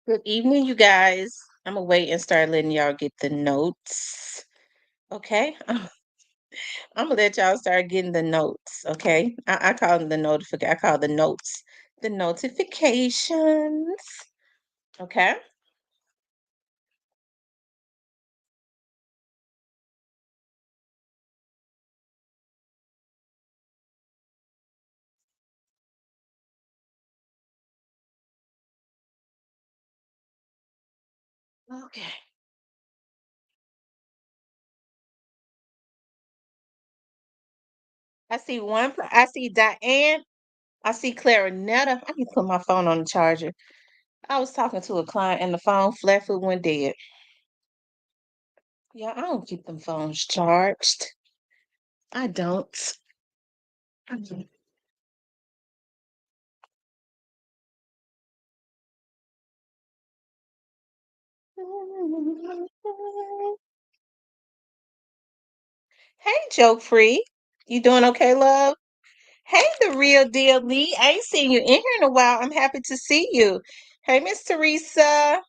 Good evening, you guys. I'm gonna wait and start letting y'all get the notes. Okay. I'm gonna let y'all start getting the notes. Okay. I call them the notification. I call the notes the notifications. Okay. Okay. I see Diane. I see Clarinetta. I need to put my phone on the charger. I was talking to a client and the phone flat foot went dead. Yeah, I don't keep them phones charged. I don't. I don't. Hey, joke free. You doing okay, love? Hey, the real deal, Lee. I ain't seen you in here in a while. I'm happy to see you. Hey, Miss Teresa,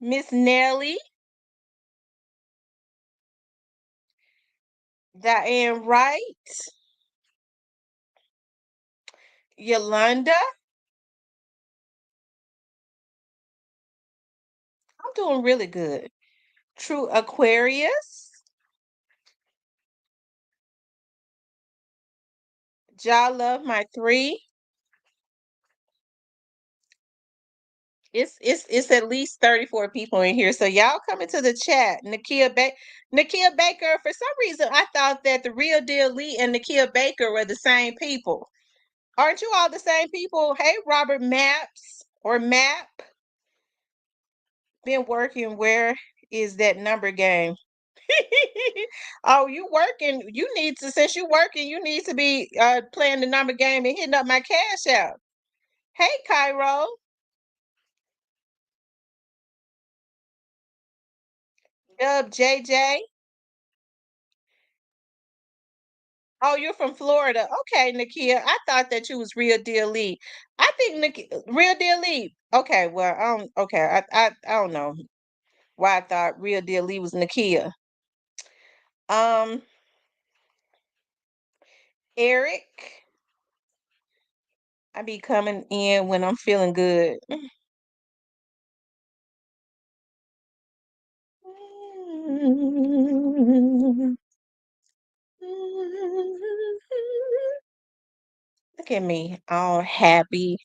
Miss Nelly, Diane Wright, Yolanda. I'm doing really good. True Aquarius, Ja Love My Three. It's at least 34 people in here. So y'all come into the chat. Nakia Baker, for some reason I thought that the real deal Lee and Nakia Baker were the same people. Aren't you all the same people? Hey, Robert Maps or Map. Been working. Where is that number game? Oh, you working. You need to, since you working, you need to be playing the number game and hitting up my cash out. Hey, Cairo. Dub JJ. Oh, you're from Florida. Okay, Nakia. I thought that you was real deal Lee. I think real deal Lee. Okay, well, okay. I don't know why I thought real deal Lee was Nakia. Um, Eric. I be coming in when I'm feeling good. Look at me, all happy.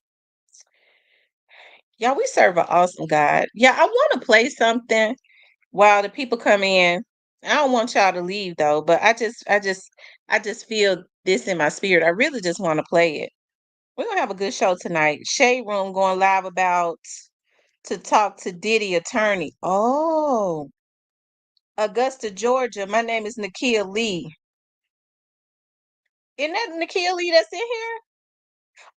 Y'all, we serve an awesome God. Yeah, I want to play something while the people come in. I don't want y'all to leave though, but I just feel this in my spirit. I really just want to play it. We're gonna have a good show tonight. Shade Room going live about to talk to Diddy attorney. Oh, Augusta, Georgia. My name is Nakia Lee. Isn't that Nakia Lee that's in here?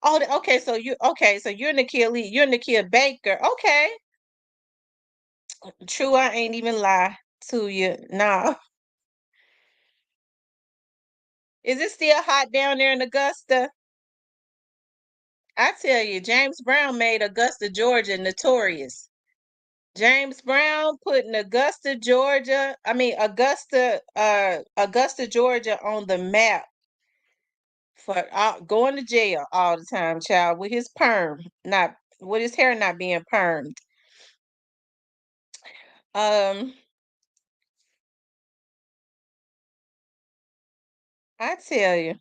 Oh, okay. So you're Nakia Lee. You're Nakia Baker. Okay. True, I ain't even lie to you. Nah. Is it still hot down there in Augusta? I tell you, James Brown made Augusta, Georgia notorious. James Brown putting Augusta, Georgia on the map for going to jail all the time, child, with his perm, not with his hair not being permed. Um, I tell you,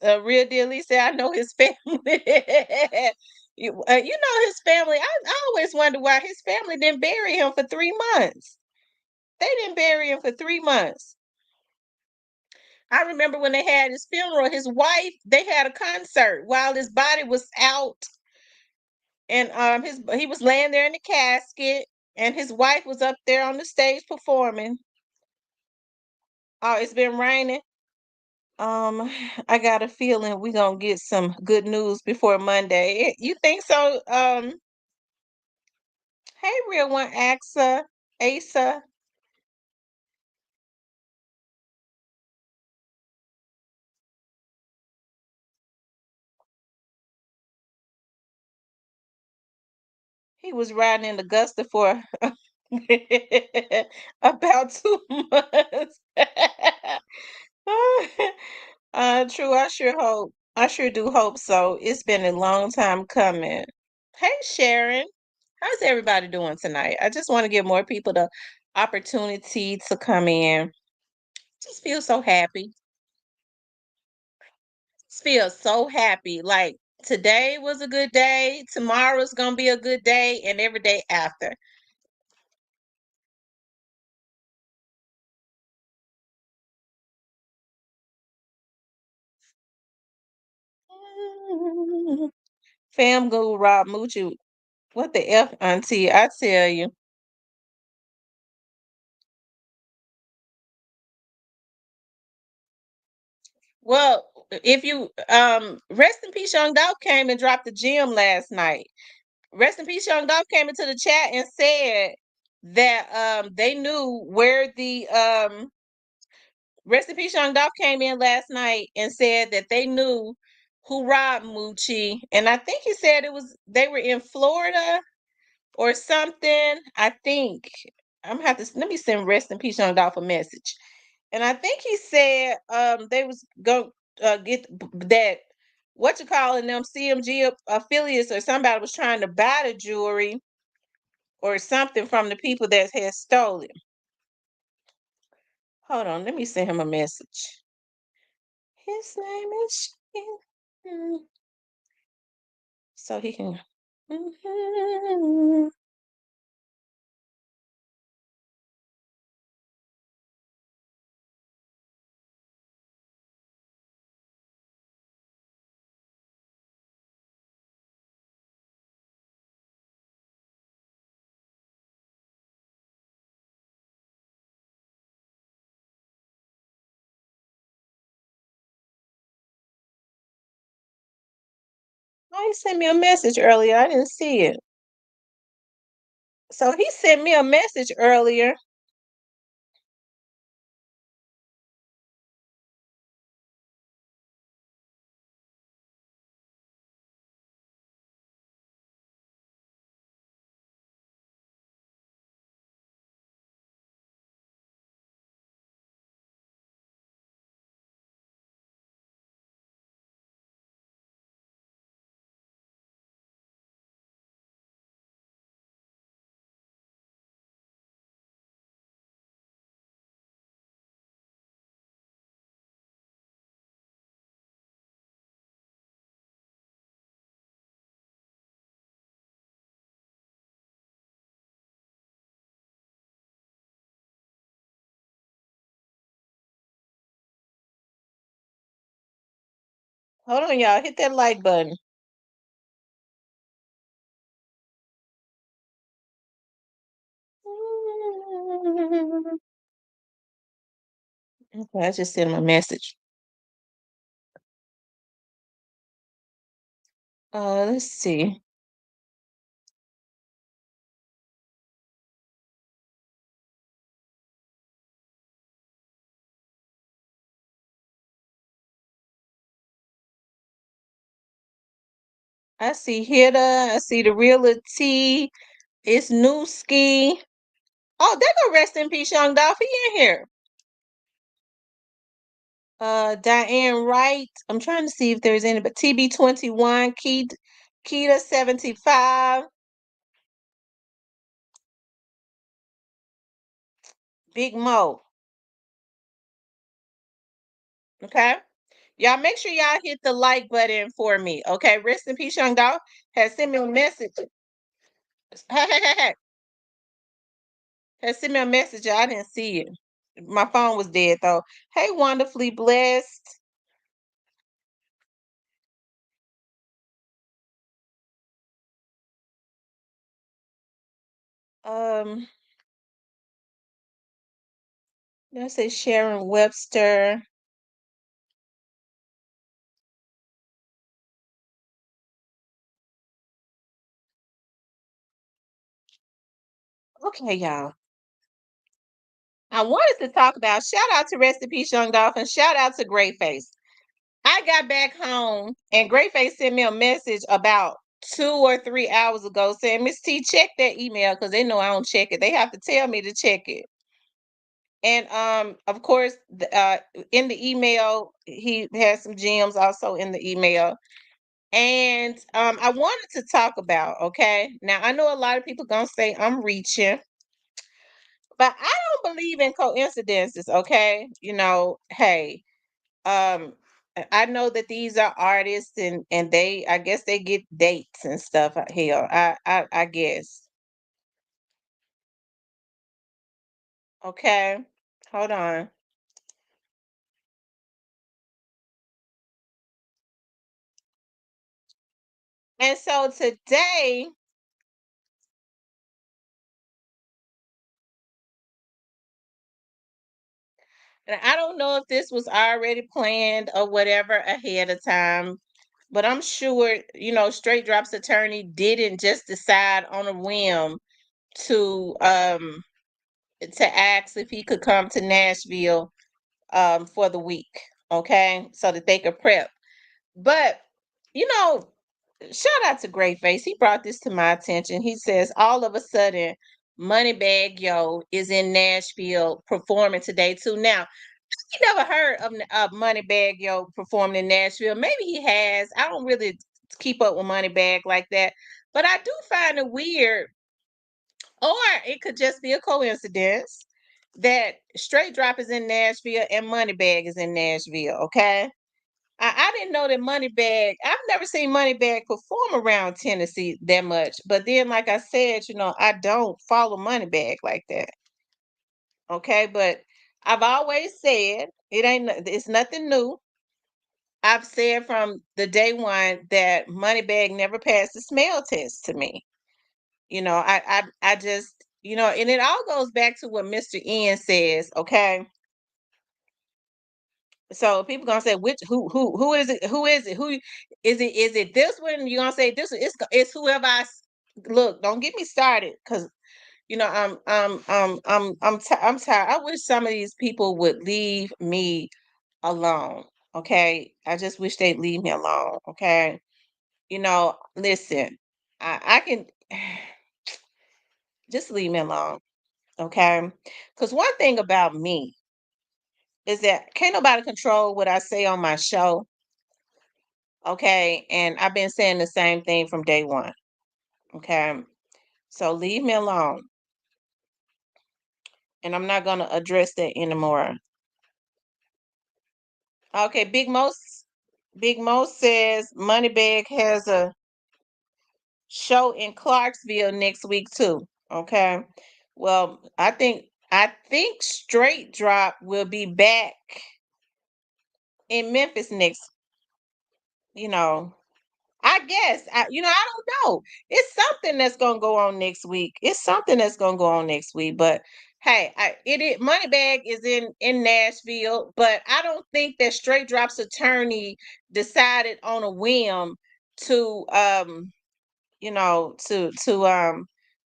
a real deal. He said, "I know his family." You know his family. I always wonder why his family didn't bury him for 3 months. They didn't bury him for 3 months. I remember when they had his funeral, his wife, they had a concert while his body was out, and his he was laying there in the casket, and his wife was up there on the stage performing. Oh, it's been raining. Um, I got a feeling we gonna get some good news before Monday. You think so? Hey, real one, Asa. He was riding in Augusta for about 2 months. True. I sure do hope so. It's been a long time coming. Hey, Sharon. How's everybody doing tonight? I just want to give more people the opportunity to come in. Just feel so happy. Just feel so happy. Like today was a good day. Tomorrow's gonna be a good day, and every day after. Fam go Rob Moochie. What the F, Auntie? I tell you. Well, if you rest in peace, Young Dolph came and dropped the gem last night. Rest in peace, Young Dolph came into the chat and said that they knew where the rest in peace, Young Dolph came in last night and said that they knew who robbed Moochie. And I think he said it was they were in Florida or something. I think I'm gonna have to let me send rest in peace Young Dolph a message. And I think he said they was go get that what you calling them CMG affiliates or somebody was trying to buy the jewelry or something from the people that had stolen. Hold on, let me send him a message. His name is so he can. Oh, he sent me a message earlier. I didn't see it. So he sent me a message earlier. Hold on, y'all. Hit that like button. Okay, I just sent him a message. Let's see. I see Hitta. I see the Real T. It's Newski. Oh, there go rest in peace, Young Dolph. He in here. Diane Wright. I'm trying to see if there's any, but TB21, Keita 75, Big Mo. Okay. Y'all make sure y'all hit the like button for me. Okay. Rest in peace, Young Dolph has sent me a message. Hey. Has sent me a message. I didn't see it. My phone was dead though. Hey, wonderfully blessed. Um, Let's say Sharon Webster. Okay, y'all. I wanted to talk about shout out to Rest in Peace Young Dolph and shout out to Great Face. I got back home and Great Face sent me a message about 2 or 3 hours ago saying, Miss T, check that email because they know I don't check it. They have to tell me to check it. And of course, in the email, he has some gems also in the email. And I wanted to talk about, okay. Now I know a lot of people gonna say I'm reaching, but I don't believe in coincidences, okay? Hey, um I know that these are artists and they I guess they get dates and stuff. Hell, I guess. Okay. Hold on. And so today, and I don't know if this was already planned or whatever ahead of time, but I'm sure, Straight Drop's attorney didn't just decide on a whim to ask if he could come to Nashville for the week, okay, so that they could prep. But you know, shout out to Great Face. He brought this to my attention. He says all of a sudden, Moneybaggyo is in Nashville performing today too. Now, he never heard of Moneybaggyo performing in Nashville. Maybe he has. I don't really keep up with Moneybag like that, but I do find it weird, or it could just be a coincidence that Straight Drop is in Nashville and Moneybag is in Nashville. Okay. I didn't know that Moneybag. I've never seen Moneybag perform around Tennessee that much. But then, like I said, I don't follow Moneybag like that. Okay, but I've always said it's nothing new. I've said from the day one that Moneybag never passed the smell test to me. I just and it all goes back to what Mr. Ian says. Okay, so people gonna say who is it? Who is it? Who is it? Is it this one? You gonna say this one? It's whoever look. Don't get me started, because I'm tired. I wish some of these people would leave me alone. Okay, I just wish they'd leave me alone. Okay, listen, I can just leave me alone. Okay, because one thing about me is that can't nobody control what I say on my show. Okay. And I've been saying the same thing from day one. Okay. So leave me alone. And I'm not going to address that anymore. Okay. Big Mo says Moneybag has a show in Clarksville next week too. Okay. Well, I think Straight Drop will be back in Memphis next, you know, I guess I don't know. It's something that's gonna go on next week. It's something that's gonna go on next week. But hey, it is Moneybag is in Nashville, but I don't think that Straight Drop's attorney decided on a whim to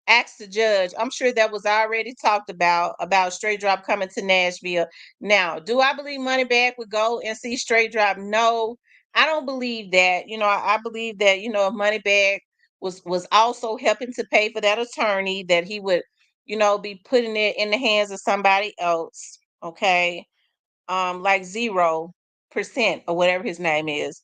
ask the judge. I'm sure that was already talked about Straight Drop coming to Nashville. Now, do I believe Moneybag would go and see Straight Drop? No, I don't believe that. I believe that, if Moneybag was also helping to pay for that attorney, that he would, be putting it in the hands of somebody else. Okay. Like 0% or whatever his name is,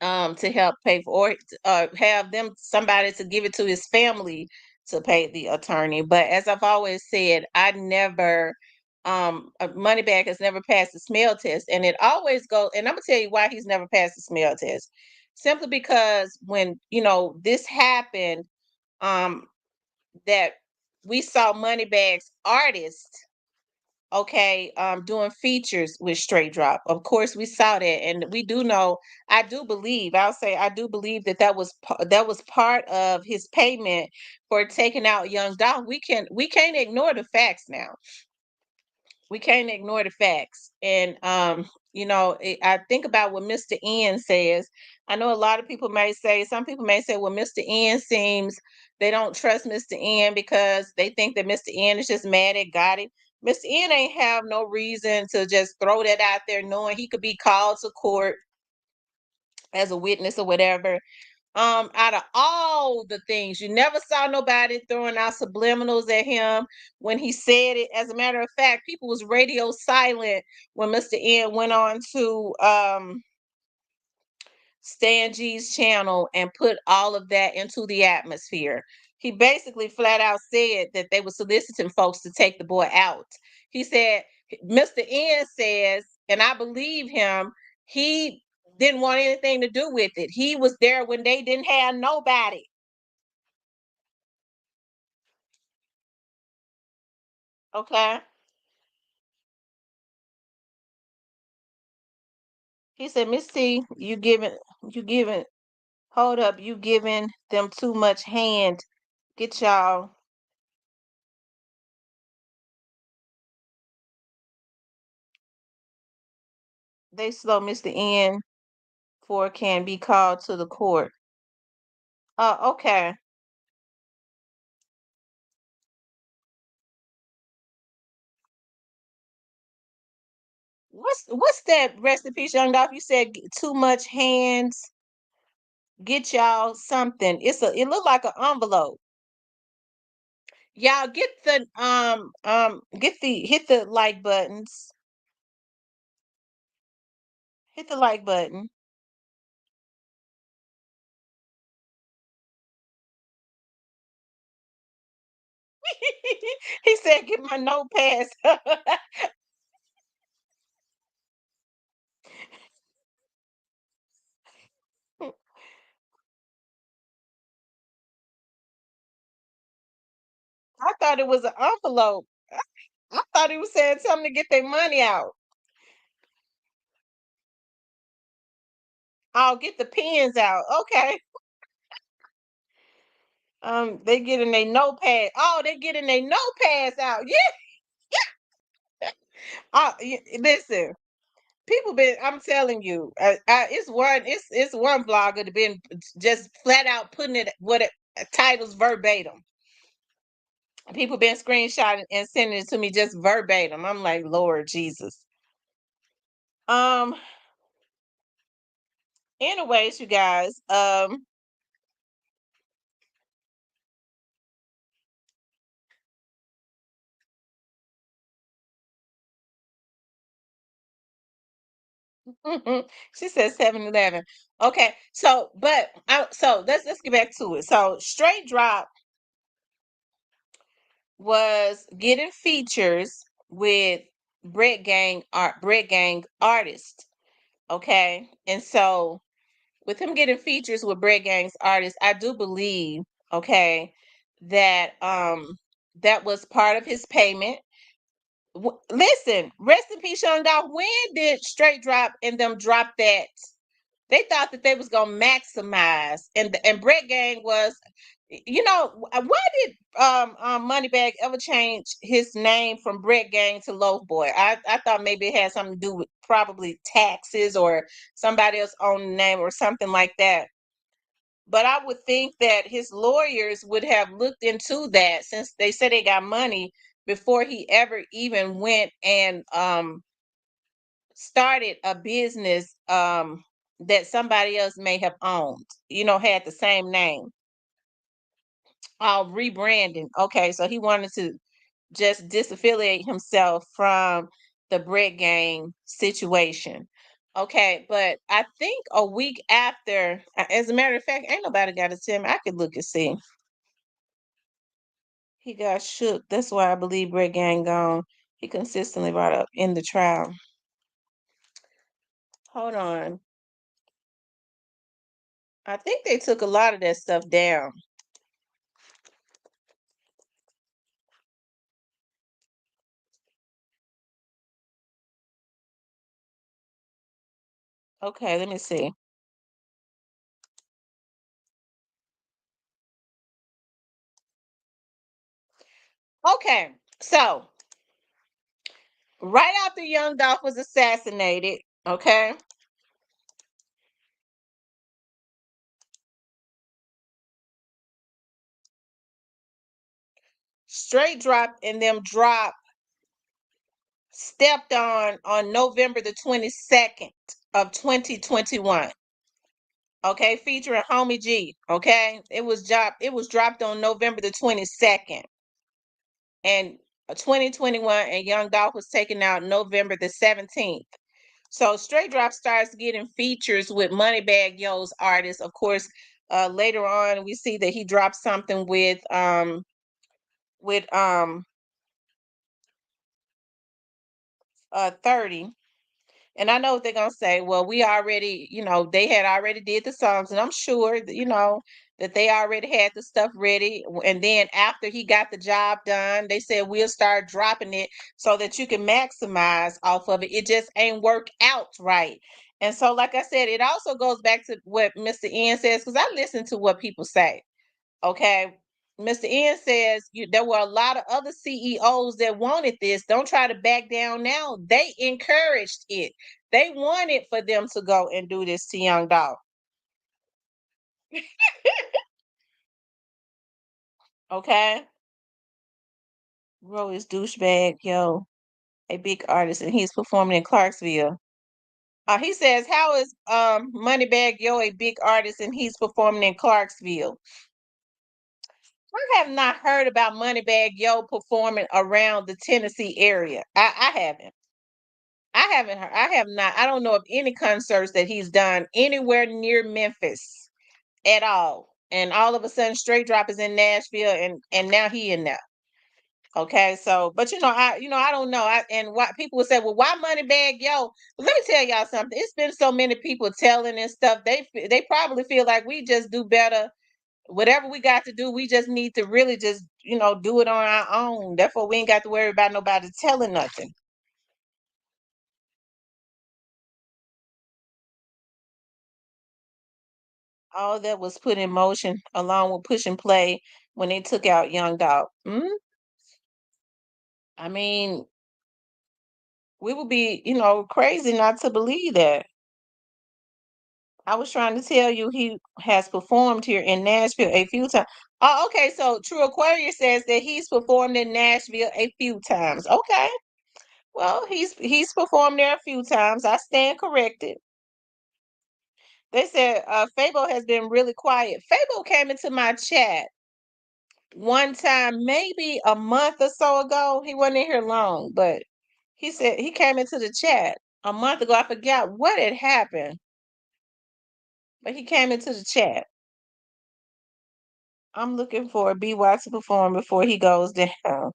to help pay for, or have them somebody to give it to his family to pay the attorney. But as I've always said, I never Moneybag has never passed the smell test, and it always goes, and I'm gonna tell you why he's never passed the smell test. Simply because when this happened, um that we saw Moneybag's artist, okay, doing features with Straight Drop. Of course we saw that, and we do know, I do believe that that was part of his payment for taking out Young Dolph. We can't ignore the facts now. We can't ignore the facts. And I think about what Mr. N says. I know a lot of people may say, some people may say, well, Mr. N seems they don't trust Mr. N because they think that Mr. N is just mad at Gotti. Mr. N ain't have no reason to just throw that out there, knowing he could be called to court as a witness or whatever. Out of all the things, you never saw nobody throwing out subliminals at him when he said it. As a matter of fact, people was radio silent when Mr. N went on to Stan G's channel and put all of that into the atmosphere. He basically flat out said that they were soliciting folks to take the boy out. He said, Mr. N says, and I believe him, he didn't want anything to do with it. He was there when they didn't have nobody. Okay. He said, Miss T, you giving, hold up, you giving them too much hand. Get y'all. They slow Mr. N for can be called to the court. Okay. What's that recipe, Young Dolph? You said too much hands. Get y'all something. It looked like an envelope. Y'all get the hit the like buttons. Hit the like button. He said, "Get my notepads." I thought it was an envelope. I thought he was saying something to get their money out. I'll get the pens out. Okay. They getting their notepad. Oh, they getting their notepads out. Yeah. Listen, people been. I'm telling you, it's one blogger that been just flat out putting titles verbatim. People been screenshotting and sending it to me just verbatim. I'm like, Lord Jesus. Um. Anyways, you guys. She said 7-Eleven. Okay, so let's get back to it. So Straight Drop was getting features with Bread Gang artists. Okay. And so with him getting features with Bread Gang's artists, I do believe, okay, that that was part of his payment. Listen, rest in peace, Sean Dog. When did Straight Drop and them drop that? They thought that they was gonna maximize, and Brett Gang was, why did Moneybag ever change his name from Brett Gang to Loaf Boy? I thought maybe it had something to do with probably taxes or somebody else owned the name or something like that. But I would think that his lawyers would have looked into that, since they said they got money, before he ever even went and started a business that somebody else may have owned, had the same name. Rebranding. Okay, so he wanted to just disaffiliate himself from the Bread Gang situation. Okay, but I think a week after, as a matter of fact, ain't nobody got to tell me. I could look and see. He got shook. That's why I believe Bread Gang gone. He consistently brought up in the trial. Hold on. I think they took a lot of that stuff down. Okay, let me see. Okay, so Right after young Dolph was assassinated, okay, Straight Drop and them drop stepped on November the 22nd of 2021. Okay, featuring Homie G. Okay, it was dropped on November the 22nd, and 2021, and Young Dolph was taken out November the 17th. So Straight Drop starts getting features with Moneybaggyo's artists. Of course, later on we see that he dropped something with 30. And I know what they're gonna say. Well, we already, they had already did the songs, and I'm sure that, that they already had the stuff ready. And then after he got the job done, they said we'll start dropping it so that you can maximize off of it. It just ain't work out right. And so, like I said, it also goes back to what Mr. N says, because I listen to what people say. Okay. Mr. N says there were a lot of other CEOs that wanted this. Don't try to back down now. They encouraged it. They wanted for them to go and do this to Young Dolph. Okay. Ro is douchebag, yo, a big artist, and he's performing in Clarksville. He says, how is Moneybaggyo a big artist and he's performing in Clarksville? I have not heard about Moneybaggyo performing around the Tennessee area. I haven't. I haven't heard. I have not. I don't know of any concerts that he's done anywhere near Memphis at all. And all of a sudden, Straight Drop is in Nashville, and now he in there. Okay, so but I don't know. And why people would say, well, why Moneybaggyo? But let me tell y'all something. It's been so many people telling and stuff. They probably feel like we just do better. Whatever we got to do, we just need to really just do it on our own. Therefore, we ain't got to worry about nobody telling nothing. All that was put in motion along with push and play when they took out Young Dog. I mean, we would be, crazy not to believe that. I was trying to tell you he has performed here in Nashville a few times. Oh, okay. So True Aquarius says that he's performed in Nashville a few times. Okay. Well, he's performed there a few times. I stand corrected. They said Fabo has been really quiet. Fabo came into my chat one time, maybe a month or so ago. He wasn't in here long, but he said he came into the chat a month ago. I forgot what had happened, but he came into the chat. I'm looking for a BY to perform before he goes down.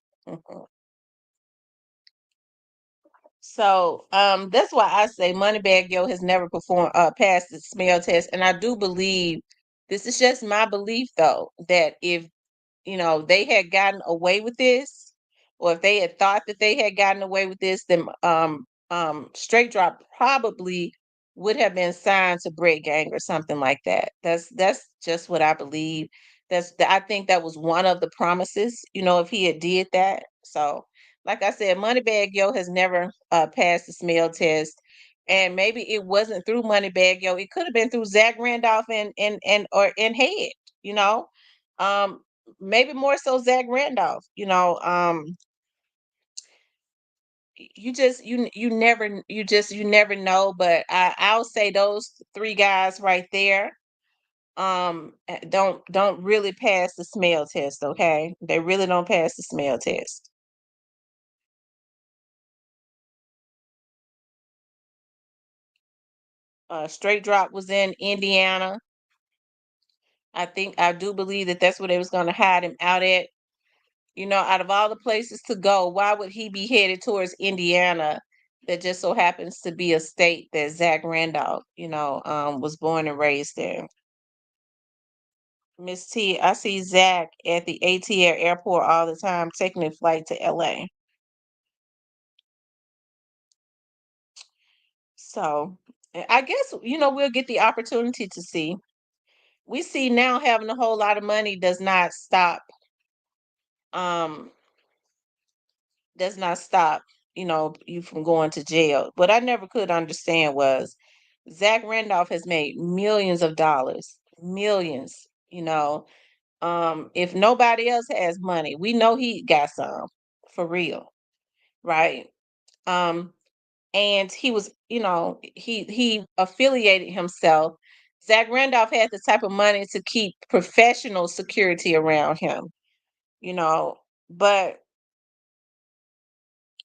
So that's why I say Moneybaggyo has never performed passed the smell test. And I do believe this is just my belief though, that if they had gotten away with this, or if they had thought that they had gotten away with this, then Straight Drop probably would have been signed to Break Gang or something like that. That's just what I believe. I think that was one of the promises, if he had did that. So, like I said, Moneybaggyo has never passed the smell test. And maybe it wasn't through Moneybaggyo. It could have been through Zach Randolph and Head, you know. Um, maybe more so Zach Randolph. You never know. But I'll say those three guys right there don't really pass the smell test. Okay, they really don't pass the smell test. Straight Drop was in Indiana. I do believe that that's where they was going to hide him out at. Out of all the places to go, why would he be headed towards Indiana? That just so happens to be a state that Zach Randolph, was born and raised there. Miss T, I see Zach at the ATL airport all the time, taking a flight to LA. So I guess, we'll get the opportunity to see. We see now having a whole lot of money um, does not stop you from going to jail. What I never could understand was Zach Randolph has made millions of dollars, millions. If nobody else has money, we know he got some for real, right? Um, and he was, he affiliated himself. Zach Randolph had the type of money to keep professional security around him, you know. But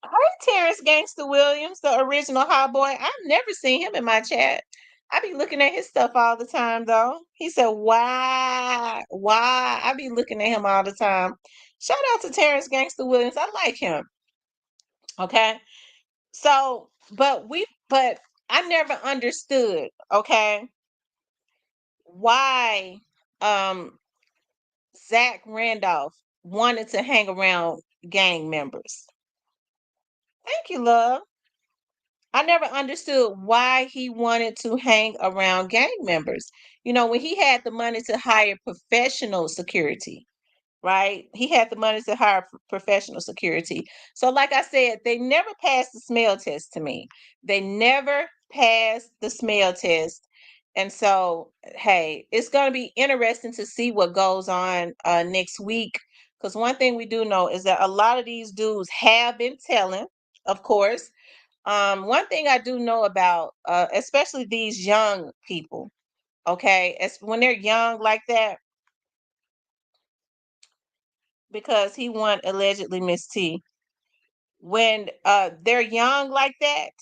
hi, Terrence Gangster Williams, the original hot boy. I've never seen him in my chat. I be looking at his stuff all the time, though. He said, "Why? Why?" I be looking at him all the time. Shout out to Terrence Gangster Williams. I like him. Okay. So, but I never understood, okay, why um Zach Randolph wanted to hang around gang members. Thank you, love. I never understood why he wanted to hang around gang members. When he had the money to hire professional security, right? He had the money to hire professional security. So, like I said, they never passed the smell test to me. They never passed the smell test. And so, hey, it's going to be interesting to see what goes on next week. Because one thing we do know is that a lot of these dudes have been telling, of course. One thing I do know about, especially these young people, okay, as when they're young like that, because he won allegedly Miss T. When they're young like that,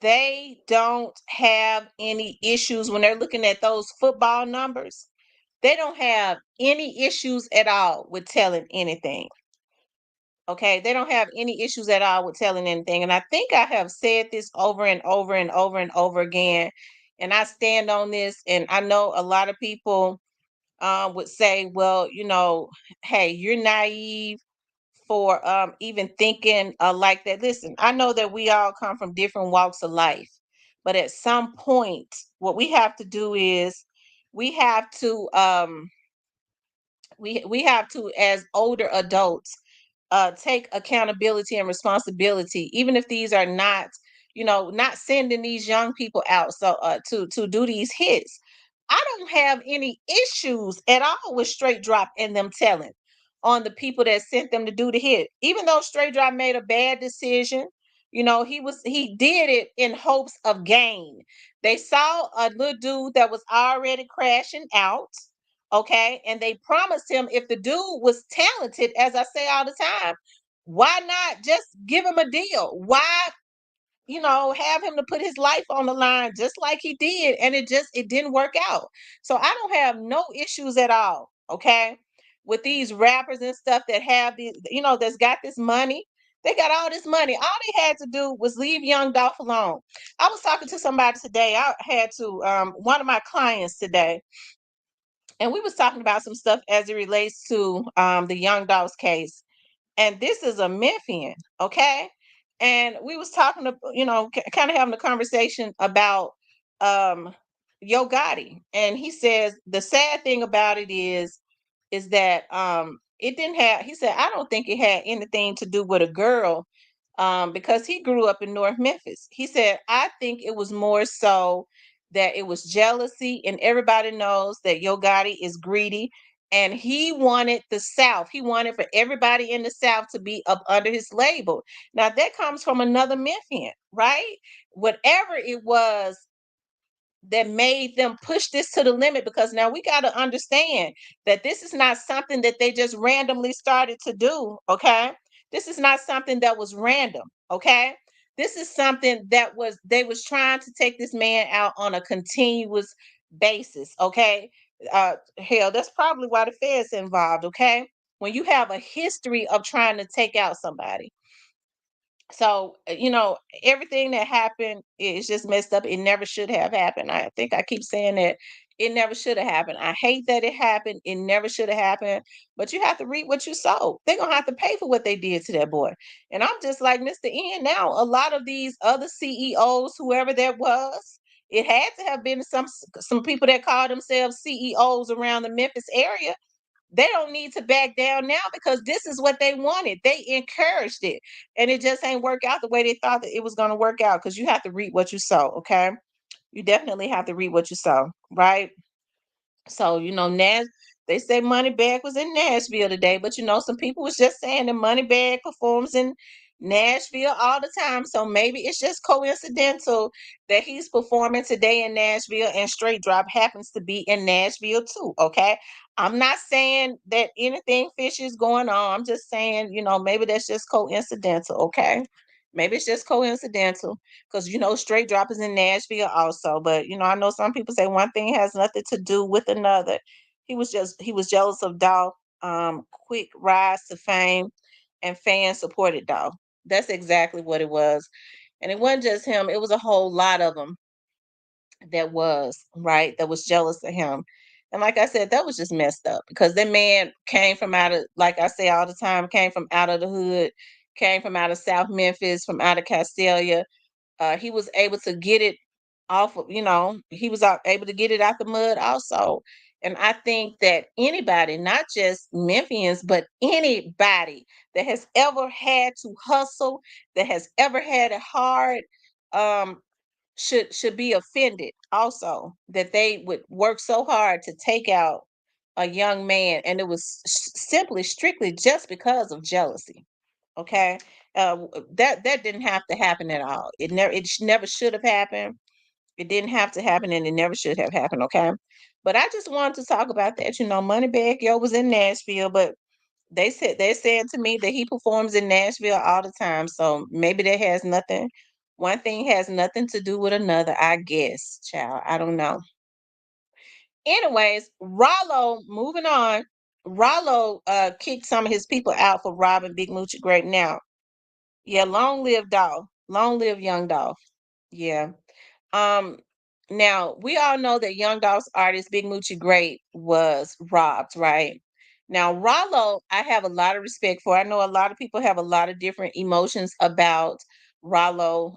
they don't have any issues when they're looking at those football numbers. They don't have any issues at all with telling anything. Okay, they don't have any issues at all with telling anything. And I think I have said this over and over and over and over again. And I stand on this. And I know a lot of people would say, well, hey, you're naive for even thinking like that. Listen, I know that we all come from different walks of life, but at some point, what we have to do is we have to we have to, as older adults, take accountability and responsibility, even if these are not, not sending these young people out so to do these hits. I don't have any issues at all with Straight Drop and them telling on the people that sent them to do the hit. Even though Straight Drop made a bad decision, he did it in hopes of gain. They saw a little dude that was already crashing out. Okay. And they promised him if the dude was talented, as I say all the time, why not just give him a deal? Why, have him to put his life on the line just like he did? And it didn't work out. So I don't have no issues at all. Okay. With these rappers and stuff that have these, that's got this money. They got all this money. All they had to do was leave young Dolph alone. I was talking to somebody today. I had to, one of my clients today, and we was talking about some stuff as it relates to the Young Dolph's case. And this is a Memphian, okay? And we was talking to, kind of having a conversation about um Yo Gotti. And he says the sad thing about it is that it didn't have, he said, I don't think it had anything to do with a girl, because he grew up in North Memphis. He said, I think it was more so that it was jealousy, and everybody knows that Yo Gotti is greedy, and he wanted the South. He wanted for everybody in the South to be up under his label. Now that comes from another Memphian, right? Whatever it was that made them push this to the limit, because now we got to understand that this is not something that they just randomly started to do. Okay, this is not something that was random. Okay, this is something that was, they was trying to take this man out on a continuous basis. Okay, hell, that's probably why the feds involved. Okay, when you have a history of trying to take out somebody. So, everything that happened is just messed up. It never should have happened. I think I keep saying that it never should have happened. I hate that it happened. It never should have happened. But you have to reap what you sow. They're gonna have to pay for what they did to that boy. And I'm just like Mr. N now. A lot of these other CEOs, whoever that was, it had to have been some people that call themselves CEOs around the Memphis area. They don't need to back down now because this is what they wanted. They encouraged it. And it just ain't work out the way they thought that it was going to work out, because you have to reap what you sow, okay? You definitely have to reap what you sow, right? So, they say Moneybag was in Nashville today, but some people was just saying that Moneybag performs in Nashville all the time. So maybe it's just coincidental that he's performing today in Nashville and Straight Drop happens to be in Nashville too. Okay. I'm not saying that anything fishy is going on. I'm just saying, maybe that's just coincidental. Okay. Maybe it's just coincidental because Straight Drop is in Nashville also. But I know some people say one thing has nothing to do with another. He was jealous of Dolph quick rise to fame, and fans supported Dolph. That's exactly what it was. And it wasn't just him, it was a whole lot of them that was jealous of him. And like I said, that was just messed up because that man came from out of, like I say all the time, came from out of the hood, came from out of South Memphis, from out of Castelia. He was able to get it off of, he was able to get it out the mud also. And I think that anybody, not just Memphians, but anybody that has ever had to hustle, that has ever had it hard, um, should be offended also that they would work so hard to take out a young man, and it was simply strictly just because of jealousy. Okay. That didn't have to happen at all. It never should have happened. It didn't have to happen, and it never should have happened. Okay. But I just wanted to talk about that. Moneybag was in Nashville, but they're saying to me that he performs in Nashville all the time. So maybe that has nothing. One thing has nothing to do with another, I guess, child. I don't know. Anyways, Ralo, moving on. Ralo kicked some of his people out for robbing Big Moochie Grape. Now, yeah, long live Dolph. Long live young Dolph. Yeah. Um, Now we all know that Young Dolph's artist Big Moochie Great was robbed, right? Now Rallo, I have a lot of respect for. I know a lot of people have a lot of different emotions about Rallo.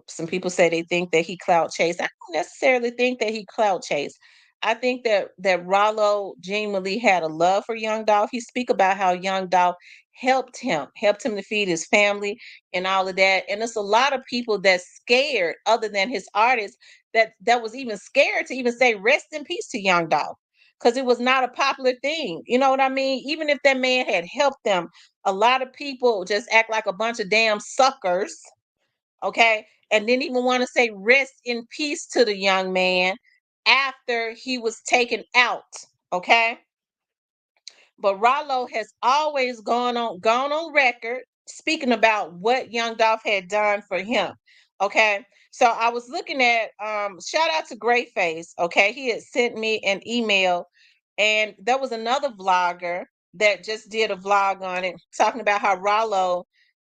Some people say they think that he clout chased. I don't necessarily think that he clout chased. I think that Rallo genuinely had a love for Young Dolph. He speak about how Young Dolph helped him to feed his family and all of that. And it's a lot of people that's scared, other than his artists, that was even scared to even say rest in peace to Young Dolph, because it was not a popular thing. You know what I mean? Even if that man had helped them, a lot of people just act like a bunch of damn suckers, okay? And didn't even want to say rest in peace to the young man after he was taken out, okay? But Rallo has always gone on record speaking about what Young Dolph had done for him. Okay. So I was looking at shout out to Greyface. Okay. He had sent me an email, and there was another vlogger that just did a vlog on it talking about how Rallo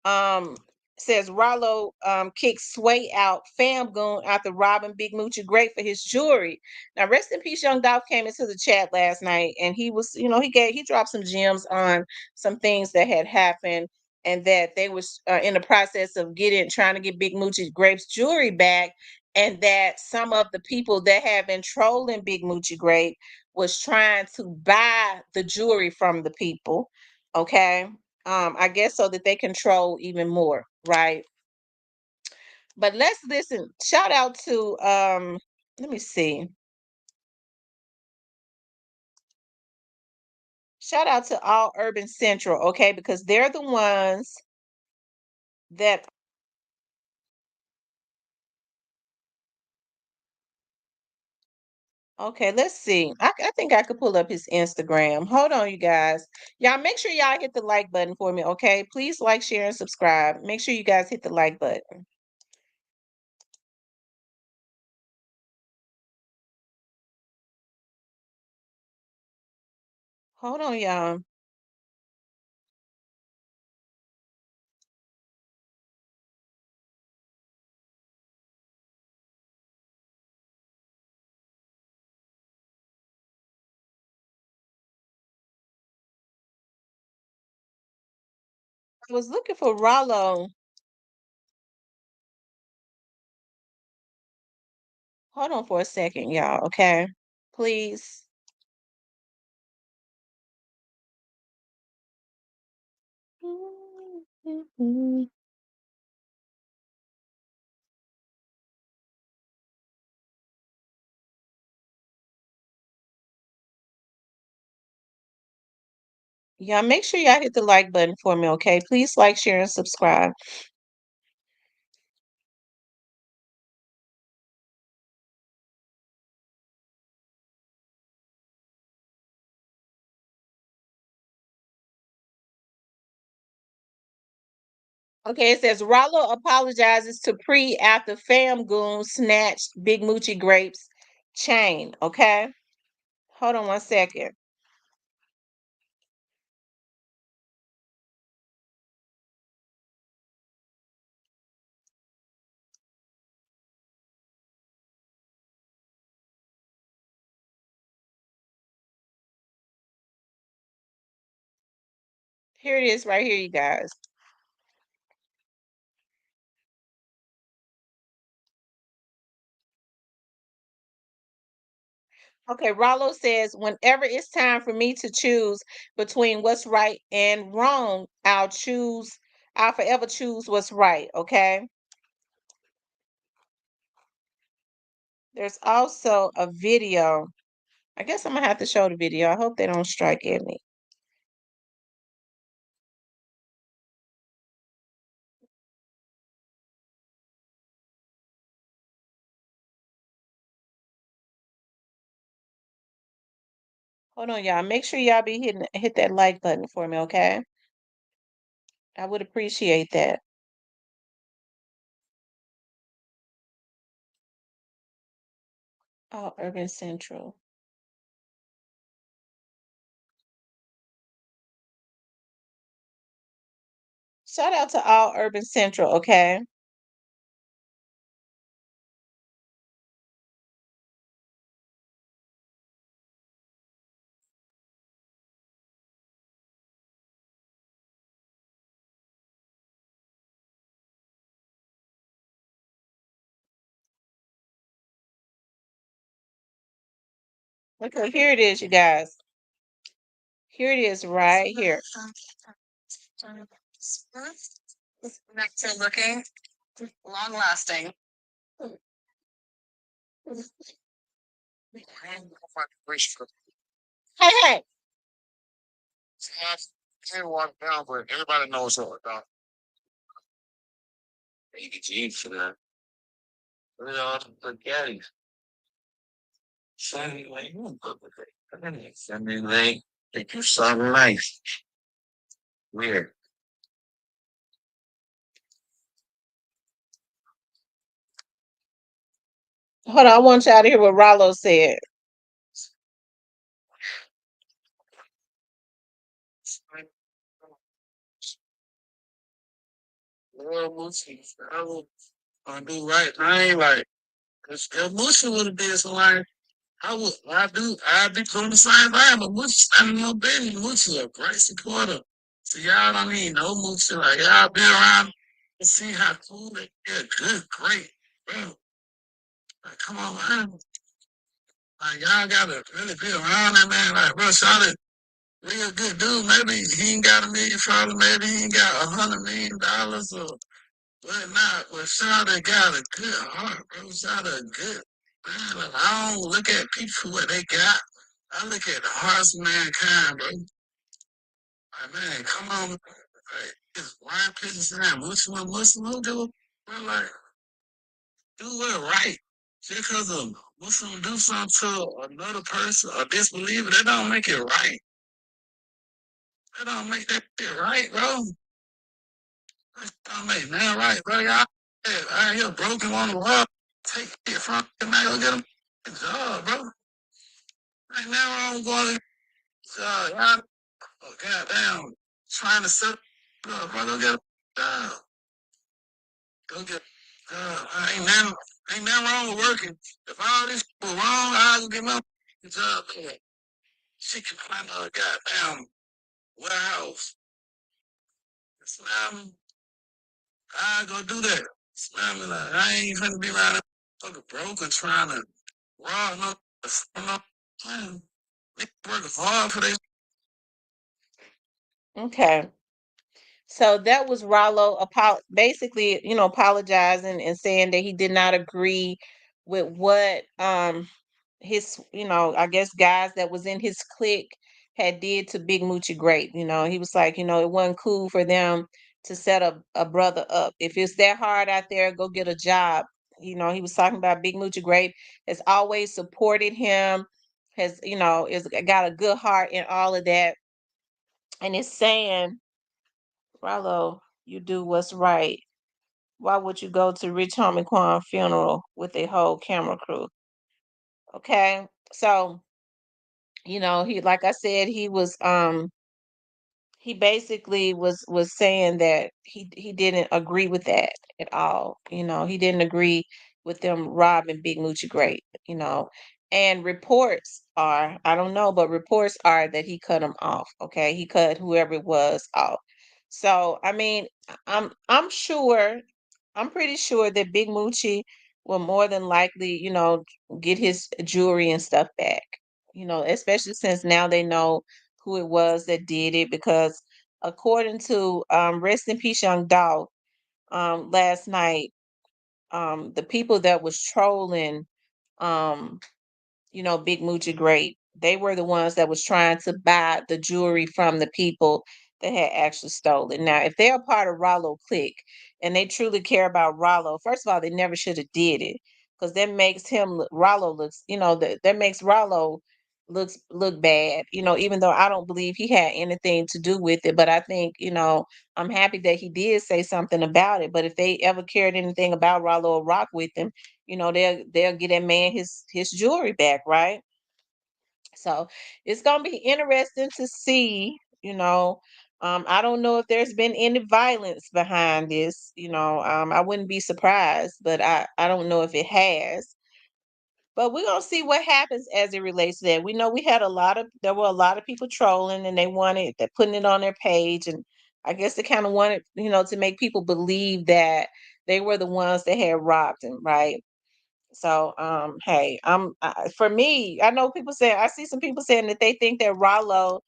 um says Rallo kicked Sway out, fam goon, after robbing Big Moochie Great for his jewelry. Now, rest in peace, Young Dolph came into the chat last night, and he was, he dropped some gems on some things that had happened, and that they was in the process of trying to get Big Moochie Grape's jewelry back, and that some of the people that had been trolling Big Moochie Grape was trying to buy the jewelry from the people. Okay, I guess so that they control even more, right? But let's listen. Shout out to let me see. Shout out to all Urban Central, okay? Because they're the ones that, okay, let's see. I think I could pull up his Instagram. Hold on, you guys. Y'all make sure y'all hit the like button for me, okay? Please like, share, and subscribe. Make sure you guys hit the like button. Hold on, y'all. I was looking for Rollo. Hold on for a second, y'all, okay? Please. Yeah, make sure y'all hit the like button for me, okay? Please like, share, and subscribe. Okay, it says Ralo apologizes to Pre after fam goon snatched Big Moochie Grapes chain. Okay, hold on one second. Here it is, right here, you guys. Okay, Rollo says, whenever it's time for me to choose between what's right and wrong, I'll forever choose what's right. Okay. There's also a video. I guess I'm gonna have to show the video. I hope they don't strike at me. Hold on, y'all. Make sure y'all be hit that like button for me, okay? I would appreciate that. Oh, Urban Central. Shout out to all Urban Central, okay? Okay, here it is, you guys. Here it is right here. Nectar looking, long lasting. Hey, hey. Can't walk down, but everybody knows what about. You get you for that. You know, the caddies. Sunny Lake. Sunny Lake. Think you're something nice. Weird. Hold on, I want y'all to hear what Rollo said. Well, Lucy, I will do right. I ain't like, cause if Lucy would have did something, I'd be doing the same thing, but Moochie standing no business. Moochie a great supporter. So y'all don't need no Moochie. Like, y'all be around and see how cool they get. Good, great, bro. Like, come on, man. Like, y'all gotta really be around that man. Like, bro, Charlotte, real good dude. Maybe he ain't got $1 million followers. Maybe he ain't got $100 million or but not. But Charlotte got a good heart, bro. Charlotte good. Man, like, I don't look at people for what they got. I look at the hearts of mankind, bro. Like, man, come on. Like, it's wine pitching saying Muslim, Muslim, who do? Bro, like, do it right. Just because a Muslim do something to another person, a disbeliever, that don't make it right. That don't make that shit right, bro. That don't make that right, bro. Y'all out here broken on the wall. Take it from him, man. Go get him a job, bro. Ain't nothing wrong going to y'all. Oh, goddamn. Trying to set up, bro. Go get a job. Go get ain't nothing wrong with working. If all this was wrong, I would get my job back. She can find a goddamn warehouse. Slam, I go do that. Slam me like I ain't finna be around that fucking broken trying to rob no man. They working hard for this. Okay. So that was Rallo basically, apologizing and saying that he did not agree with what his, I guess guys that was in his clique had did to Big Moochie Grape. He was like, it wasn't cool for them to set a brother up. If it's that hard out there, go get a job. He was talking about Big Moochie Grape has always supported him, has, is got a good heart and all of that. And it's saying, Rallo, you do what's right. Why would you go to Rich Homie Quan funeral with a whole camera crew? Okay. So, he, like I said, he basically was saying that he didn't agree with that at all. He didn't agree with them robbing Big Moochie Great. And reports are, I don't know, but reports are that he cut him off. Okay, he cut whoever it was off. So I mean, I'm sure, I'm pretty sure that Big Moochie will more than likely, get his jewelry and stuff back. Especially since now they know who it was that did it, because according to rest in peace young Dolph, last night, the people that was trolling um Big Moochie Great, they were the ones that was trying to buy the jewelry from the people that had actually stolen. Now, if they're a part of Rallo clique and they truly care about Rallo, first of all, they never should have did it, because that makes Rallo looks, that makes Rallo look bad. Even though I don't believe he had anything to do with it, but I think, I'm happy that he did say something about it. But if they ever cared anything about Rallo or rock with him, they'll get that man his jewelry back, right? So it's gonna be interesting to see. I don't know if there's been any violence behind this. I wouldn't be surprised, but I don't know if it has. But we're gonna see what happens as it relates to that. We know there were a lot of people trolling, and they're putting it on their page, and I guess they kind of wanted, to make people believe that they were the ones that had robbed him, right? So, hey, for me, I know people say, I see some people saying that they think that Rollo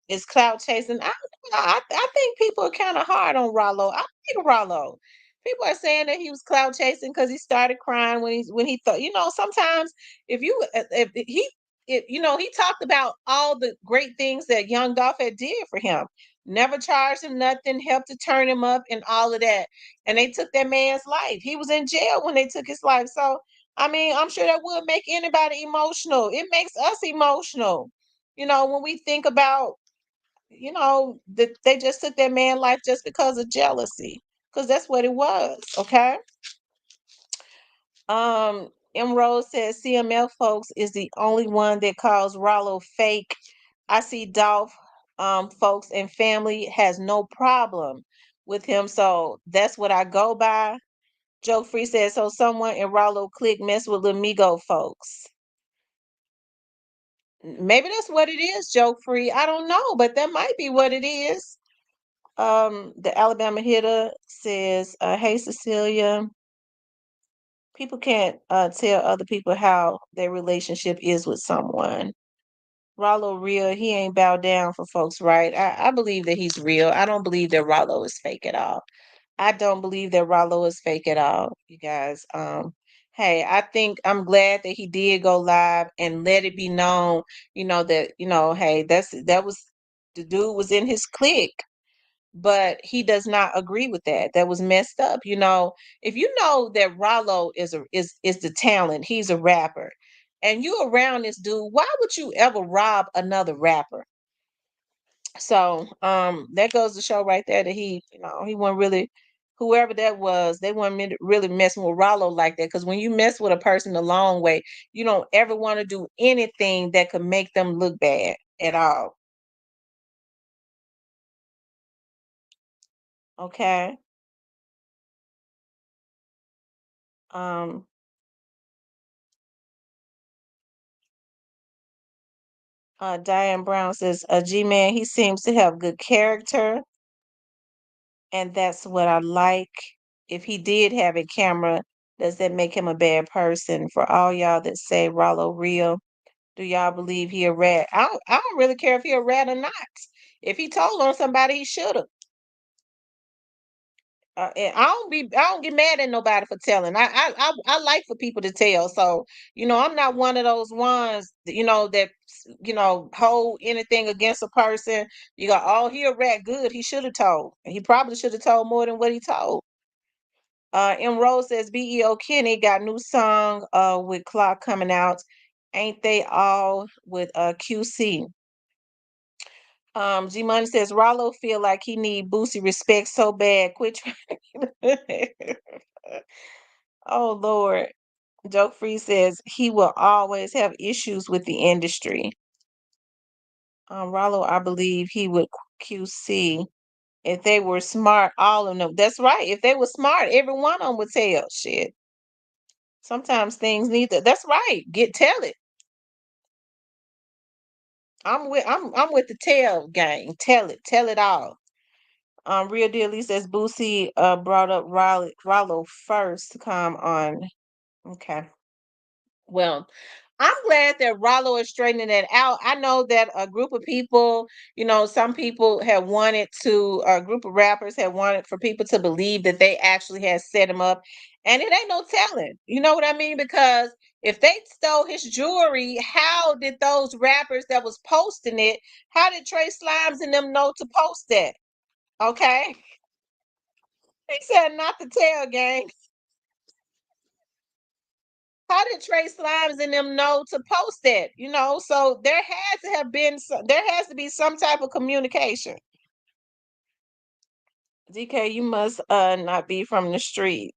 is cloud chasing. I think people are kind of hard on Rollo. I like Rollo. People are saying that he was cloud chasing because he started crying when he thought, sometimes if you if he if, he talked about all the great things that young Dolph had did for him. Never charged him nothing, helped to turn him up and all of that, and they took that man's life. He was in jail when they took his life. So, I mean, I'm sure that would make anybody emotional. It makes us emotional. When we think about, that they just took that man's life just because of jealousy, because that's what it was. Okay. M. Rose says CML folks is the only one that calls Rollo fake. I see Dolph folks and family has no problem with him. So that's what I go by. Joke Free says, so someone in Ralo clique mess with Lamigo folks. Maybe that's what it is, Joke Free. I don't know, but that might be what it is. The Alabama hitter says, hey Cecilia, people can't tell other people how their relationship is with someone. Rollo real, he ain't bowed down for folks, right? I believe that he's real. I don't believe that Rollo is fake at all. I don't believe that Rollo is fake at all, you guys. Hey, I think I'm glad that he did go live and let it be known, that, hey, that was the dude was in his clique, but he does not agree with that. That was messed up. If you know that Rollo is the talent, he's a rapper, and you around this dude, why would you ever rob another rapper? So that goes to show right there that he wasn't really, whoever that was, they weren't really messing with Rollo like that. Because when you mess with a person a long way, you don't ever want to do anything that could make them look bad at all. Okay. Um Diane Brown says, G Man, he seems to have good character, and that's what I like. If he did have a camera, does that make him a bad person? For all y'all that say Rollo real, do y'all believe he a rat? I don't really care if he a rat or not. If he told on somebody, he should have. And I don't get mad at nobody for telling. I like for people to tell. So I'm not one of those ones that hold anything against a person. You got, oh, he a rat, good. He should have told. He probably should have told more than what he told. M Rose says BEO Kenny got new song with Clock coming out. Ain't they all with QC? G Money says Rallo feel like he need Boosie respect so bad. Quit trying. Oh Lord. Joke Free says he will always have issues with the industry. Rallo, I believe he would QC if they were smart, all of them. That's right. If they were smart, every one of them would tell shit. Sometimes things need to. That's right. Tell it. I'm with the tell gang. Tell it all. Real deal. Lee says Boosie brought up Rallo first to come on. Okay. Well, I'm glad that Rollo is straightening that out. I know that a group of people, some people have wanted to, a group of rappers have wanted for people to believe that they actually had set him up. And it ain't no telling. You know what I mean? Because if they stole his jewelry, how did those rappers that was posting it, how did Trey Slimes and them know to post that? Okay. He said not to tell, gang. How did Trey Slimes and them know to post that? So there has to be some type of communication. DK, you must not be from the street.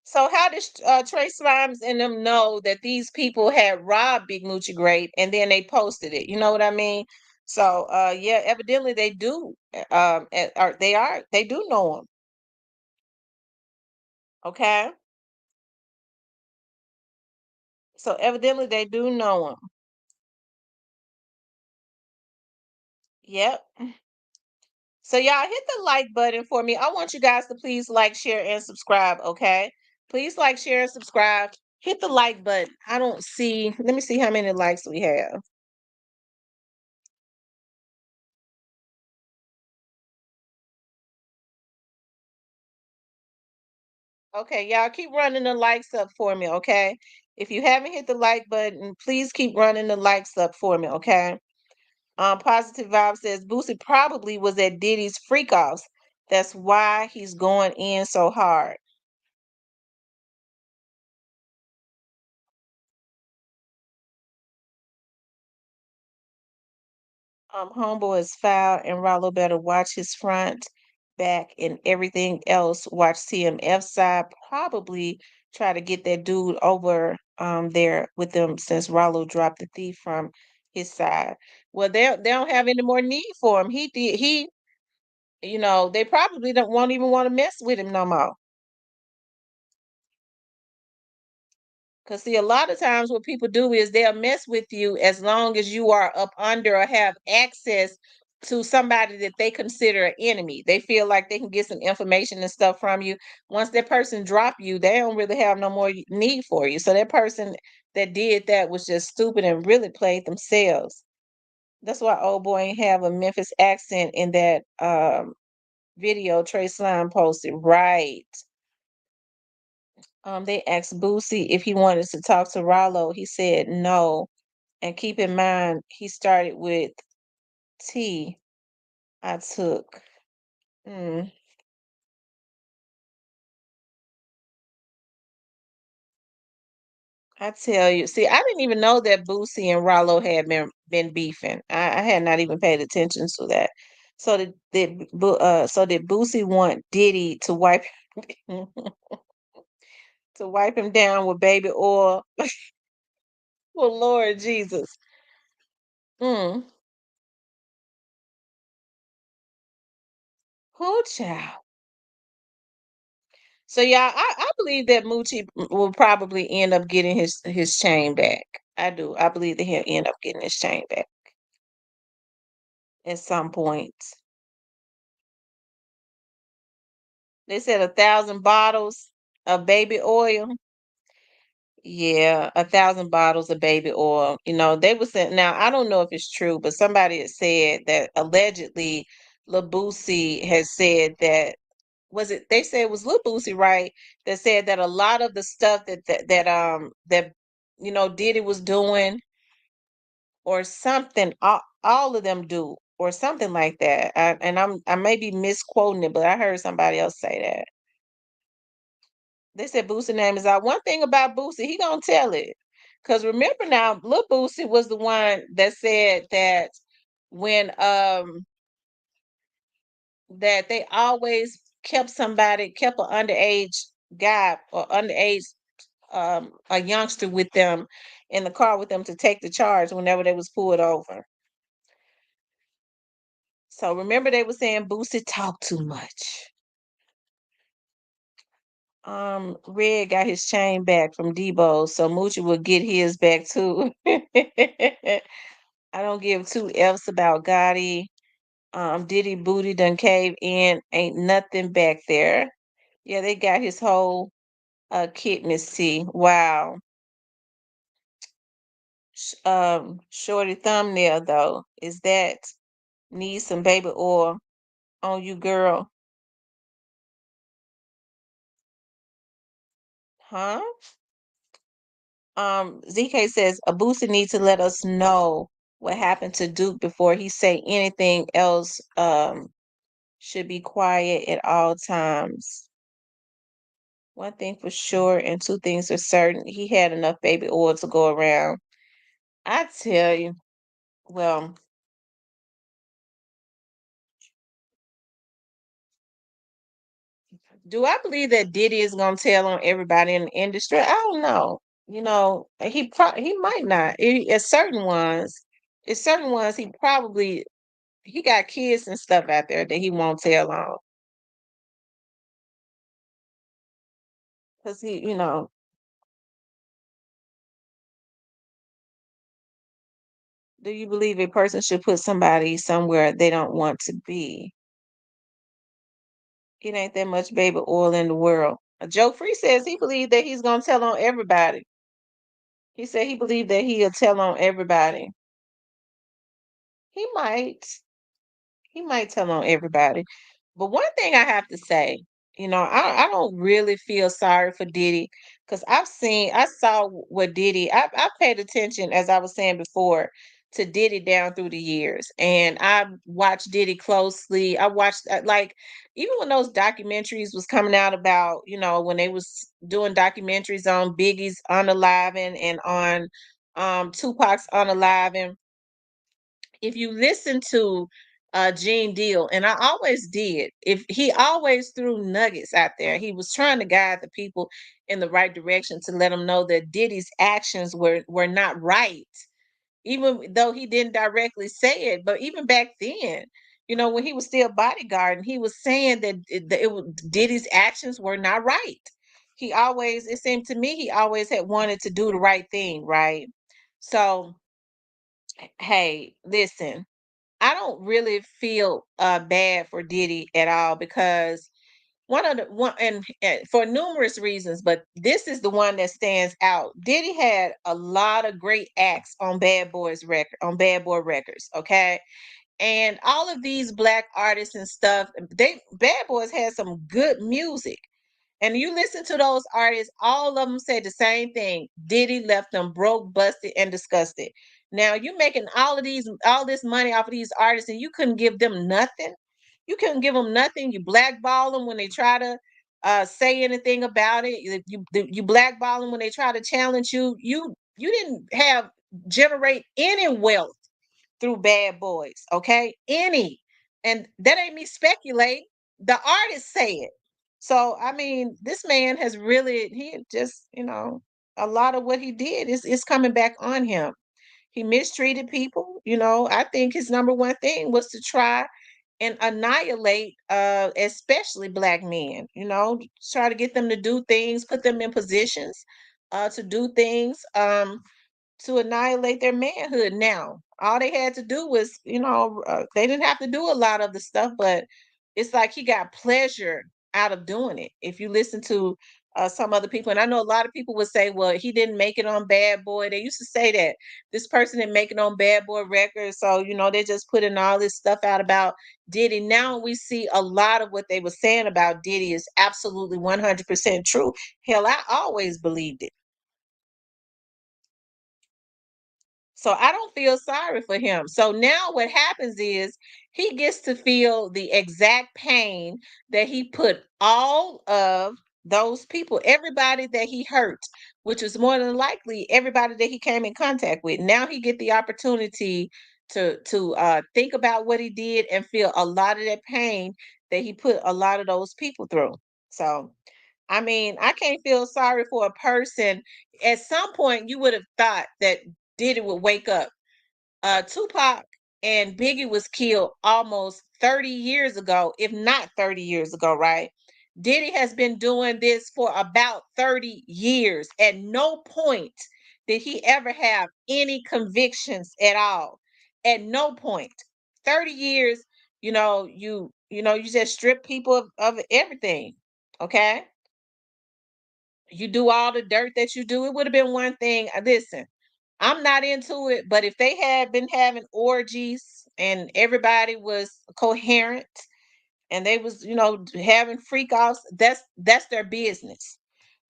So how did Trey Slimes and them know that these people had robbed Big Moochie Great and then they posted it? You know what I mean? So yeah, evidently they do. They do know him. Okay. So evidently they do know him. Yep. So y'all hit the like button for me. I want you guys to please like, share, and subscribe, okay? Please like, share, and subscribe. Hit the like button. I don't see, let me see how many likes we have. Okay, y'all keep running the likes up for me, okay? If you haven't hit the like button, please keep running the likes up for me, okay? Positive Vibe says Boosie probably was at Diddy's freak offs. That's why he's going in so hard. Homeboy is foul, and Rollo better watch his front, back, and everything else. Watch CMF side. Probably try to get that dude over there with them since Rollo dropped the thief from his side. Well, they don't have any more need for him. They probably don't won't even want to mess with him no more. Because, see, a lot of times what people do is they'll mess with you as long as you are up under or have access to somebody that they consider an enemy. They feel like they can get some information and stuff from you. Once that person drop you, they don't really have no more need for you. So that person that did that was just stupid and really played themselves. That's why old boy ain't have a Memphis accent in that video Trey Slime posted. Right. They asked Boosie if he wanted to talk to Rallo. He said no. And keep in mind, he started with T. I took. Mm, I tell you, see, I didn't even know that Boosie and Rallo had been beefing. I had not even paid attention to that. So did Boosie want Diddy to wipe to wipe him down with baby oil? Well, Lord Jesus. Mm. Who child? So yeah, I believe that Moochie will probably end up getting his chain back. I do. I believe that he'll end up getting his chain back at some point. They said 1,000 bottles of baby oil. Yeah, 1,000 bottles of baby oil. They were saying, now I don't know if it's true, but somebody had said that allegedly Lil Boosie has said that, was it, they said it was Lil Boosie, right? That said that a lot of the stuff that Diddy was doing or something, all of them do or something like that. I may be misquoting it, but I heard somebody else say that. They said Boosie name is out. One thing about Boosie, he gonna tell it. Cause remember now, Lil Boosie was the one that said that when that they always kept an underage guy or underage a youngster with them in the car with them to take the charge whenever they was pulled over. So remember they were saying Boosie talk too much. Red got his chain back from Debo, so Moochie will get his back too. I don't give two F's about Gotti. Diddy Booty done cave in. Ain't nothing back there. Yeah, they got his whole kidney C. Wow. Shorty thumbnail though. Is that need some baby oil on you, girl? Huh? ZK says Abusa needs to let us know what happened to Duke before he say anything else. Should be quiet at all times. One thing for sure, and two things are certain. He had enough baby oil to go around. I tell you, well, do I believe that Diddy is gonna tell on everybody in the industry? I don't know. He might not. At certain ones, he got kids and stuff out there that he won't tell on. Because do you believe a person should put somebody somewhere they don't want to be? It ain't that much baby oil in the world. Joe Free says he believed that he's gonna tell on everybody. He said he believed that he'll tell on everybody. He might. He might tell on everybody. But one thing I have to say, I don't really feel sorry for Diddy because I saw what I paid attention, as I was saying before, to Diddy down through the years. And I watched Diddy closely. I watched, like, even when those documentaries was coming out about, when they was doing documentaries on Biggie's Unaliving and on Tupac's Unaliving, if you listen to Gene Deal, and I always did, if he always threw nuggets out there, he was trying to guide the people in the right direction to let them know that Diddy's actions were not right, even though he didn't directly say it. But even back then, when he was still bodyguarding, he was saying that Diddy's actions were not right. It seemed to me, he always had wanted to do the right thing, right? So, hey, listen, I don't really feel bad for Diddy at all because one and for numerous reasons, but this is the one that stands out. Diddy had a lot of great acts on Bad Boy Records, okay? And all of these black artists and stuff, Bad Boys had some good music. And you listen to those artists, all of them said the same thing. Diddy left them broke, busted, and disgusted. Now you making all this money off of these artists, and you couldn't give them nothing. You couldn't give them nothing. You blackball them when they try to say anything about it. You blackball them when they try to challenge you. You didn't have generate any wealth through Bad Boys, okay? Any. And that ain't me speculate. The artists say it. So, I mean, this man has really, he just, a lot of what he did is coming back on him. He mistreated people. I think his number one thing was to try and annihilate especially black men, try to get them to do things, put them in positions to do things. To annihilate their manhood. Now, all they had to do was, they didn't have to do a lot of the stuff, but it's like he got pleasure out of doing it. If you listen to some other people. And I know a lot of people would say, well, he didn't make it on Bad Boy. They used to say that this person didn't make it on Bad Boy Records. So, they just putting all this stuff out about Diddy. Now we see a lot of what they were saying about Diddy is absolutely 100% true. Hell, I always believed it. So I don't feel sorry for him. So now what happens is he gets to feel the exact pain that he put all of those people, everybody that he hurt, which is more than likely everybody that he came in contact with. Now he get the opportunity to think about what he did and feel a lot of that pain that he put a lot of those people through. So I mean, I can't feel sorry for a person. At some point, you would have thought that Diddy would wake up. Tupac and Biggie was killed almost 30 years ago, if not 30 years ago, right? Diddy has been doing this for about 30 years. At no point did he ever have any convictions at all. At no point. 30 years, you just strip people of everything. Okay? You do all the dirt that you do. It would have been one thing. Listen, I'm not into it, but if they had been having orgies and everybody was coherent and they was, having freak offs, that's their business.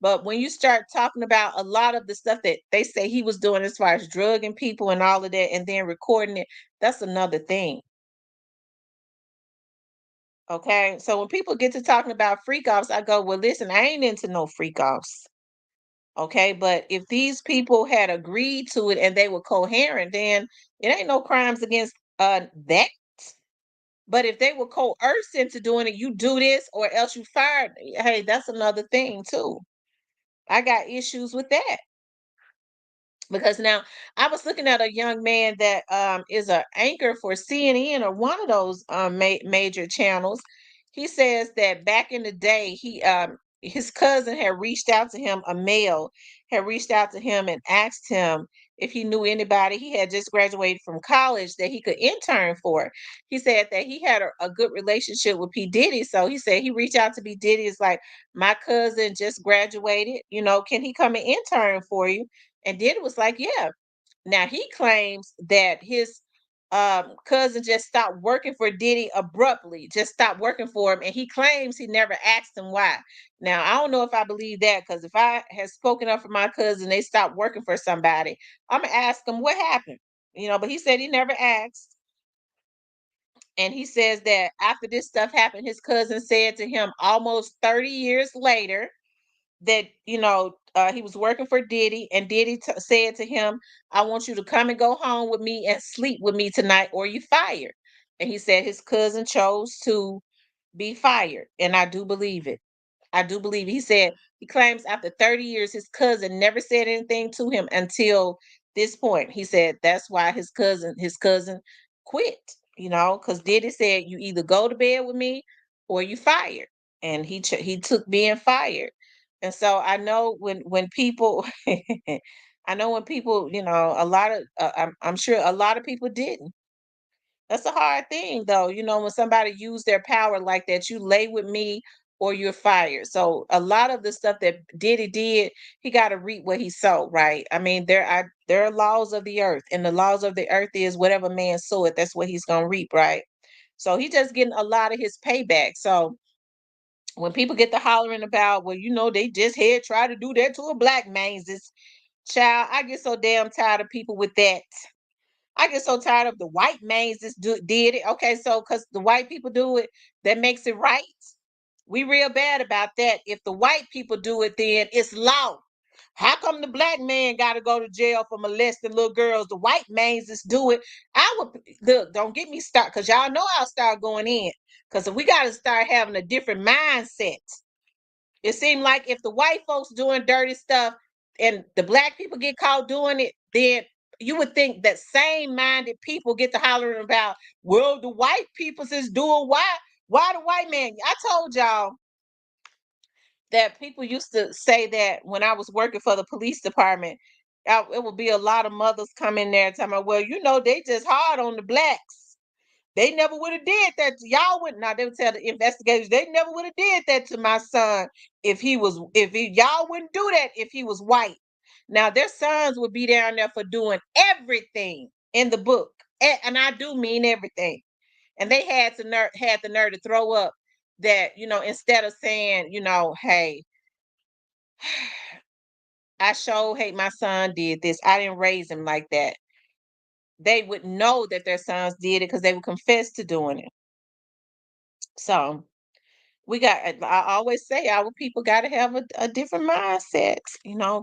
But when you start talking about a lot of the stuff that they say he was doing as far as drugging people and all of that and then recording it, that's another thing. Okay. So when people get to talking about freak offs, I go, well, listen, I ain't into no freak offs. Okay, but if these people had agreed to it and they were coherent, then it ain't no crimes against that. But if they were coerced into doing it, you do this or else you fired. Hey, that's another thing too. I got issues with that. Because now I was looking at a young man that is an anchor for CNN or one of those major channels. He says that back in the day, his cousin had reached out to him, a male had reached out to him and asked him if he knew anybody. He had just graduated from college that he could intern for. He said that he had a good relationship with P. Diddy. So he said he reached out to P. Diddy. It's like, my cousin just graduated, can he come and intern for you? And Diddy was like, yeah. Now he claims that his cousin just stopped working for Diddy abruptly, just stopped working for him. And he claims he never asked him why. Now, I don't know if I believe that because if I had spoken up for my cousin, they stopped working for somebody, I'm going to ask him what happened. But he said he never asked. And he says that after this stuff happened, his cousin said to him almost 30 years later, that he was working for Diddy, and Diddy said to him, "I want you to come and go home with me and sleep with me tonight, or you fired." And he said his cousin chose to be fired, and I do believe it. I do believe he said he claims after 30 years his cousin never said anything to him until this point. He said that's why his cousin quit, because Diddy said you either go to bed with me or you fired. And he took being fired. And so I know when people I know when people, a lot of I'm sure a lot of people didn't. That's a hard thing though, when somebody use their power like that, you lay with me or you're fired. So a lot of the stuff that Diddy did, he got to reap what he sowed, right? I mean, there are laws of the earth, and the laws of the earth is whatever man soweth, that's what he's gonna reap, right? So he just getting a lot of his payback. So when people get to hollering about, well, they just had try to do that to a black man, this child, I get so damn tired of people with that. I get so tired of the white mans did it. Okay, so because the white people do it, that makes it right. We real bad about that. If the white people do it, then it's law. How come the black man got to go to jail for molesting little girls? The white mans just do it. I would look. Don't get me started, because y'all know I'll start going in. Because we got to start having a different mindset. It seemed like if the white folks doing dirty stuff and the black people get caught doing it, then you would think that same minded people get to hollering about, well, the white peoples is doing why? Why the white man? I told y'all that people used to say that when I was working for the police department, it would be a lot of mothers come in there and tell me, well, they just hard on the blacks. They never would have did that. Y'all would not. They would tell the investigators they never would have did that to my son y'all wouldn't do that if he was white. Now their sons would be down there for doing everything in the book, and I do mean everything. And they had the nerve to throw up that instead of saying hey, I sure hate my son did this. I didn't raise him like that. They would know that their sons did it because they would confess to doing it. So I always say our people got to have a different mindset.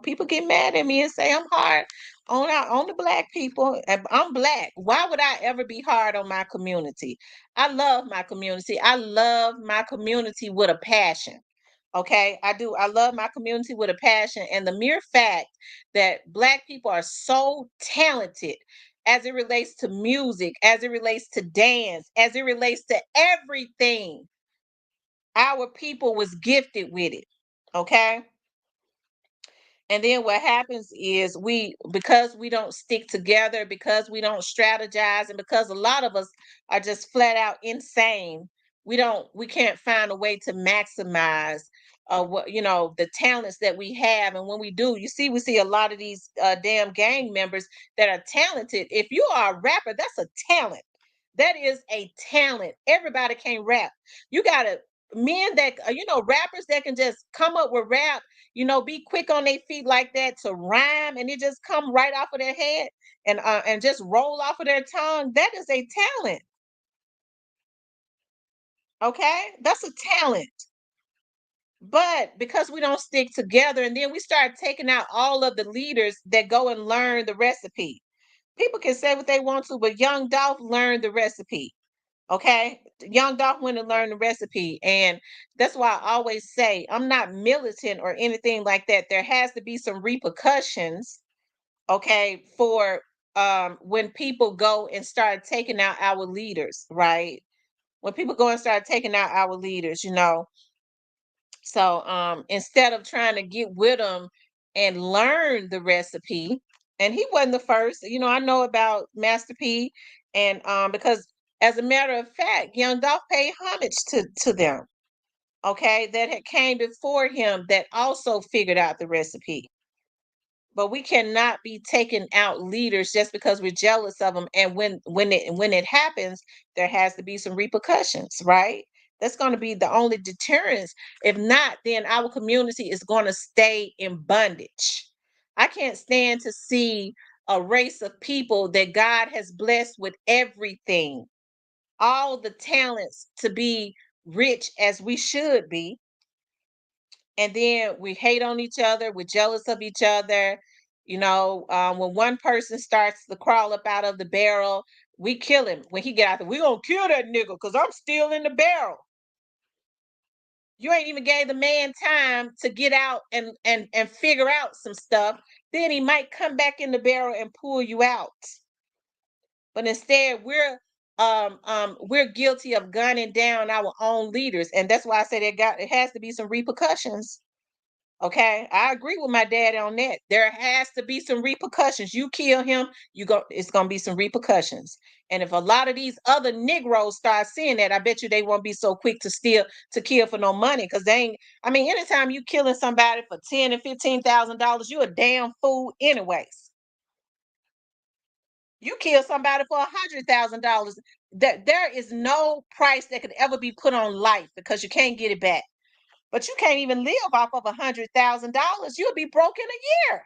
People get mad at me and say I'm hard on the black people. I'm black. Why would I ever be hard on my community? I love my community. I love my community with a passion. Okay, I do. I love my community with a passion. And the mere fact that black people are so talented as it relates to music, as it relates to dance, as it relates to everything, our people was gifted with it. Okay. And then what happens is because we don't stick together, because we don't strategize, and because a lot of us are just flat out insane, we can't find a way to maximize the talents that we have. And when we do, we see a lot of these damn gang members that are talented. If you are a rapper, that's a talent. That is a talent. Everybody can't rap. You gotta men that rappers that can just come up with rap, be quick on their feet like that to rhyme, and it just come right off of their head and just roll off of their tongue. That is a talent. Okay, that's a talent. But because we don't stick together, and then we start taking out all of the leaders that go and learn the recipe. People can say what they want to, but young Dolph learned the recipe. Okay, young Dolph went and learned the recipe, and that's why I always say I'm not militant or anything like that. There has to be some repercussions, okay, for when people go and start taking out our leaders, right? When people go and start taking out our leaders. So instead of trying to get with them and learn the recipe, and he wasn't the first. I know about Master P, and because as a matter of fact, Young Dolph paid homage to them. Okay, that had came before him that also figured out the recipe. But we cannot be taking out leaders just because we're jealous of them. And when it happens, there has to be some repercussions, right? That's going to be the only deterrence. If not, then our community is going to stay in bondage. I can't stand to see a race of people that God has blessed with everything, all the talents to be rich as we should be, and then we hate on each other, we're jealous of each other. When one person starts to crawl up out of the barrel, we kill him. When he get out there, we gonna kill that nigga because I'm still in the barrel. You ain't even gave the man time to get out and figure out some stuff. Then he might come back in the barrel and pull you out. But instead, we're guilty of gunning down our own leaders, and that's why I say it has to be some repercussions. Okay, I agree with my dad on that. There has to be some repercussions. You kill him, it's gonna be some repercussions. And if a lot of these other Negroes start seeing that, I bet you they won't be so quick to kill for no money. Because they ain't, I mean, anytime you killing somebody for $10,000 and $15,000, you a damn fool anyways. You kill somebody for $100,000. That there is no price that could ever be put on life because you can't get it back. But you can't even live off of $100,000. You'll be broke in a year.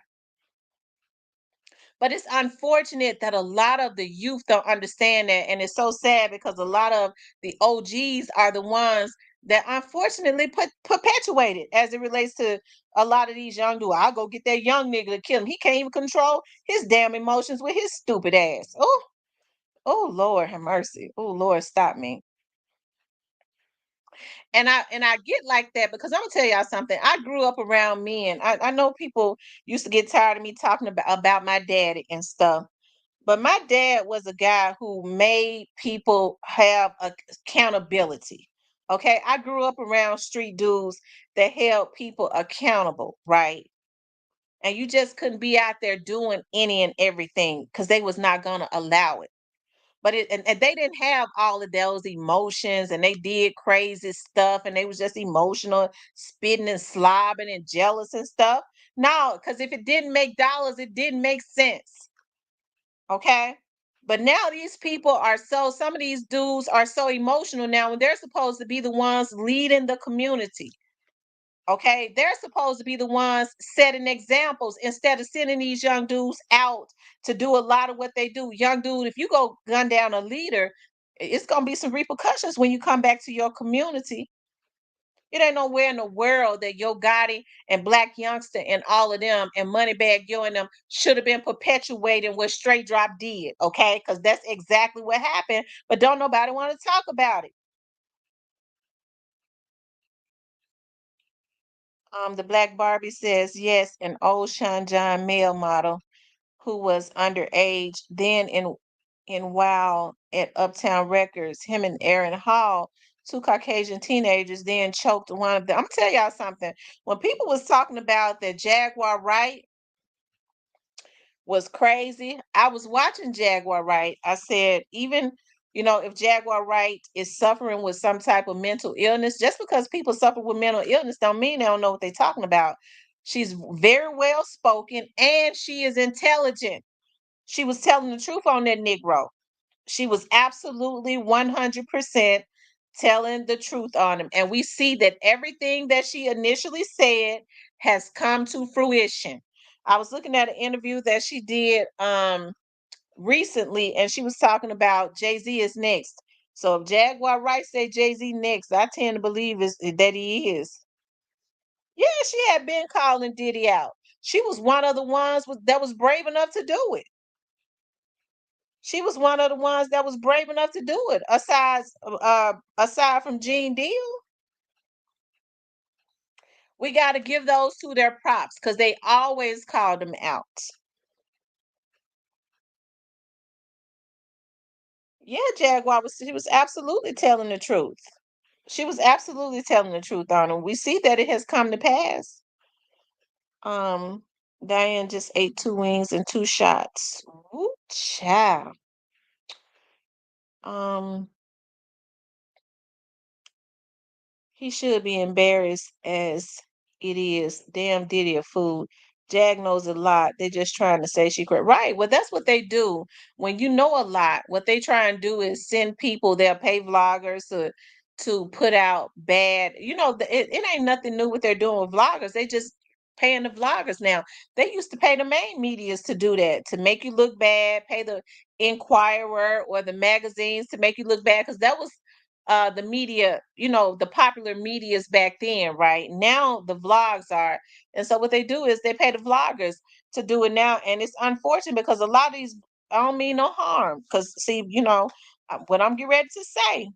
But it's unfortunate that a lot of the youth don't understand that. And it's so sad because a lot of the OGs are the ones that unfortunately perpetuate it as it relates to a lot of these young dudes. I'll go get that young nigga to kill him. He can't even control his damn emotions with his stupid ass. Oh, Lord, have mercy. Oh, Lord, stop me. And I get like that because I'm gonna tell y'all something. I grew up around men. I know people used to get tired of me talking about my daddy and stuff, but my dad was a guy who made people have accountability. Okay, I grew up around street dudes that held people accountable, right? And you just couldn't be out there doing any and everything because they was not gonna allow it. But and they didn't have all of those emotions, and they did crazy stuff, and they was just emotional, spitting and slobbing and jealous and stuff. No, because if it didn't make dollars, it didn't make sense. Okay. But now these people are so, some of these dudes are so emotional now when they're supposed to be the ones leading the community. Okay. They're supposed to be the ones setting examples instead of sending these young dudes out to do a lot of what they do. Young dude, if you go gun down a leader, it's going to be some repercussions when you come back to your community. It ain't nowhere in the world that Yo Gotti and Black Youngster and all of them and Moneybaggyo and them should have been perpetuating what Straight Drop did, okay? Because that's exactly what happened, but don't nobody want to talk about it. The Black Barbie says, yes, an old Sean John male model who was underage then in Wow at Uptown Records, him and Aaron Hall, two Caucasian teenagers, then choked one of them. I'm tell y'all something. When people was talking about that Jaguar Wright was crazy, I was watching Jaguar Wright. I said, even if Jaguar Wright is suffering with some type of mental illness, just because people suffer with mental illness don't mean they don't know what they're talking about. She's very well spoken and she is intelligent. She was telling the truth on that Negro. She was absolutely 100% telling the truth on him. And we see that everything that she initially said has come to fruition. I was looking at an interview that she did recently, and she was talking about Jay-Z is next. So if Jaguar Wright say Jay-Z next, I tend to believe that he is. Yeah, she had been calling Diddy out. She was one of the ones that was brave enough to do it. She was one of the ones that was brave enough to do it. Aside from Gene Deal, we got to give those two their props because they always called them out. Yeah, Jaguar was she was absolutely telling the truth. She was absolutely telling the truth on him. We see that it has come to pass. Um, Diane just ate two wings and two shots. Ooh, child. Um, He should be embarrassed as it is. Damn Diddy a fool. Jag knows a lot. They're just trying to say she correct. Right. Well, that's what they do. When you know a lot, what they try and do is send people, they'll pay vloggers to put out bad, it ain't nothing new what they're doing with vloggers. They just paying the vloggers now. They used to pay the main medias to do that, to make you look bad, pay the Inquirer or the magazines to make you look bad, because that was the media, the popular medias back then, right? Now the vlogs are, and so what they do is they pay the vloggers to do it now, and it's unfortunate because a lot of these, I don't mean no harm, because see, what I'm getting ready to say,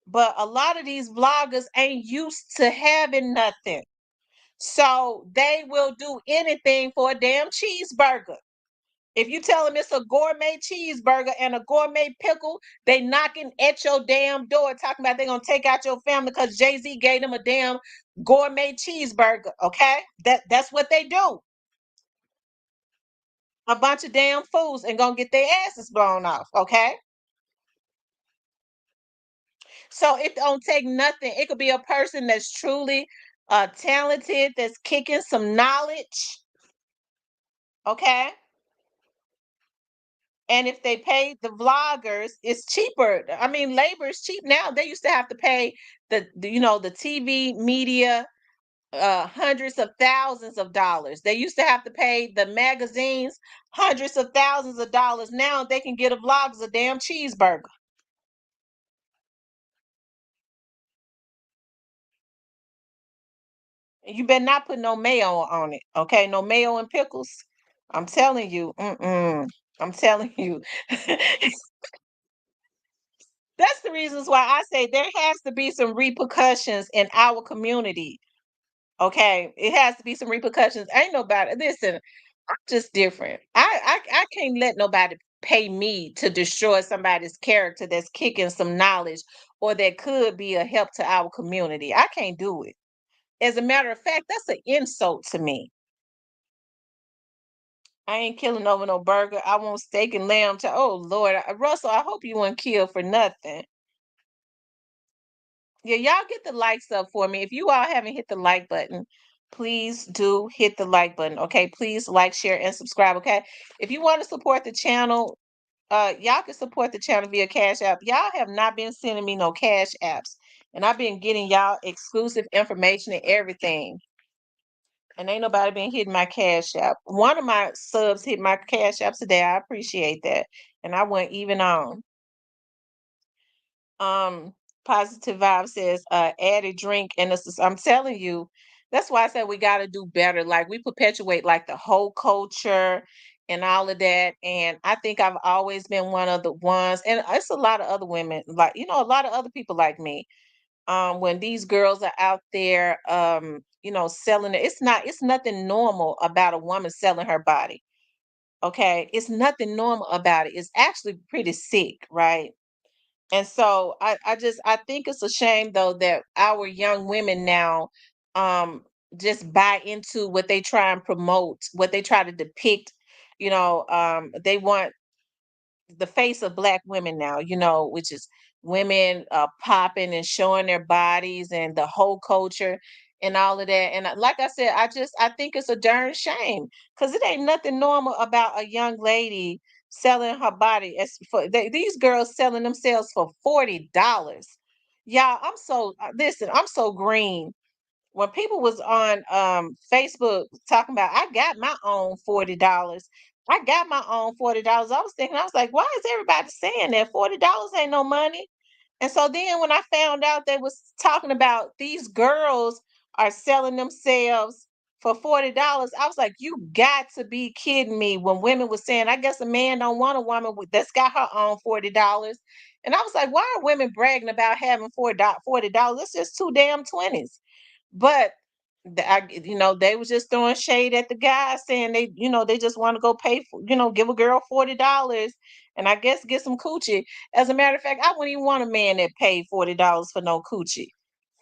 but a lot of these vloggers ain't used to having nothing, so they will do anything for a damn cheeseburger. If you tell them it's a gourmet cheeseburger and a gourmet pickle, they knocking at your damn door talking about they're gonna take out your family because Jay-Z gave them a damn gourmet cheeseburger. Okay? That's what they do. A bunch of damn fools and gonna get their asses blown off. Okay. So it don't take nothing. It could be a person that's truly talented, that's kicking some knowledge. Okay. And if they pay the vloggers, it's cheaper. I mean, labor is cheap now. They used to have to pay the TV media hundreds of thousands of dollars. They used to have to pay the magazines hundreds of thousands of dollars. Now they can get a vloggers a damn cheeseburger. And you better not put no mayo on it, okay? No mayo and pickles. I'm telling you. Mm-mm. I'm telling you. That's the reasons why I say there has to be some repercussions in our community. Okay, it has to be some repercussions. Ain't nobody listen. I'm just different. I can't let nobody pay me to destroy somebody's character that's kicking some knowledge or that could be a help to our community. I can't do it. As a matter of fact, that's an insult to me. I ain't killing over no burger. I want steak and lamb. Oh Lord, Russell, I hope you weren't killed for nothing. Yeah, y'all get the likes up for me. If you all haven't hit the like button, please do hit the like button. Okay, please like, share, and subscribe. Okay, if you want to support the channel, y'all can support the channel via Cash App. Y'all have not been sending me no Cash Apps, and I've been getting y'all exclusive information and everything. And ain't nobody been hitting my Cash App. One of my subs hit my Cash App today. I appreciate that, and I went even on. um Positive Vibe says add a drink, and I'm telling you, that's why I said we got to do better. Like, we perpetuate like the whole culture and all of that, and I think I've always been one of the ones, and it's a lot of other women, like, a lot of other people like me. When these girls are out there, selling it, it's nothing normal about a woman selling her body. Okay, it's nothing normal about it. It's actually pretty sick, right? And so I think it's a shame though that our young women now just buy into what they try and promote, what they try to depict. They want the face of black women now, which is women popping and showing their bodies and the whole culture and all of that. And like I said, I think it's a darn shame, because it ain't nothing normal about a young lady selling her body. As for these girls selling themselves for $40. Y'all, listen, I'm so green. When people was on Facebook talking about, I got my own $40. I got my own $40. I was thinking, I was like, why is everybody saying that? $40 ain't no money. And so then when I found out they was talking about these girls are selling themselves for $40, I was like, you got to be kidding me. When women were saying, I guess a man don't want a woman that's got her own $40. And I was like, why are women bragging about having $40? It's just two damn 20s. But they was just throwing shade at the guys, saying they just want to go pay for, give a girl $40 and I guess get some coochie. As a matter of fact, I wouldn't even want a man that paid $40 for no coochie.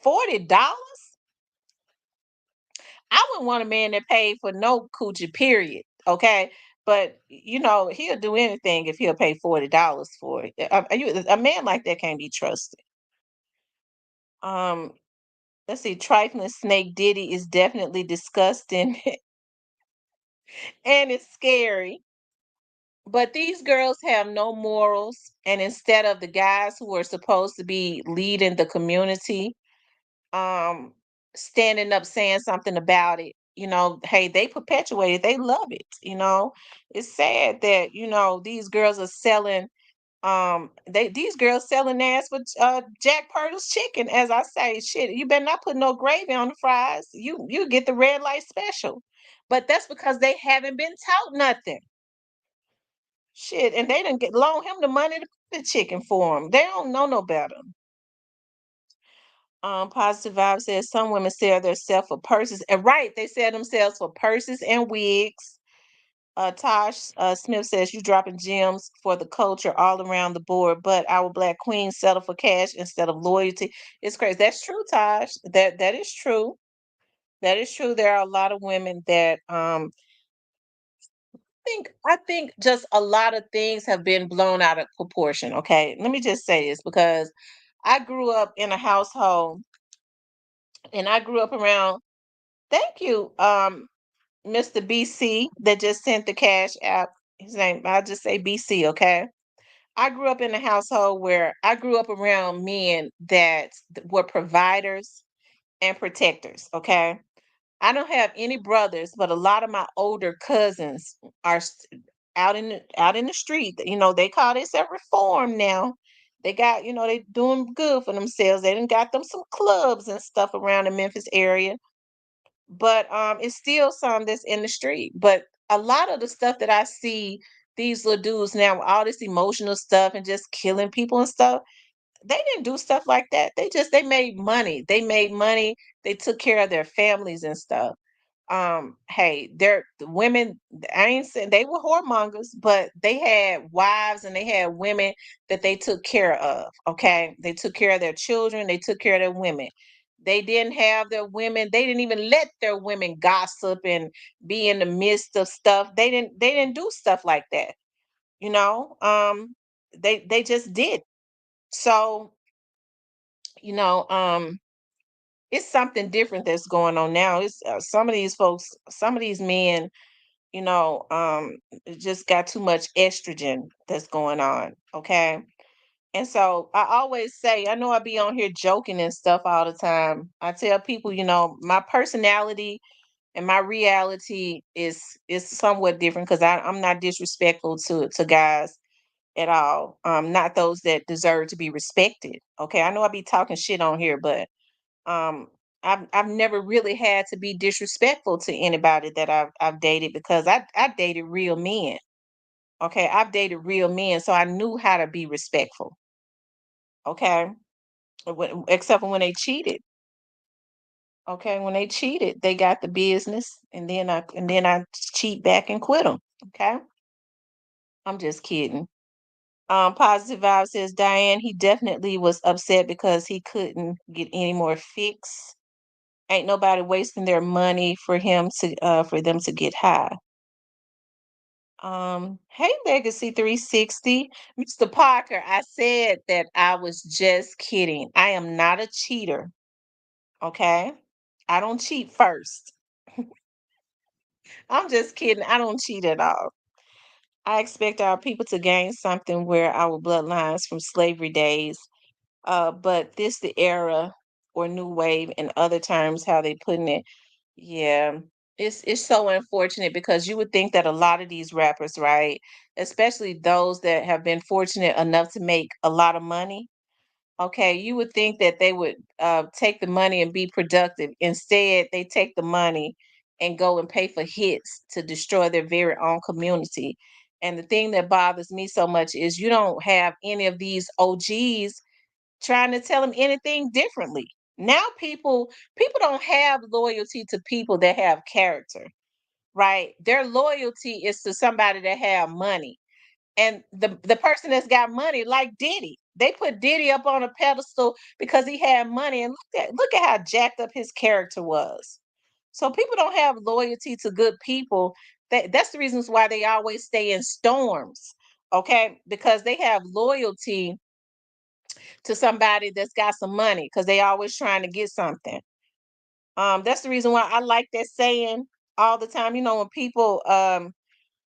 $40? I wouldn't want a man that paid for no coochie, period. Okay. But he'll do anything if he'll pay $40 for it. A man like that can't be trusted. Um, let's see, trifling snake Diddy is definitely disgusting and it's scary. But these girls have no morals, and instead of the guys who are supposed to be leading the community, um, standing up saying something about it, hey, they perpetuate it, they love it. It's sad that these girls are selling these girls selling ass for Jack Purtle's chicken. As I say, shit, you better not put no gravy on the fries. You get the red light special. But that's because they haven't been taught nothing. Shit, and they didn't loan him the money to put the chicken for him. They don't know no better. Positive Vibe says some women sell themselves for purses. And right, they sell themselves for purses and wigs. Tosh Smith says you dropping gems for the culture all around the board, but our black queens settle for cash instead of loyalty. It's crazy. That's true, Tosh. That is true. That is true. There are a lot of women that I think just a lot of things have been blown out of proportion. Okay. Let me just say this, because I grew up in a household and I grew up around, thank you, Mr. BC that just sent the cash app. His name, I'll just say BC, okay? I grew up in a household where I grew up around men that were providers and protectors, okay? I don't have any brothers, but a lot of my older cousins are out in the street. They call themselves reform now. They got, they doing good for themselves. They done got them some clubs and stuff around the Memphis area. But it's still some that's in the street. But a lot of the stuff that I see these little dudes now, all this emotional stuff and just killing people and stuff, they didn't do stuff like that. They made money. They made money. They took care of their families and stuff. Hey, they're the women, I ain't saying they were whoremongers, but they had wives and they had women that they took care of. Okay. They took care of their children, they took care of their women. They didn't have their women. They didn't even let their women gossip and be in the midst of stuff. They didn't do stuff like that. You know, they just did. So, you know, it's something different that's going on now. It's some of these folks, some of these men, you know, it just got too much estrogen that's going on. Okay. And so I always say, I know I be on here joking and stuff all the time. I tell people, you know, my personality and my reality is somewhat different because I'm not disrespectful to guys at all. Not those that deserve to be respected. Okay. I know I be talking shit on here, but um I've never really had to be disrespectful to anybody that I've dated because I dated real men. Okay. I've dated real men, so I knew how to be respectful. Okay. Except for when they cheated. Okay, when they cheated, they got the business, and then I cheat back and quit them. Okay, I'm just kidding. Positive Vibe says Diane. He definitely was upset because he couldn't get any more fix. Ain't nobody wasting their money for them to get high. Hey Legacy 360, Mr. Parker. I said that I was just kidding. I am not a cheater. Okay, I don't cheat first. I'm just kidding. I don't cheat at all. I expect our people to gain something where our bloodlines from slavery days. But this the era or new wave in other terms, how they putting it. Yeah. It's so unfortunate because you would think that a lot of these rappers, right, especially those that have been fortunate enough to make a lot of money, okay, you would think that they would take the money and be productive. Instead, they take the money and go and pay for hits to destroy their very own community. And the thing that bothers me so much is you don't have any of these OGs trying to tell them anything differently. Now people don't have loyalty to people that have character, right? Their loyalty is to somebody that have money, and the person that's got money, like Diddy, they put Diddy up on a pedestal because he had money, and look at how jacked up his character was. So people don't have loyalty to good people. That's the reasons why they always stay in storms. Okay, because they have loyalty to somebody that's got some money because they always trying to get something. That's the reason why I like that saying all the time. You know, when people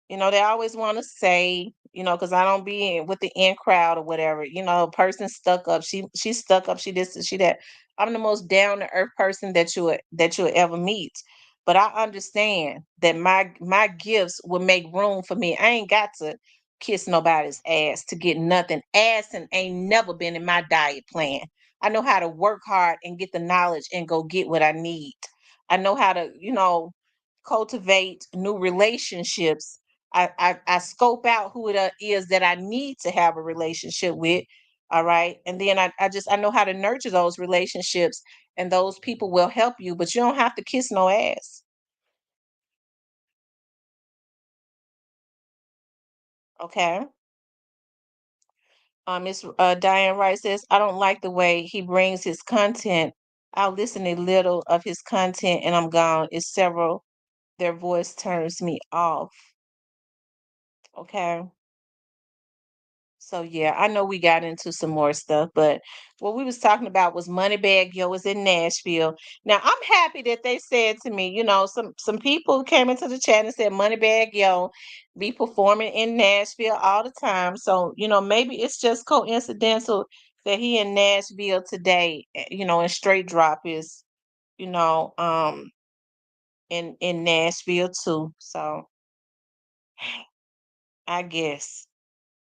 they always want to say, because I don't be with the in crowd or whatever. A person stuck up. She's stuck up. She this, she that. I'm the most down to earth person that you'll ever meet. But I understand that my gifts will make room for me. I ain't got to kiss nobody's ass to get nothing. Ass and ain't never been in my diet plan. I know how to work hard and get the knowledge and go get what I need. I know how to, cultivate new relationships. I scope out who it is that I need to have a relationship with. All right. And then I know how to nurture those relationships, and those people will help you, but you don't have to kiss no ass. Okay. Miss Diane Wright says, I don't like the way he brings his content. I'll listen a little of his content and I'm gone. It's several. Their voice turns me off. Okay. So yeah, I know we got into some more stuff, but what we was talking about was Moneybaggyo was in Nashville. Now I'm happy that they said to me, some people came into the chat and said Moneybaggyo be performing in Nashville all the time. So, maybe it's just coincidental that he in Nashville today, and Straight Drop is, you know, um in Nashville too. So I guess.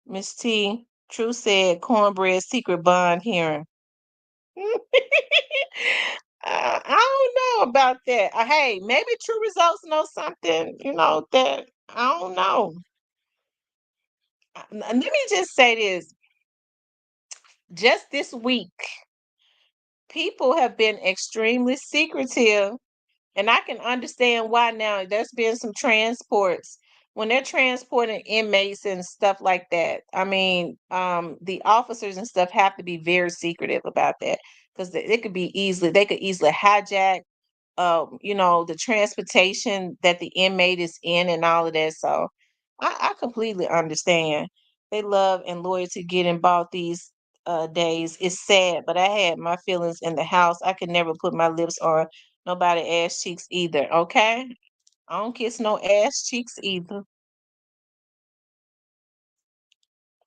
Miss T, True said cornbread secret bond hearing. I don't know about that. Hey, maybe True Results know something, that I don't know. Let me just say this. Just this week, people have been extremely secretive, and I can understand why now. There's been some transports when they're transporting inmates and stuff like that. I mean, the officers and stuff have to be very secretive about that. because they could easily hijack the transportation that the inmate is in and all of that. So I completely understand. They love and loyalty getting bought these days. It's sad, but I had my feelings in the house. I could never put my lips on nobody ass cheeks either. Okay. I don't kiss no ass cheeks either.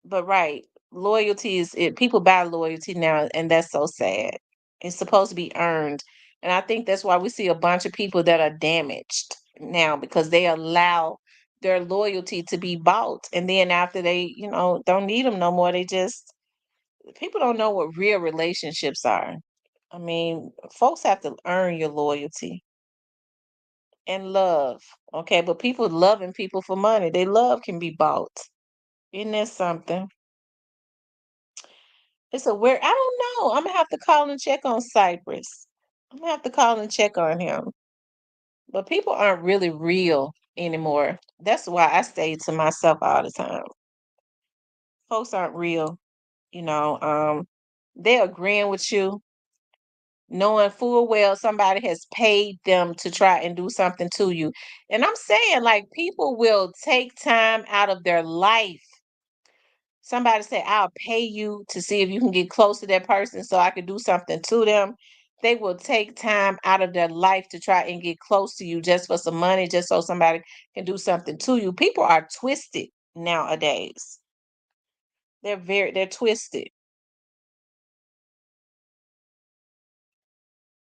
But right, loyalty is it. People buy loyalty now, and that's so sad. It's supposed to be earned, and I think that's why we see a bunch of people that are damaged now because they allow their loyalty to be bought, and then after they, don't need them no more, they just people don't know what real relationships are. I mean, folks have to earn your loyalty and love. Okay, but people loving people for money, they love can be bought. Isn't that something? It's a weird. I don't know. I'm gonna have to call and check on Cypress. I'm gonna have to call and check on him. But people aren't really real anymore. That's why I stay to myself all the time. Folks aren't real. You know, they're agreeing with you, knowing full well somebody has paid them to try and do something to you. And I'm saying, like, people will take time out of their life. Somebody say, I'll pay you to see if you can get close to that person so I can do something to them. They will take time out of their life to try and get close to you just for some money, just so somebody can do something to you. People are twisted nowadays. They're twisted.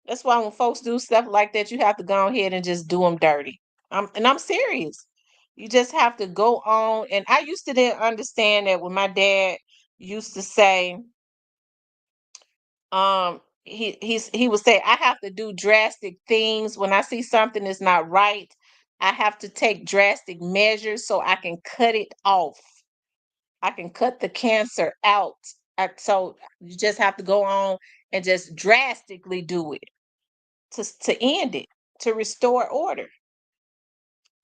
That's why when folks do stuff like that, you have to go ahead and just do them dirty. I'm serious. You just have to go on. And I used to didn't understand that when my dad used to say, he would say I have to do drastic things when I see something is not right. I have to take drastic measures so I can cut it off. I can cut the cancer out. So you just have to go on and just drastically do it to end it, to restore order.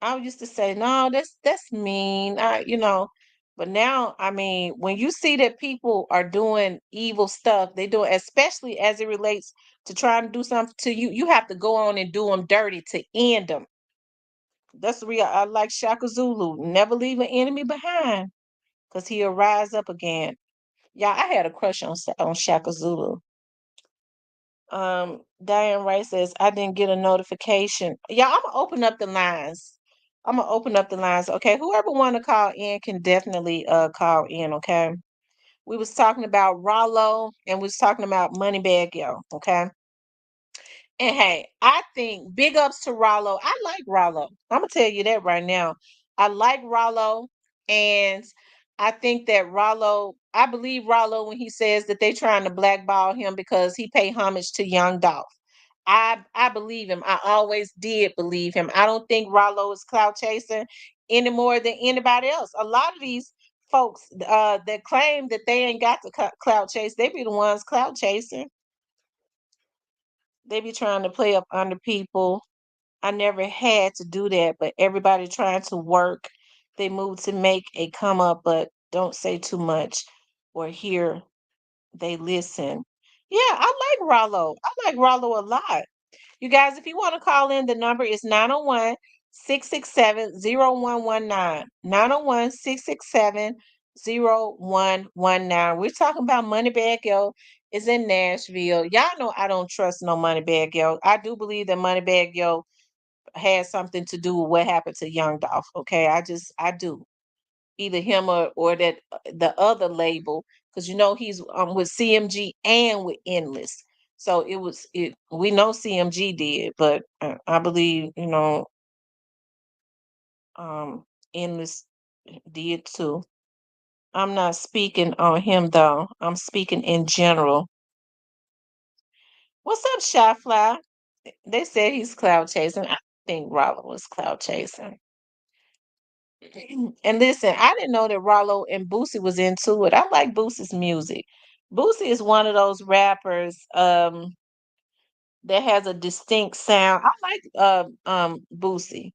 I used to say, no, that's mean. But now, I mean, when you see that people are doing evil stuff, they do it, especially as it relates to trying to do something to you. You have to go on and do them dirty to end them. That's the real. I like Shaka Zulu. Never leave an enemy behind, cause he'll rise up again. Yeah, I had a crush on Shaka Zulu. Diane Wright says, I didn't get a notification. Yeah, I'm gonna open up the lines. I'm gonna open up the lines. Okay. Whoever wanna call in can definitely call in, okay? We was talking about Ralo and we was talking about Moneybaggyo, okay? And hey, I think big ups to Ralo. I like Ralo. I'm gonna tell you that right now. I like Ralo, and I think that I believe Ralo when he says that they trying to blackball him because he pay homage to Young Dolph. I believe him. I always did believe him. I don't think Ralo is clout chasing any more than anybody else. A lot of these folks that claim that they ain't got the clout chase, they be the ones clout chasing. They be trying to play up under people. I never had to do that, but everybody trying to work. They move to make a come up, but don't say too much or hear they listen. Yeah, I like Rollo. I like Rollo a lot. You guys, if you want to call in, the number is 901-667-0119. 901-667-0119. We're talking about Moneybag Yo is in Nashville. Y'all know I don't trust no Moneybag Yo. I do believe that Moneybag Yo had something to do with what happened to Young Dolph. Okay, I do. Either him or that the other label, because he's with CMG and with Endless. So it. We know CMG did, but I believe um Endless did too. I'm not speaking on him though. I'm speaking in general. What's up, Shy Fly? They said he's cloud chasing. I think Robert was cloud chasing. And listen, I didn't know that Rallo and Boosie was into it. I like Boosie's music. Boosie is one of those rappers that has a distinct sound. I like Boosie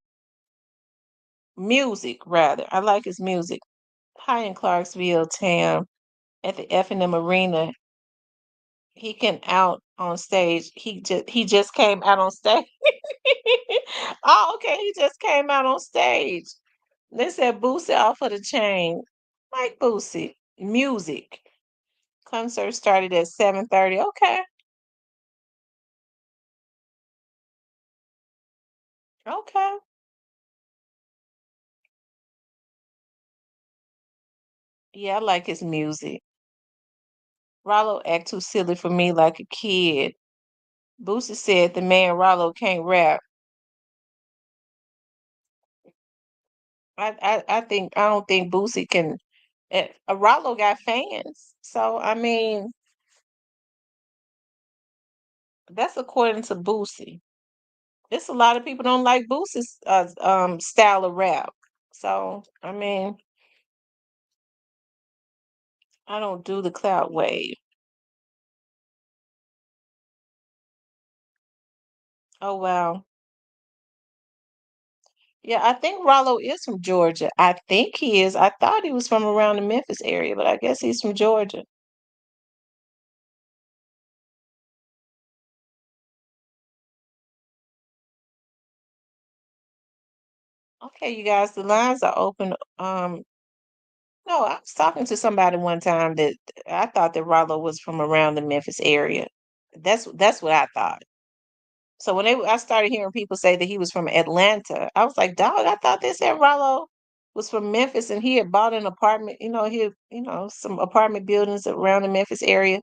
music rather. I like his music. Hi in Clarksville, Tam, at the F&M Arena. He can out on stage. He just came out on stage. Oh, okay. He just came out on stage. They said Boosie off of the chain. Like Boosie. Music. Concert started at 7:30. Okay. Okay. Yeah, I like his music. Ralo act too silly for me like a kid. Boosie said the man Ralo can't rap. I don't think Boosie can. Ralo got fans, so I mean that's according to Boosie. It's a lot of people don't like Boosie's style of rap. So I mean I don't do the cloud wave. Oh wow. Yeah, I think Rollo is from Georgia. I think he is. I thought he was from around the Memphis area, but I guess he's from Georgia. Okay, you guys, the lines are open. No, I was talking to somebody one time that I thought that Rollo was from around the Memphis area. That's what I thought. So I started hearing people say that he was from Atlanta, I was like, dog, I thought they said Rollo was from Memphis and he had bought an apartment, some apartment buildings around the Memphis area.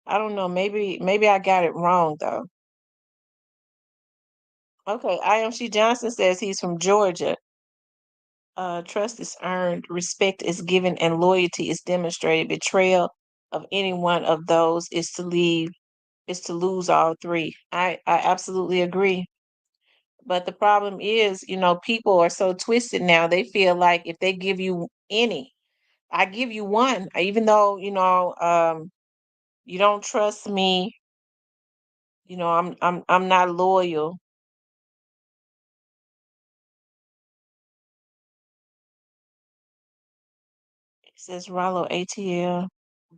I don't know. Maybe I got it wrong though. Okay, IMC Johnson says he's from Georgia. Trust is earned, respect is given, and loyalty is demonstrated. Betrayal of any one of those is to lose all three. I absolutely agree. But the problem is, people are so twisted now. They feel like if they give you any, I give you one, even though, you don't trust me, I'm not loyal. It says Rallo ATL,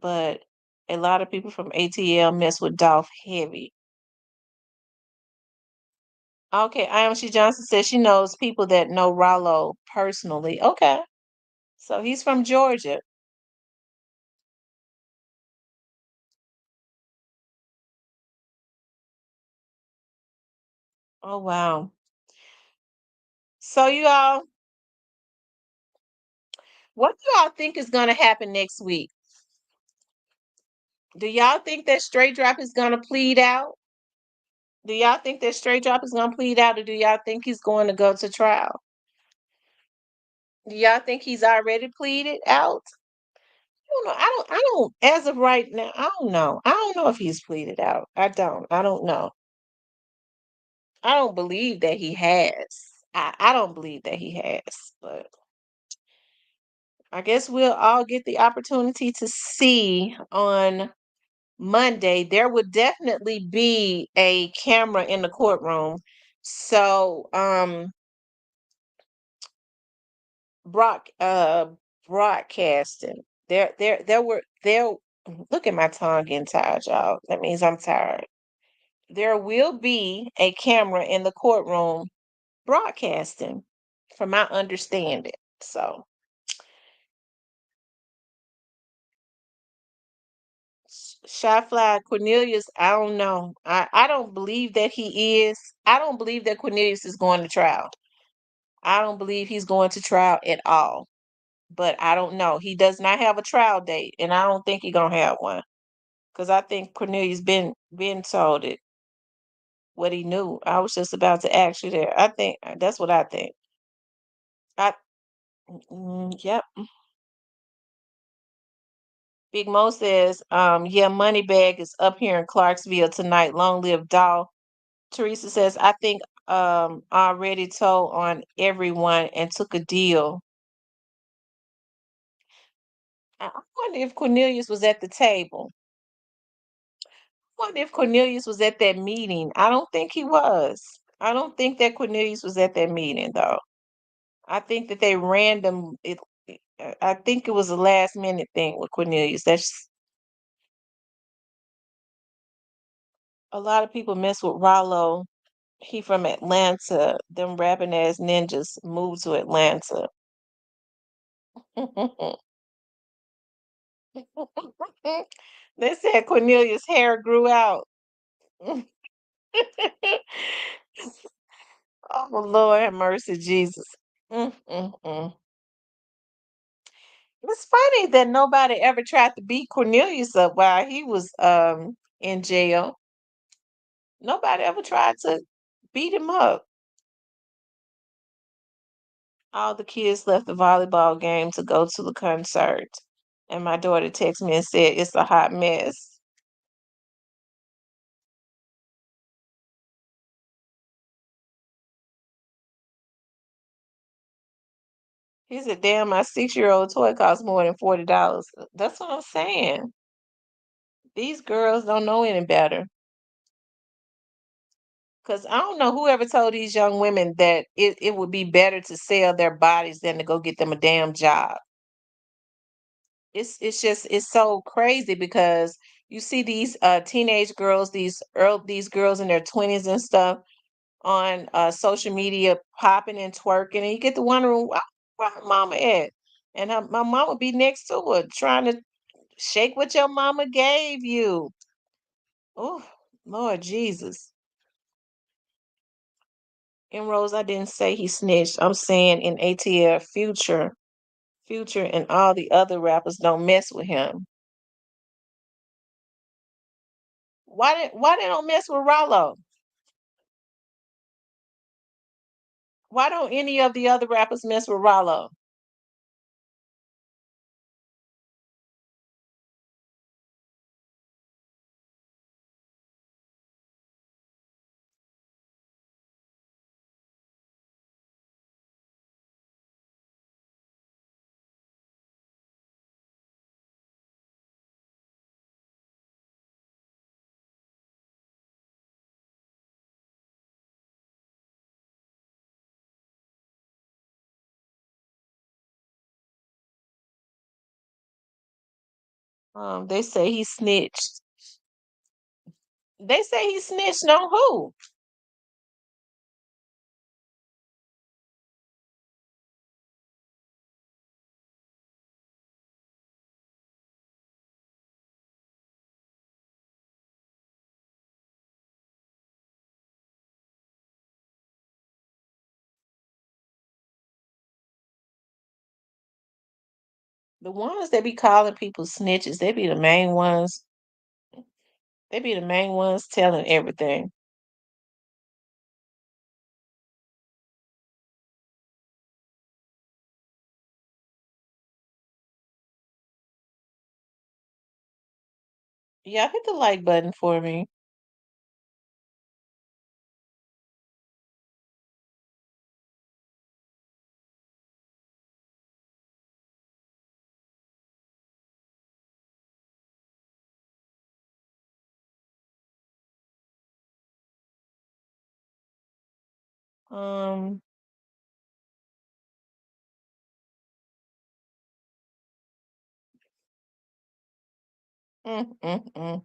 but a lot of people from ATL mess with Dolph heavy. Okay, IMC Johnson says she knows people that know Rallo personally. Okay, so he's from Georgia. Oh wow. So you all, what do y'all think is gonna happen next week? Do y'all think that Straight Drop is gonna plead out? Do y'all think that Straight Drop is gonna plead out, or do y'all think he's going to go to trial? Do y'all think he's already pleaded out? Don't know. I don't. As of right now, I don't know. I don't know if he's pleaded out. I don't. I don't know. I don't believe that he has. I don't believe that he has. But I guess we'll all get the opportunity to see on Monday. There would definitely be a camera in the courtroom. So, broad broadcasting. There. Look at my tongue getting tired, y'all. That means I'm tired. There will be a camera in the courtroom broadcasting, from my understanding. So, Shy Fly Cornelius, I don't know. I don't believe that he is. I don't believe that Cornelius is going to trial. I don't believe he's going to trial at all. But I don't know. He does not have a trial date, and I don't think he's gonna have one. Because I think Cornelius been told it what he knew. I was just about to ask you there. I think that's what I think. I yep. Big Mo says, yeah, Moneybag is up here in Clarksville tonight. Long live Dolph. Teresa says, I think I already told on everyone and took a deal. I wonder if Cornelius was at the table. I wonder if Cornelius was at that meeting. I don't think he was. I don't think that Cornelius was at that meeting though. I think that they random it. I think it was a last minute thing with Cornelius. That's A lot of people mess with Ralo. He from Atlanta. Them rapping ass ninjas moved to Atlanta. They said Cornelius' hair grew out. Oh Lord have mercy, Jesus. Mm. It's funny that nobody ever tried to beat Cornelius up while he was in jail. Nobody ever tried to beat him up. All the kids left the volleyball game to go to the concert. And my daughter texted me and said it's a hot mess. He said, damn, my 6-year-old toy costs more than $40. That's what I'm saying. These girls don't know any better. Because I don't know whoever told these young women that it would be better to sell their bodies than to go get them a damn job. It's just it's so crazy because you see these teenage girls, these girls in their 20s and stuff on social media popping and twerking, and you get to wondering where her mama at, and my mama be next to her trying to shake what your mama gave you. Oh, Lord Jesus. And Rose, I didn't say he snitched. I'm saying in ATL, Future, and all the other rappers don't mess with him. Why they don't mess with Rallo? Why don't any of the other rappers mess with Rallo? They say he snitched. They say he snitched on who? The ones that be calling people snitches, they be the main ones. They be the main ones telling everything. Yeah, hit the like button for me. Um, mm.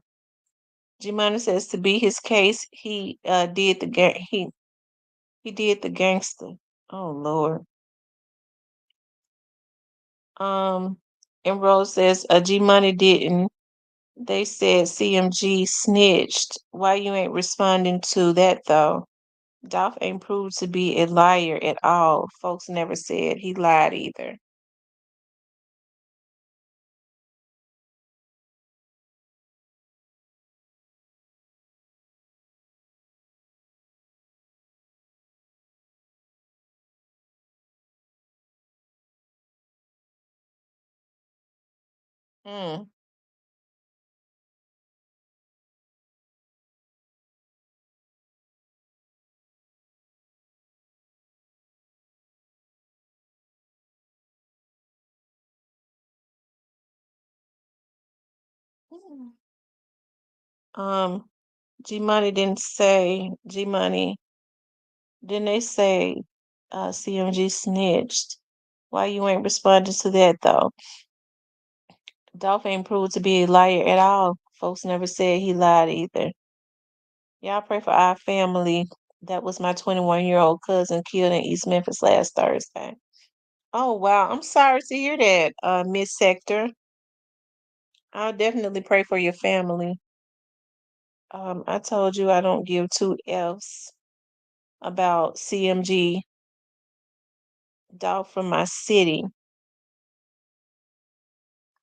G-Money says to be his case, he did the gangster. Oh Lord. Um, and Rose says G Money didn't. They said CMG snitched. Why you ain't responding to that though? Dolph ain't proved to be a liar at all. Folks never said he lied either. Mm. Um, G Money didn't say G Money. Didn't they say CMG snitched? Why you ain't responding to that though? Dolph ain't proved to be a liar at all. Folks never said he lied either. Y'all pray for our family. That was my 21-year-old cousin killed in East Memphis last Thursday. Oh wow, I'm sorry to hear that, Miss Sector. I'll definitely pray for your family. I told you I don't give two F's about CMG Dolph from my city.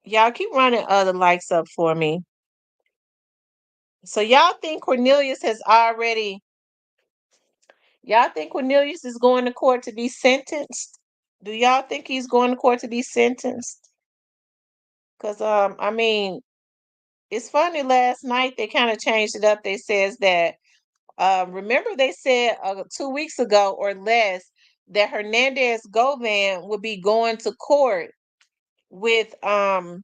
Y'all keep running other likes up for me. So y'all think Cornelius is going to court to be sentenced? Do y'all think he's going to court to be sentenced? Because I mean, it's funny. Last night they kind of changed it up. They says that remember they said 2 weeks ago or less that Hernandez Govan would be going to court with that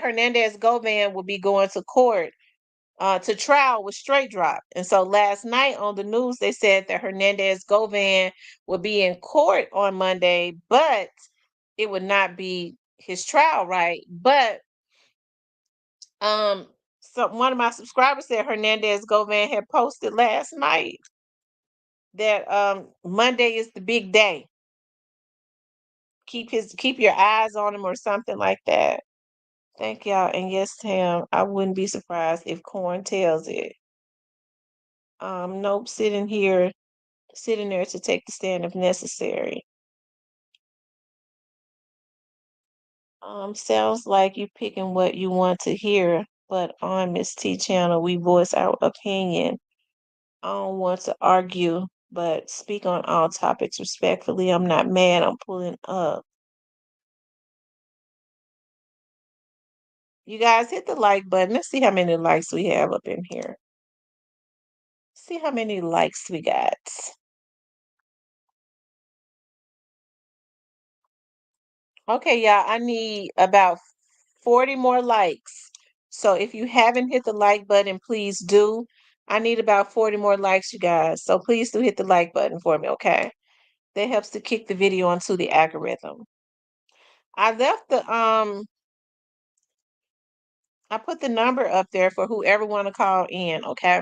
Hernandez Govan would be going to court to trial with straight drop. And so last night on the news, they said that Hernandez Govan would be in court on Monday, but it would not be his trial, right? But um, so one of my subscribers said Hernandez Govan had posted last night that Monday is the big day. Keep your eyes on him or something like that. Thank y'all. And yes, Tam, I wouldn't be surprised if Corn tells it. Nope, sitting there to take the stand if necessary. Sounds like you picking what you want to hear, but on Miss T channel, we voice our opinion. I don't want to argue, but speak on all topics respectfully. I'm not mad, I'm pulling up. You guys hit the like button. Let's see how many likes we have up in here. See how many likes we got. Okay, y'all, I need about 40 more likes. So if you haven't hit the like button, please do. I need about 40 more likes, you guys. So please do hit the like button for me, okay? That helps to kick the video onto the algorithm. I left I put the number up there for whoever want to call in, okay?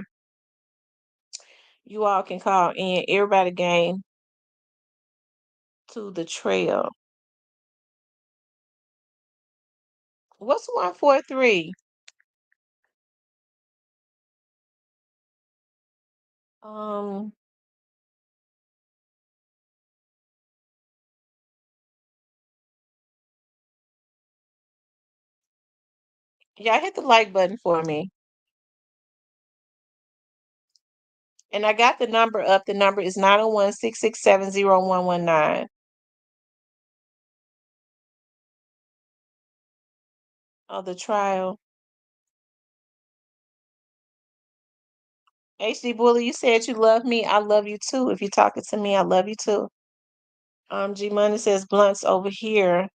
You all can call in. Everybody game to the trail. What's 143? Um, yeah, hit the like button for me. And I got the number up. The number is 901-667-0119. Oh, the trial. HD Bully, you said you love me. I love you too. If you're talking to me, I love you too. G Money says blunts over here.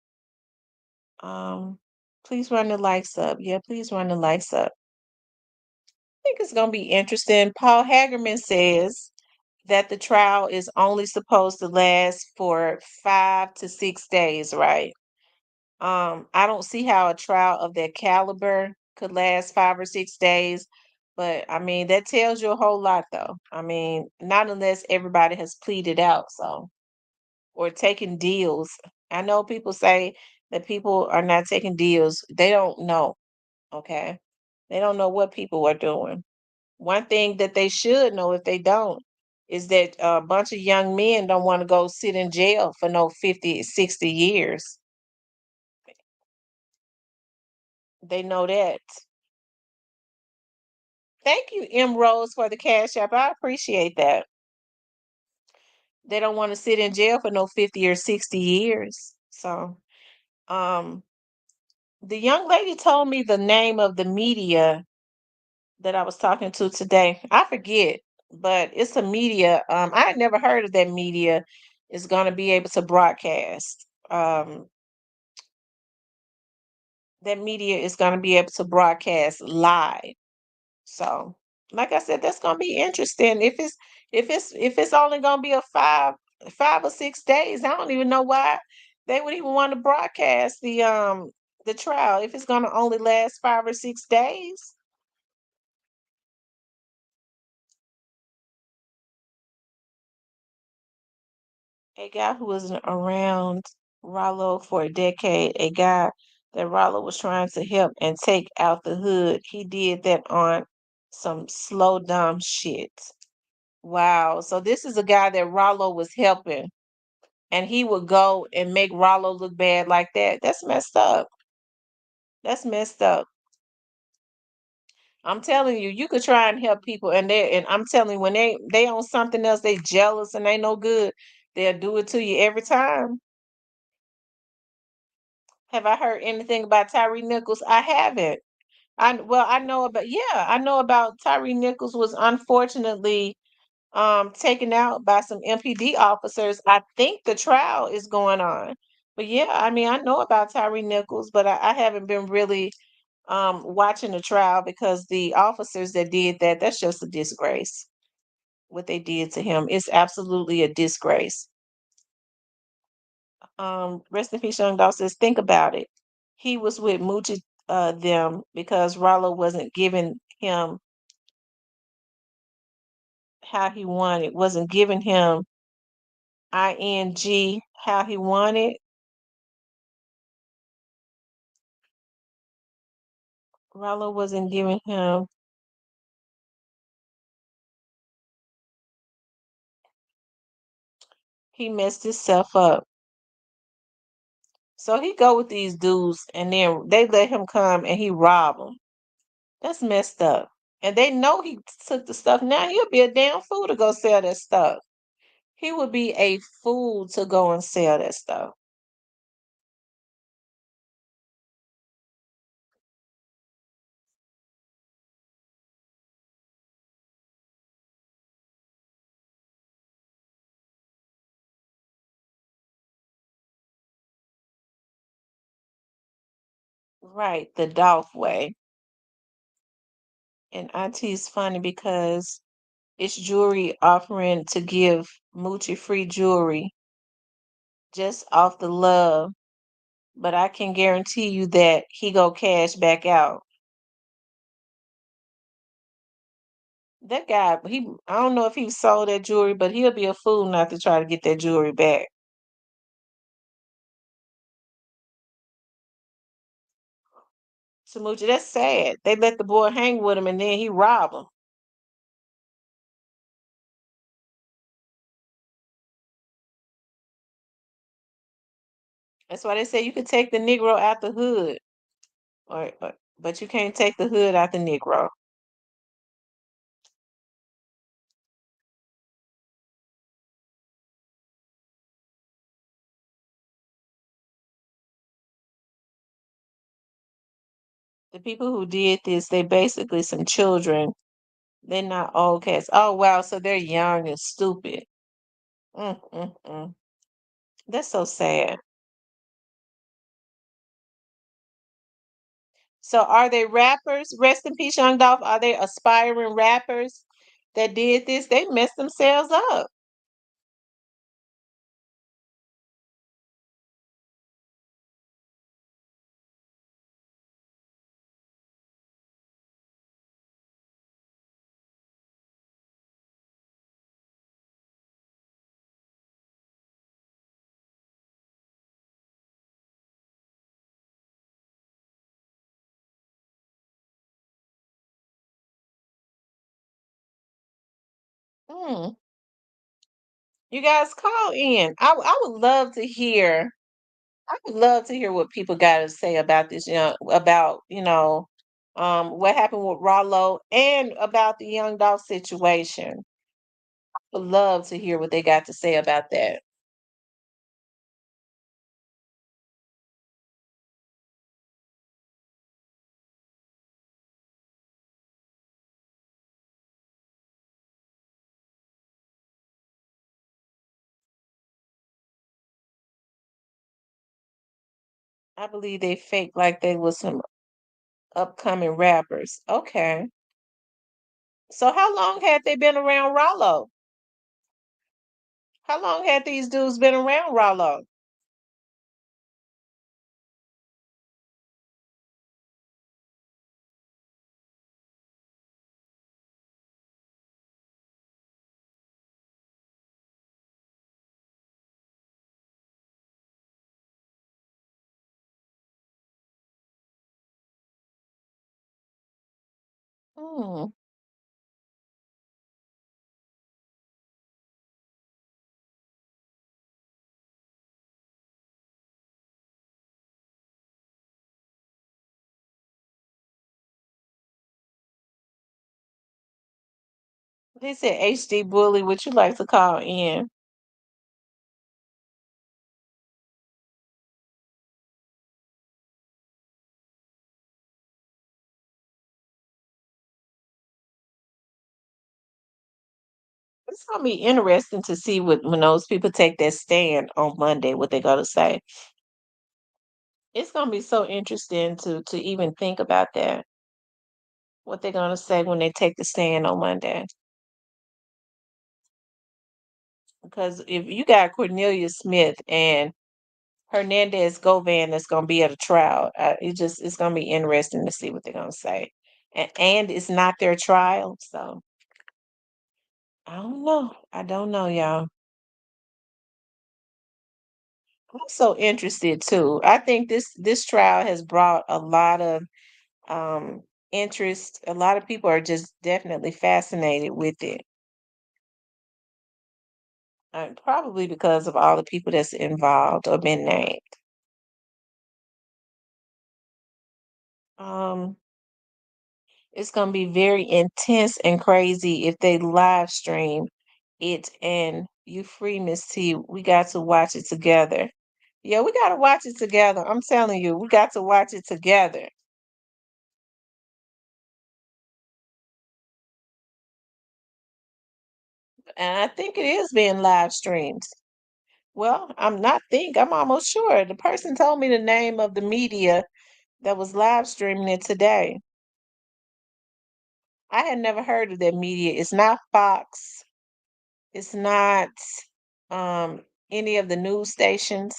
Please run the likes up. Yeah, please run the likes up. I think it's gonna be interesting. Paul Hagerman says that the trial is only supposed to last for 5 to 6 days, right? I don't see how a trial of that caliber could last 5 or 6 days, but I mean that tells you a whole lot though. I mean, not unless everybody has pleaded out, so or taking deals. I know people say that people are not taking deals. They don't know, okay? They don't know what people are doing. One thing that they should know if they don't is that a bunch of young men don't want to go sit in jail for no 50, 60 years. They know that. Thank you, M. Rose, for the cash app. I appreciate that. They don't want to sit in jail for no 50 or 60 years. So, um, the young lady told me the name of the media that I was talking to today. I forget, but it's a media. I had never heard of that media is going to be able to broadcast. That media is going to be able to broadcast live. So, like I said, that's gonna be interesting. If it's only gonna be a 5 or 6 days, I don't even know why they would even want to broadcast the trial if it's gonna only last 5 or 6 days. A guy who was around Ralo for a decade, a guy that Ralo was trying to help and take out the hood. He did that on some slow dumb shit. Wow. So this is a guy that Ralo was helping, and he would go and make Ralo look bad like that. That's messed up. That's messed up. I'm telling you, you could try and help people, and I'm telling you, when they on something else, they jealous and they no good. They'll do it to you every time. Have I heard anything about Tyree Nichols? I haven't. I know about, yeah, I know about Tyree Nichols was unfortunately taken out by some MPD officers. I think the trial is going on. But yeah, I mean, I know about Tyree Nichols, but I haven't been really watching the trial because the officers that did that, that's just a disgrace. What they did to him is absolutely a disgrace. Rest in peace, Young Dolph says, think about it. He was with Moochie them because Rollo wasn't giving him how he wanted, wasn't giving him ing how he wanted. Rollo wasn't giving him. He messed himself up. So he go with these dudes, and then they let him come and he rob them. That's messed up. And they know he took the stuff. Now he'll be a damn fool to go sell that stuff. He would be a fool to go and sell that stuff. Right, the Dolph way. And Auntie's funny because it's jewelry offering to give Moochie free jewelry just off the love, but I can guarantee you that he go cash back out. That guy, I don't know if he sold that jewelry, but he'll be a fool not to try to get that jewelry back. Samuchi, that's sad. They let the boy hang with him and then he robbed him. That's why they say you could take the Negro out the hood, but you can't take the hood out the Negro. The people who did this, they basically some children. They're not old cats. Oh wow, so they're young and stupid. Mm. That's so sad. So are they rappers? Rest in peace, Young Dolph. Are they aspiring rappers that did this? They messed themselves up. Mm. You guys call in. I would love to hear. I would love to hear what people got to say about this. About what happened with Rallo and about the Young Dolph situation. Would love to hear what they got to say about that. I believe they fake like they was some upcoming rappers. Okay. So how long had they been around Rallo? How long had these dudes been around Rallo? Mm. They said HD bully, what you like to call in. It's gonna be interesting to see what when those people take their stand on Monday, what they're gonna say. It's gonna be so interesting to even think about that. What they're gonna say when they take the stand on Monday. Because if you got Cornelia Smith and Hernandez Govan that's gonna be at a trial, it's gonna be interesting to see what they're gonna say. And it's not their trial, so I don't know. I don't know, y'all. I'm so interested too. I think this trial has brought a lot of um interest. A lot of people are just definitely fascinated with it. Probably because of all the people that's involved or been named. Um, it's gonna be very intense and crazy if they live stream it and you free Miss T. We got to watch it together. Yeah, we gotta watch it together. I'm telling you, we got to watch it together. And I think it is being live streamed. Well, I'm almost sure. The person told me the name of the media that was live streaming it today. I had never heard of that media. It's not Fox. It's not um any of the news stations.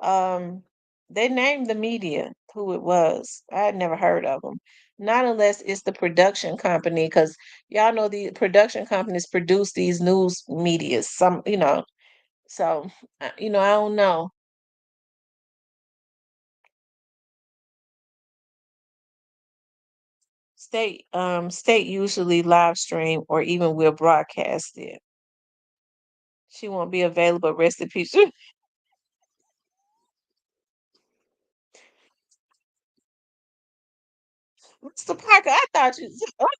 Um they named the media who it was. I had never heard of them. Not unless it's the production company, because y'all know the production companies produce these news medias. So I don't know. State usually live stream or even will broadcast it. She won't be available. Rest in peace. Mr. Parker, I thought you.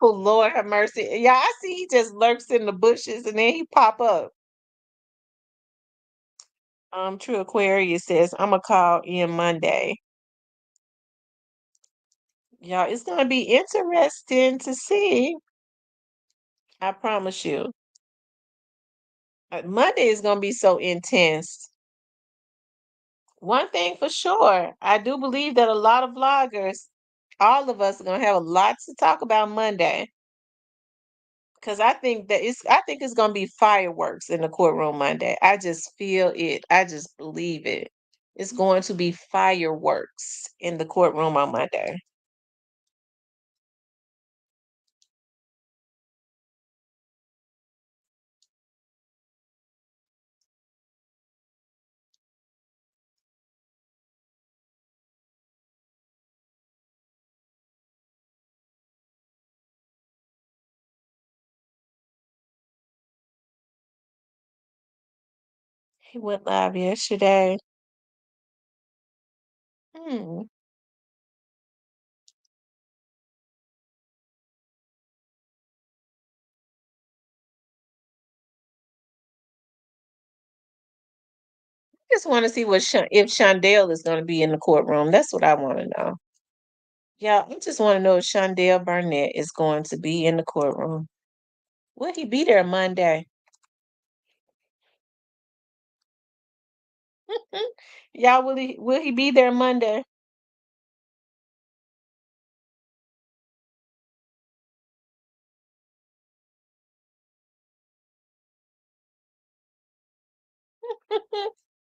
Oh Lord, have mercy. Yeah, I see he just lurks in the bushes and then he pop up. True Aquarius says I'm gonna call in Monday. Y'all, it's gonna be interesting to see. I promise you. Monday is gonna be so intense. One thing for sure, I do believe that a lot of vloggers, all of us, are gonna have a lot to talk about Monday. Because I think it's gonna be fireworks in the courtroom Monday. I just feel it. I just believe it. It's going to be fireworks in the courtroom on Monday. He went live yesterday. Hmm. Just want to see if Shondell is going to be in the courtroom. That's what I want to know. Yeah, I just want to know if Shondell Burnett is going to be in the courtroom. Will he be there Monday? Y'all, will he be there Monday?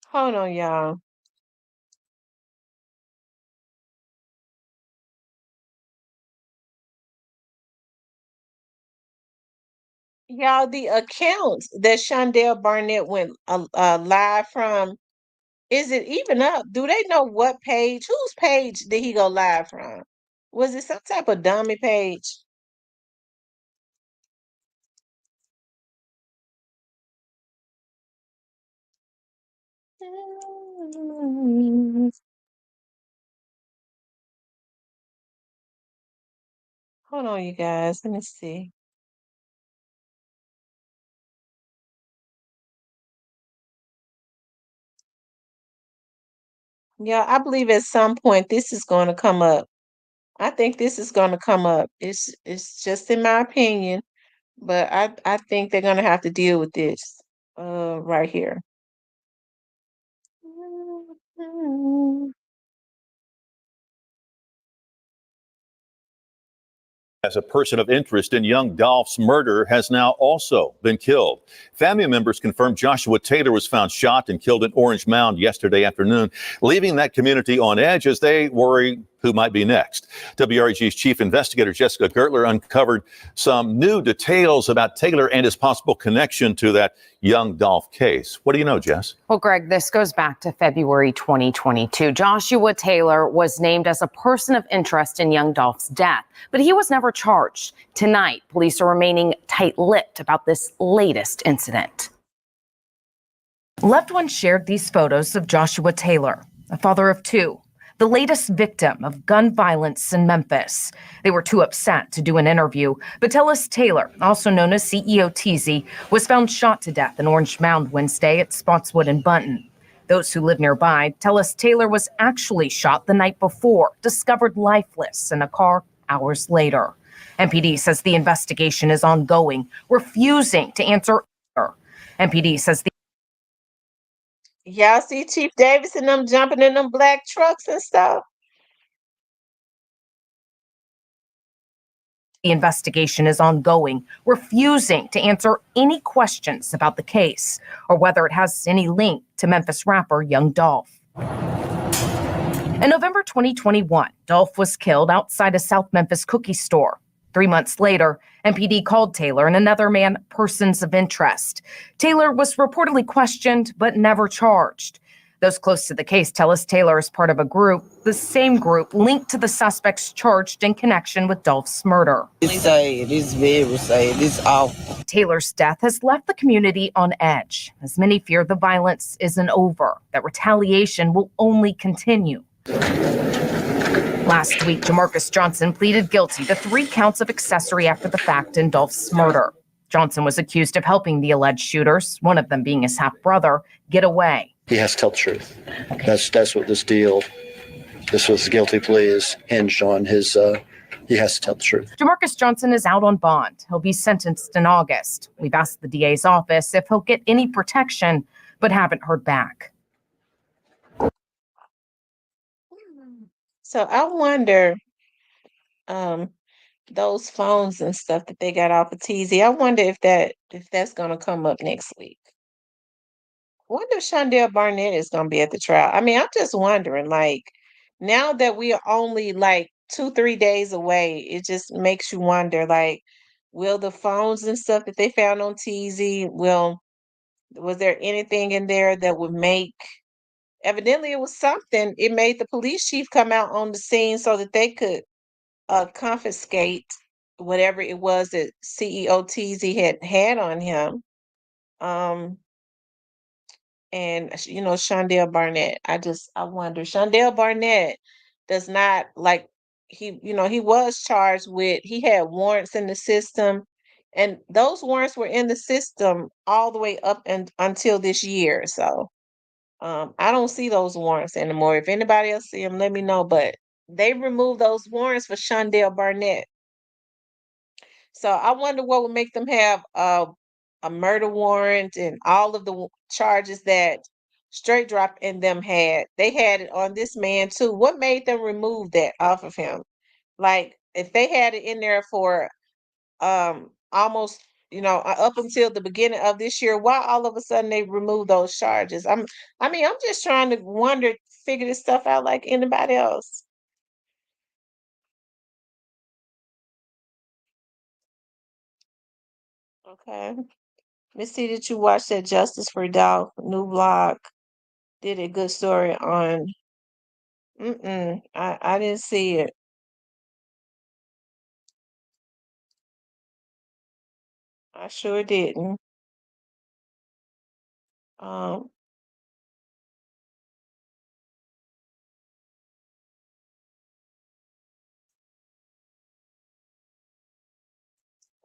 Hold on, y'all. Y'all, the account that Shondell Barnett went live from, is it even up? Do they know what page? Whose page did he go live from? Was it some type of dummy page? Hold on, you guys. Let me see. Yeah, I believe at some point this is going to come up. I think this is going to come up. It's just in my opinion, but I think they're going to have to deal with this right here. As a person of interest in young Dolph's murder has now also been killed. Family members confirmed Joshua Taylor was found shot and killed in Orange Mound yesterday afternoon, leaving that community on edge as they worry who might be next. WREG's chief investigator Jessica Gertler uncovered some new details about Taylor and his possible connection to that young Dolph case. What do you know, Jess? Well, Greg, this goes back to February 2022. Joshua Taylor was named as a person of interest in young Dolph's death, but he was never charged. Tonight, police are remaining tight-lipped about this latest incident. Loved ones shared these photos of Joshua Taylor, a father of two, the latest victim of gun violence in Memphis. They were too upset to do an interview, but Tellis Taylor, also known as CEO Teasy, was found shot to death in Orange Mound Wednesday at Spotswood and Bunton. Those who live nearby tell us Taylor was actually shot the night before, discovered lifeless in a car hours later. MPD says the investigation is ongoing, refusing to answer. MPD says Y'all see Chief Davis and them jumping in them black trucks and stuff? the investigation is ongoing, refusing to answer any questions about the case or whether it has any link to Memphis rapper Young Dolph. In November 2021, Dolph was killed outside a South Memphis cookie store. 3 months later, MPD called Taylor and another man persons of interest. Taylor was reportedly questioned but never charged. Those close to the case tell us Taylor is part of a group, the same group linked to the suspects charged in connection with Dolph's murder. It's sad. It's very sad. It's awful. Taylor's death has left the community on edge, as many fear the violence isn't over, that retaliation will only continue. Last week, Jamarcus Johnson pleaded guilty to 3 counts of accessory after the fact in Dolph's murder. Johnson was accused of helping the alleged shooters, one of them being his half-brother, get away. He has to tell the truth. That's what this was guilty plea is hinged on. He has to tell the truth. Jamarcus Johnson is out on bond. He'll be sentenced in August. We've asked the DA's office if he'll get any protection, but haven't heard back. So I wonder, those phones and stuff that they got off of TZ. I wonder if that's gonna come up next week. I wonder if Shondell Barnett is gonna be at the trial. I mean, I'm just wondering, like, now that we are only like 2, 3 days away, it just makes you wonder, like, will the phones and stuff that they found on TZ, was there anything in there that would make evidently it was something, it made the police chief come out on the scene so that they could confiscate whatever it was that CEO TZ had on him. Um, and Shondell Barnett. I wonder. Shondell Barnett does not like he was charged with he had warrants in the system, and those warrants were in the system all the way up and until this year. So I don't see those warrants anymore. If anybody else see them, let me know. But they removed those warrants for Shondell Barnett. So I wonder what would make them have a murder warrant and all of the charges that Straight Drop and them had. They had it on this man too. What made them remove that off of him? Like if they had it in there for almost up until the beginning of this year, why all of a sudden they removed those charges? I'm just trying to figure this stuff out like anybody else. Okay. Let's see that you watched that Justice for Dolph new vlog. Did a good story on. I didn't see it. I sure didn't. Um,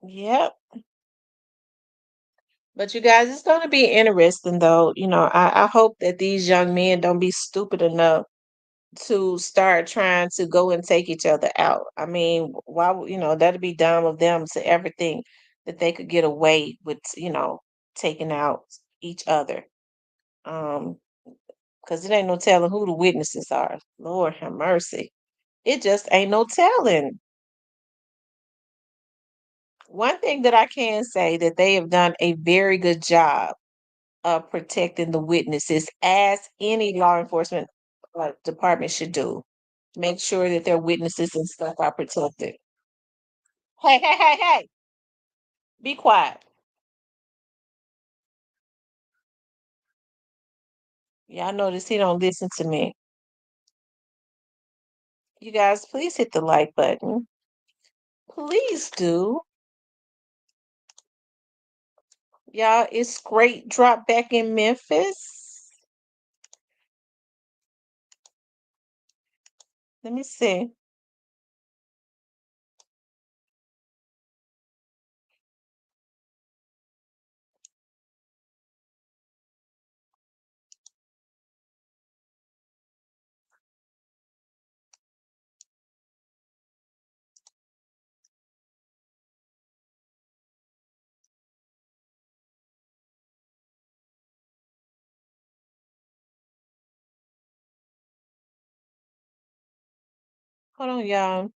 Yep. But you guys, it's going to be interesting, though. I hope that these young men don't be stupid enough to start trying to go and take each other out. I mean, that'd be dumb of them to ever think that they could get away with, taking out each other. Um, because it ain't no telling who the witnesses are. Lord have mercy. It just ain't no telling. One thing that I can say that they have done a very good job of protecting the witnesses, as any law enforcement department should do. Make sure that their witnesses and stuff are protected. Hey, hey, hey, hey, be quiet. Y'all notice he don't listen to me. You guys, please hit the like button. Please do. Y'all, it's great drop back in Memphis. Let me see. Hold on, y'all.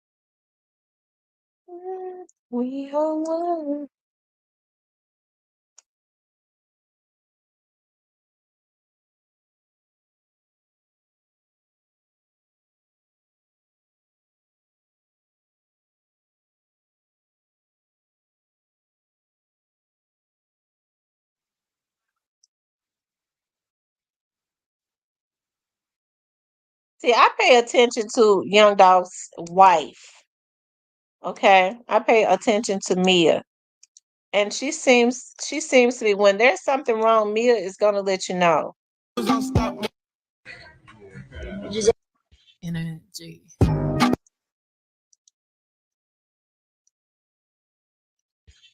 We are one. See, I pay attention to Young Dolph's wife. Okay, I pay attention to Mia, and she seems to be, when there's something wrong, Mia is gonna let you know. Energy.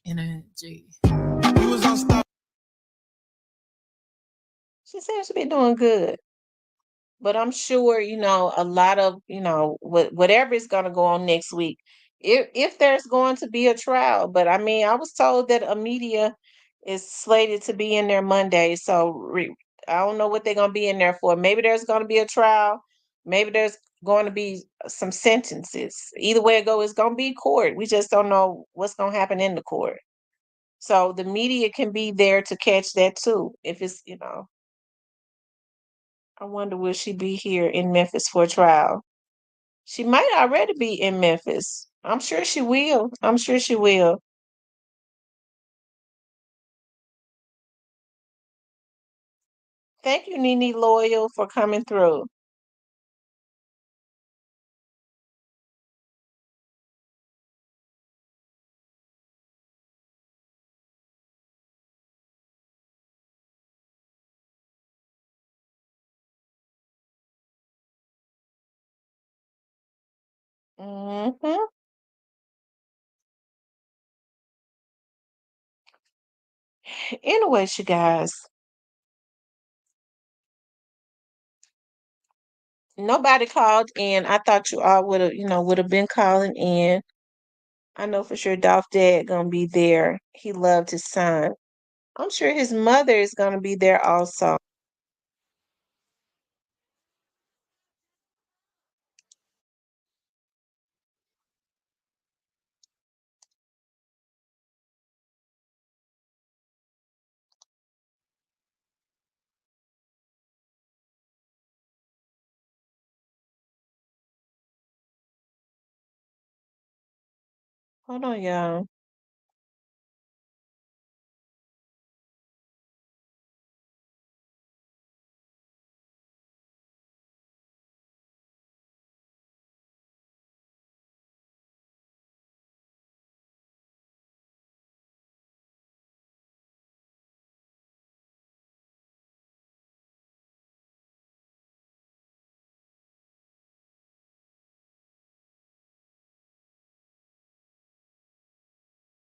Energy. She seems to be doing good. But I'm sure, a lot of, whatever is going to go on next week, if there's going to be a trial. But I mean, I was told that a media is slated to be in there Monday. So I don't know what they're going to be in there for. Maybe there's going to be a trial. Maybe there's going to be some sentences. Either way it goes, it's going to be court. We just don't know what's going to happen in the court. So the media can be there to catch that too. If it's. I wonder, will she be here in Memphis for a trial? She might already be in Memphis. I'm sure she will. I'm sure she will. Thank you, Nene Loyal, for coming through. Hmm. Anyways, you guys, nobody called in. I thought you all would have been calling in. I know for sure Dolph Dad gonna be there. He loved his son. I'm sure his mother is gonna be there also. Hold on, y'all.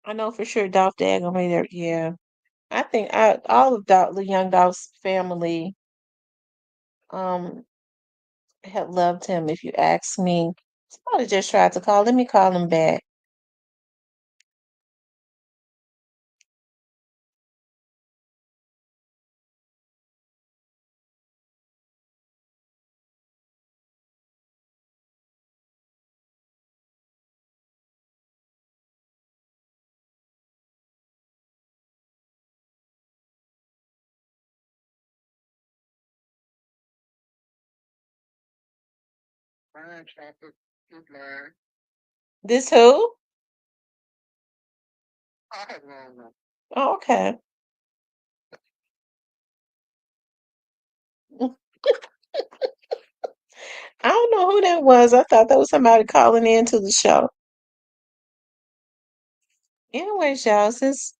I know for sure Dolph Dad gonna be there. Yeah. I think all of the young Dolph's family um had loved him, if you ask me. Somebody just tried to call. Let me call him back. This who? Oh, okay. I don't know who that was. I thought that was somebody calling in to the show. Anyways, y'all, since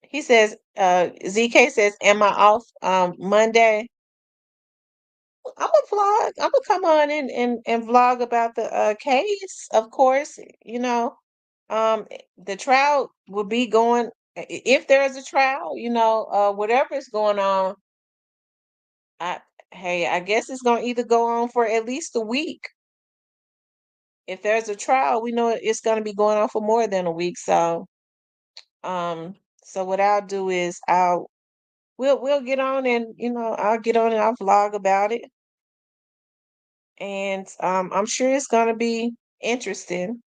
he says, ZK says, am I off Monday? I'm gonna vlog. I'm gonna come on and vlog about the case, of course. The trial will be going if there is a trial, whatever is going on. I Hey, I guess it's gonna either go on for at least a week. If there's a trial, we know it's gonna be going on for more than a week. Um, so what I'll do is we'll get on and I'll get on and I'll vlog about it. And I'm sure it's gonna be interesting.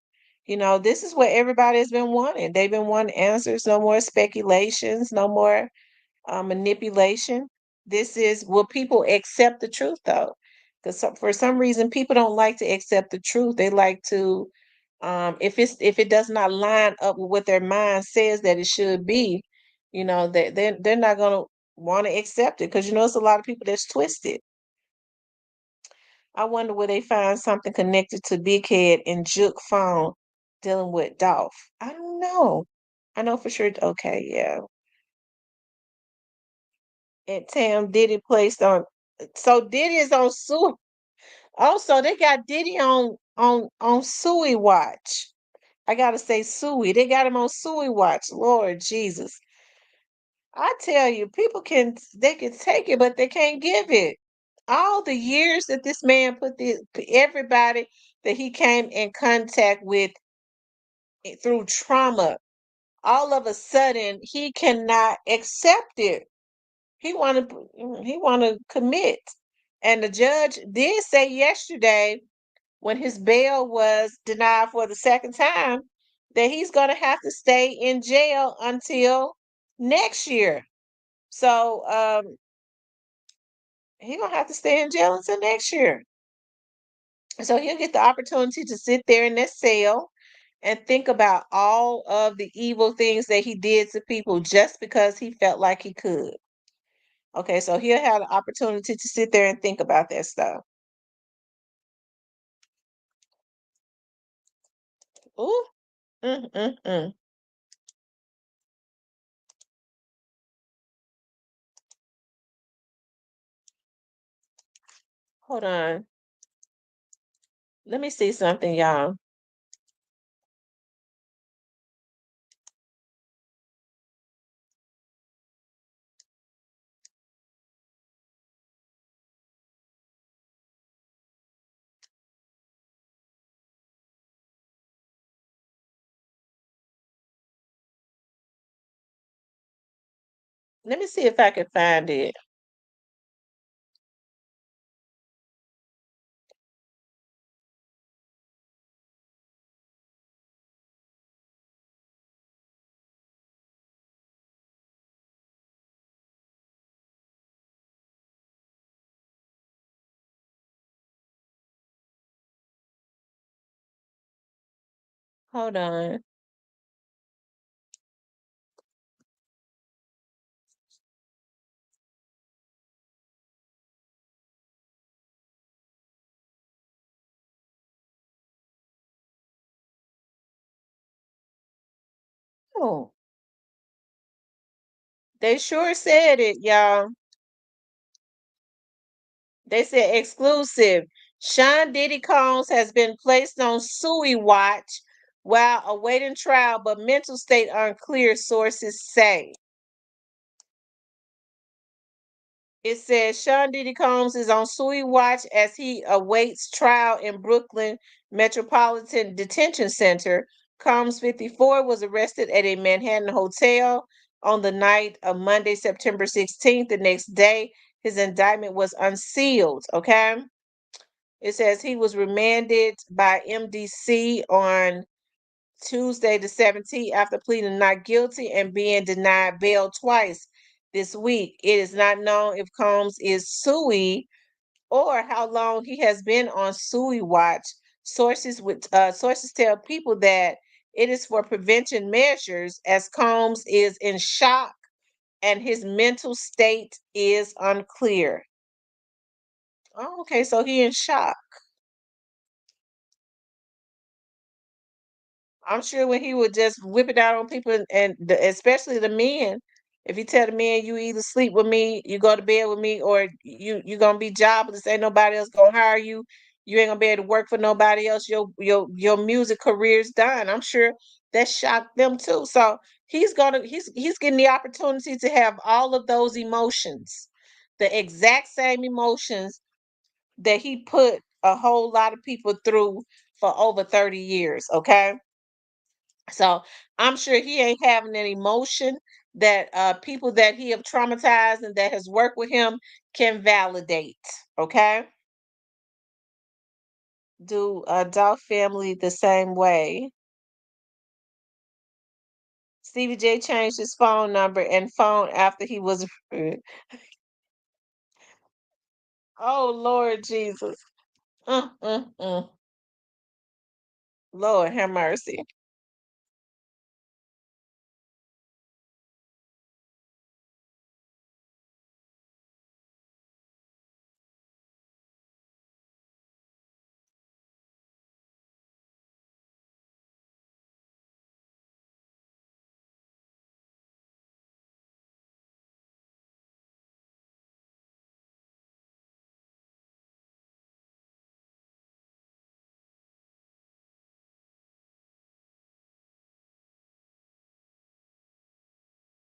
This is what everybody's been wanting. They've been wanting answers, no more speculations, no more manipulation. This is will people accept the truth though? Because for some reason people don't like to accept the truth. They like to if it does not line up with what their mind says that it should be, they're not gonna want to accept it because it's a lot of people that's twisted. I wonder where they find something connected to Big Head and Juke phone dealing with Dolph. I don't know. I know for sure. Okay, yeah. And Tam Diddy placed on. So Diddy is on Sue. Also, they got Diddy on Suey watch. I gotta say Suey. They got him on Suey watch. Lord Jesus. I tell you, they can take it, but they can't give it. All the years that this man put everybody that he came in contact with through trauma, all of a sudden he cannot accept it. He want to commit, and the judge did say yesterday when his bail was denied for the second time that he's going to have to stay in jail until next year. So he's gonna have to stay in jail until next year. So he'll get the opportunity to sit there in that cell and think about all of the evil things that he did to people just because he felt like he could. Okay, so he'll have the opportunity to sit there and think about that stuff. Ooh, mm, mm, mm. Hold on. Let me see something, y'all. Let me see if I can find it. Hold on. Oh, they sure said it, y'all. They said exclusive. Sean Diddy Combs has been placed on Suey watch while awaiting trial, but mental state unclear, sources say. It says Sean Diddy Combs is on Suey watch as he awaits trial in Brooklyn Metropolitan Detention Center. Combs, 54, was arrested at a Manhattan hotel on the night of Monday, September 16th. The next day, his indictment was unsealed. Okay. It says he was remanded by MDC on Tuesday the 17th after pleading not guilty and being denied bail twice this week. It is not known if Combs is Suey or how long he has been on Suey watch. Sources tell people that it is for prevention measures as Combs is in shock and his mental state is unclear. Oh, okay, so he in shock. I'm sure when he would just whip it out on people especially the men, if you tell the men you either sleep with me, you go to bed with me, or you gonna be jobless, ain't nobody else gonna hire you. You ain't gonna be able to work for nobody else. Your music career's done. I'm sure that shocked them too. So he's getting the opportunity to have all of those emotions, the exact same emotions that he put a whole lot of people through for over 30 years. Okay. So I'm sure he ain't having an emotion that people that he have traumatized and that has worked with him can validate. Okay. Do Dolph family the same way? Stevie J changed his phone number and phone after he was. Oh Lord Jesus. Mm, mm, mm. Lord have mercy.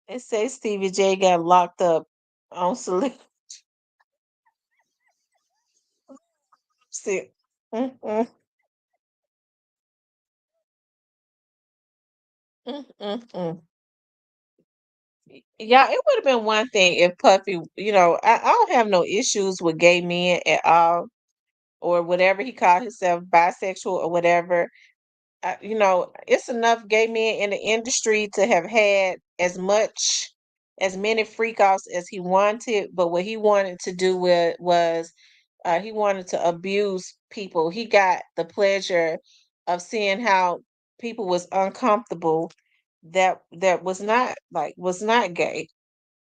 It says Stevie J got locked up on solicitation. Mm, mm, mm, mm, mm. Yeah, it would have been one thing if Puffy, I don't have no issues with gay men at all, or whatever he called himself, bisexual or whatever. It's enough gay men in the industry to have had as many freak offs as he wanted, but what he wanted to do was he wanted to abuse people. He got the pleasure of seeing how people was uncomfortable that was not gay.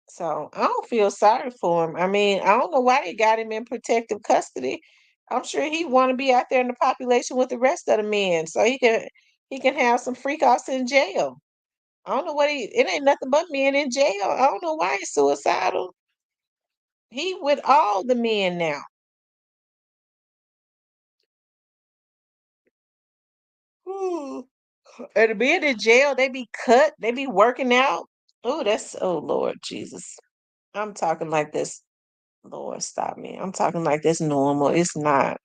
So I don't feel sorry for him. I mean, I don't know why they got him in protective custody. I'm sure he want to be out there in the population with the rest of the men, so he can have some freak offs in jail. I don't know what it ain't nothing but men in jail. I don't know why he's suicidal. He with all the men now. Ooh. And being in jail, they be cut, they be working out. Oh Lord Jesus. I'm talking like this. Lord, stop me. I'm talking like this normal. It's not.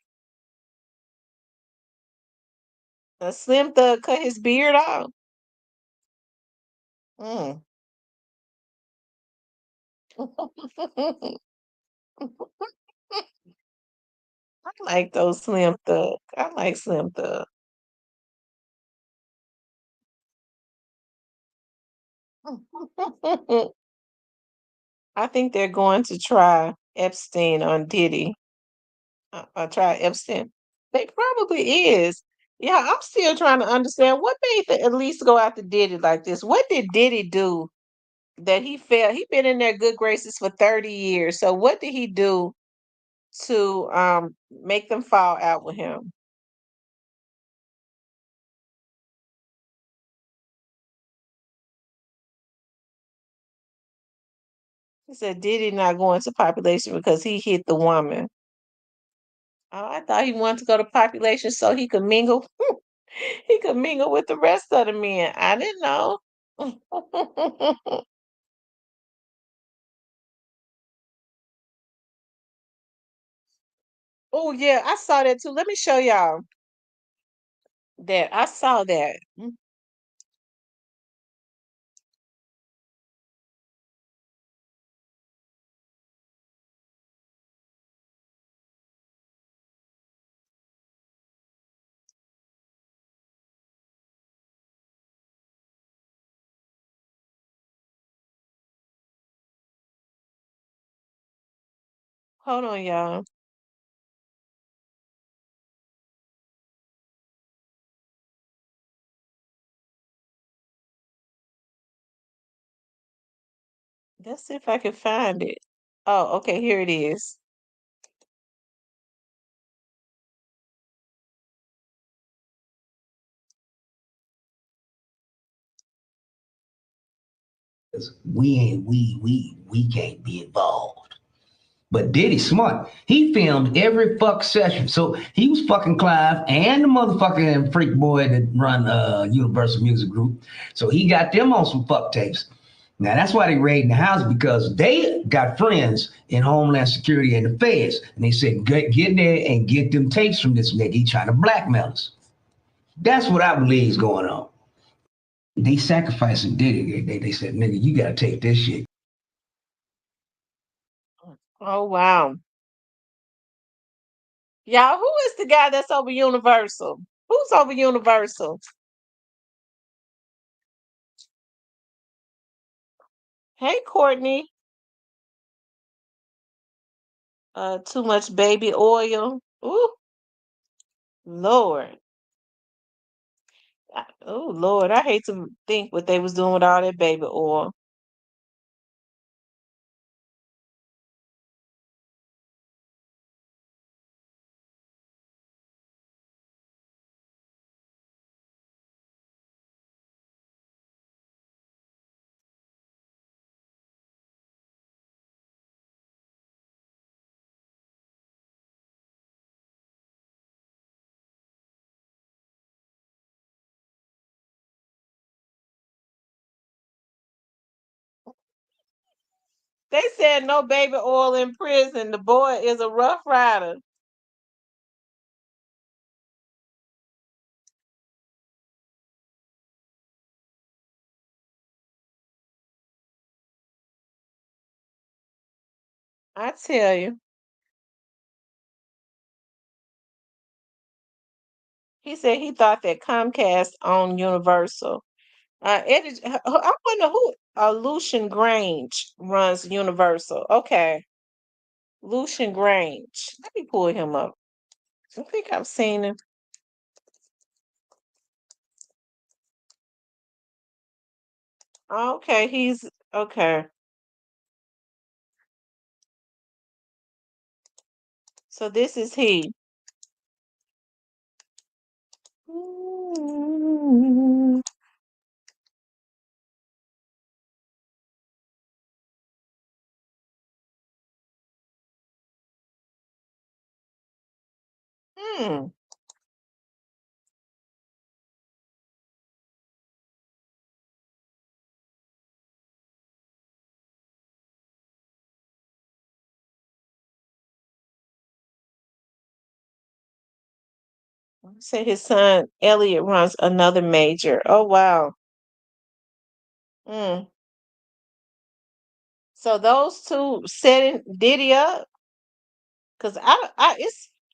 A Slim Thug cut his beard off. Mm. I like those Slim Thug. I like Slim Thug. I think they're going to try Epstein on Diddy. Try Epstein. They probably is. Yeah, I'm still trying to understand what made the at least go after Diddy like this. What did Diddy do that he felt he been in their good graces for 30 years? So what did he do to make them fall out with him? He said Diddy not going to population because he hit the woman. Oh, I thought he wanted to go to population so he could mingle. He could mingle with the rest of the men. I didn't know. Oh yeah, I saw that too. Let me show y'all that. I saw that. Hold on, y'all. Let's see if I can find it. Oh, okay, here it is. We can't be involved. But Diddy smart. He filmed every fuck session. So he was fucking Clive and the motherfucking freak boy that run Universal Music Group. So he got them on some fuck tapes. Now that's why they raiding the house, because they got friends in Homeland Security and the feds. And they said, get in there and get them tapes from this nigga. He trying to blackmail us. That's what I believe is going on. They sacrificing Diddy. They said, nigga, you gotta take this shit. Oh wow. Y'all, who is the guy that's over Universal? Who's over Universal? Hey, Courtney. Too much baby oil. Ooh, Lord. Oh, Lord. I hate to think what they was doing with all that baby oil. They said no baby oil in prison. The boy is a rough rider. I tell you. He said he thought that Comcast owned Universal. I wonder who Lucian Grange runs Universal. Okay. Lucian Grange. Let me pull him up. I think I've seen him. Okay, he's okay. So this is he. Hmm. Say his son Elliot runs another major. Oh wow. Mm. So those two setting Diddy up, because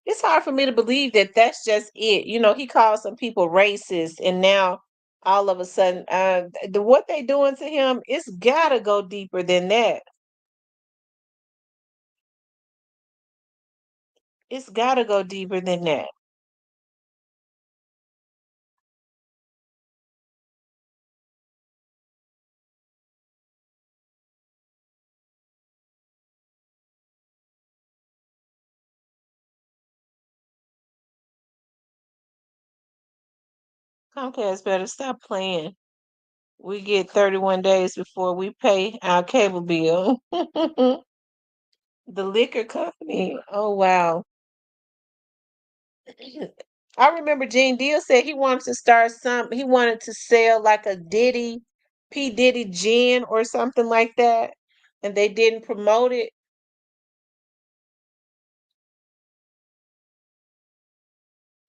it's hard for me to believe that that's just it. You know, he called some people racist, and now all of a sudden, what they doing to him, it's gotta go deeper than that. It's gotta go deeper than that. Comcast better stop playing. We get 31 days before we pay our cable bill. The liquor company. Oh wow. I remember Gene Deal said he wanted to start he wanted to sell like a P. Diddy gin or something like that, and they didn't promote it.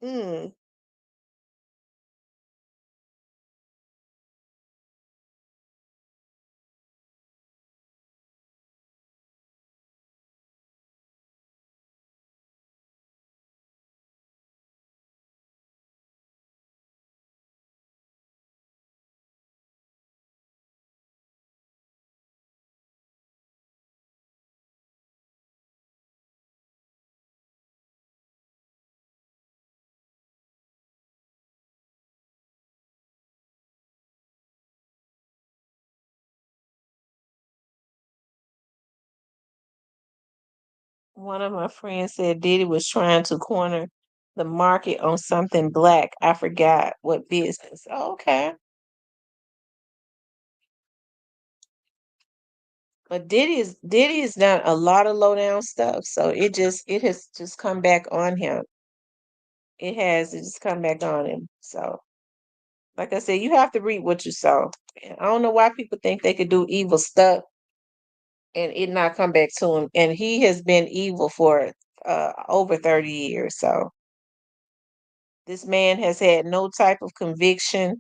Mm. One of my friends said Diddy was trying to corner the market on something black. I forgot what business. Oh, okay. But Diddy has done a lot of low down stuff, so it has just come back on him. It just come back on him. So like I said, you have to read what you sow. And I don't know why people think they could do evil stuff and it not come back to him. And he has been evil for over 30 years. So this man has had no type of conviction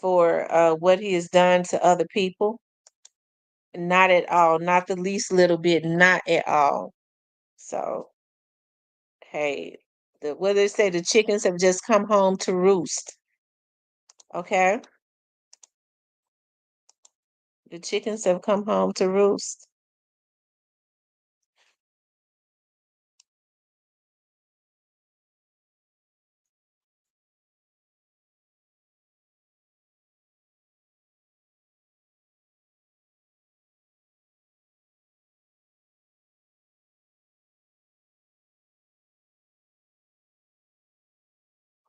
for what he has done to other people. Not at all. Not the least little bit. Not at all. So hey, what they say, the chickens have just come home to roost. Okay? The chickens have come home to roost.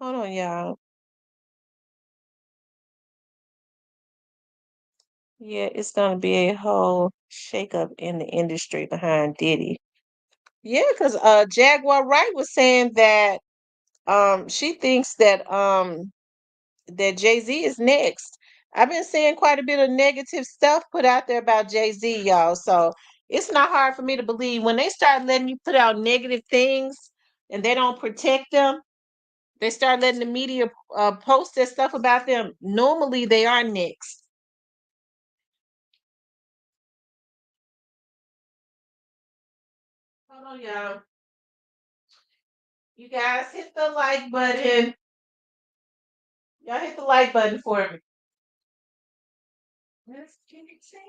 Hold on, y'all. Yeah, it's gonna be a whole shakeup in the industry behind Diddy. Yeah, because Jaguar Wright was saying that she thinks that Jay-Z is next. I've been seeing quite a bit of negative stuff put out there about Jay-Z, y'all. So it's not hard for me to believe when they start letting you put out negative things and they don't protect them, they start letting the media post their stuff about them. Normally they are next. Hold on, y'all. You guys hit the like button. Y'all hit the like button for me. Let's keep it safe.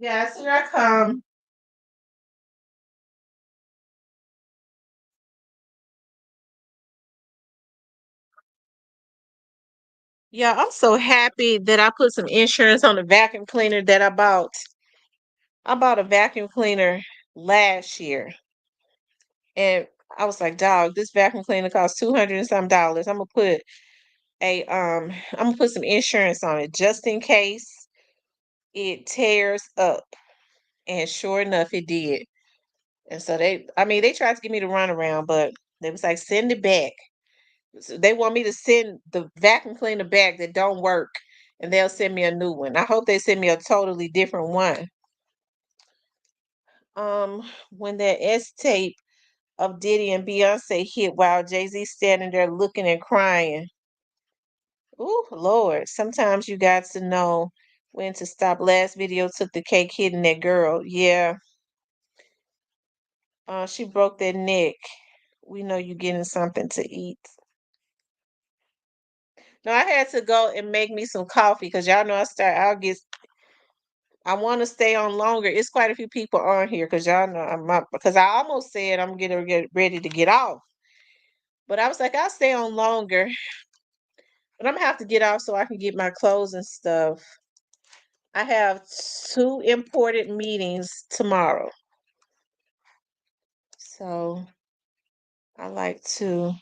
Yes, here I come. Yeah, I'm so happy that I put some insurance on the vacuum cleaner that I bought. I bought a vacuum cleaner last year, and I was like, "Dog, this vacuum cleaner costs 200 and some dollars. I'm gonna put some insurance on it just in case it tears up." And sure enough, it did. And so they tried to give me the runaround, but they was like, "Send it back." So they want me to send the vacuum cleaner back that don't work, and they'll send me a new one. I hope they send me a totally different one. When that S tape of Diddy and Beyonce hit while Jay-Z standing there looking and crying. Ooh, Lord. Sometimes you got to know when to stop. Last video took the cake hitting that girl. Yeah. She broke that neck. We know you getting something to eat. No, I had to go and make me some coffee because y'all know I want to stay on longer. It's quite a few people on here because y'all know because I almost said I'm getting get ready to get off. But I was like, I'll stay on longer. But I'm gonna have to get off so I can get my clothes and stuff. I have two important meetings tomorrow. So I like to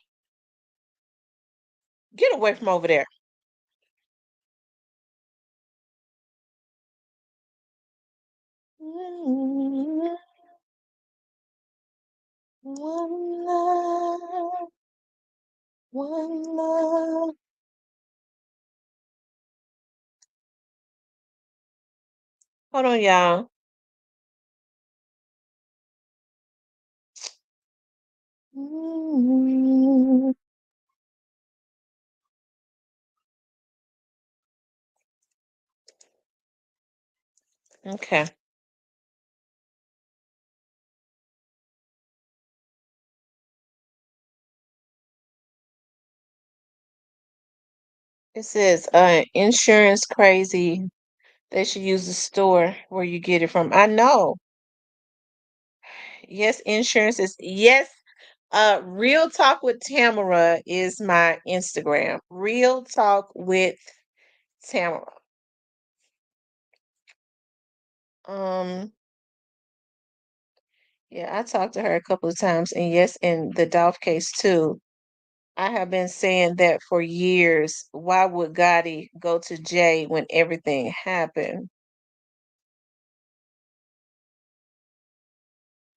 get away from over there. One love, one love. Hold on, y'all. Okay. It says, insurance crazy. They should use the store where you get it from. I know. Yes, insurance is yes. Real Talk with Tamara is my Instagram. Real Talk with Tamara. Um, yeah, I talked to her a couple of times, and yes, in the Dolph case too. I have been saying that for years. Why would Gotti go to Jay when everything happened?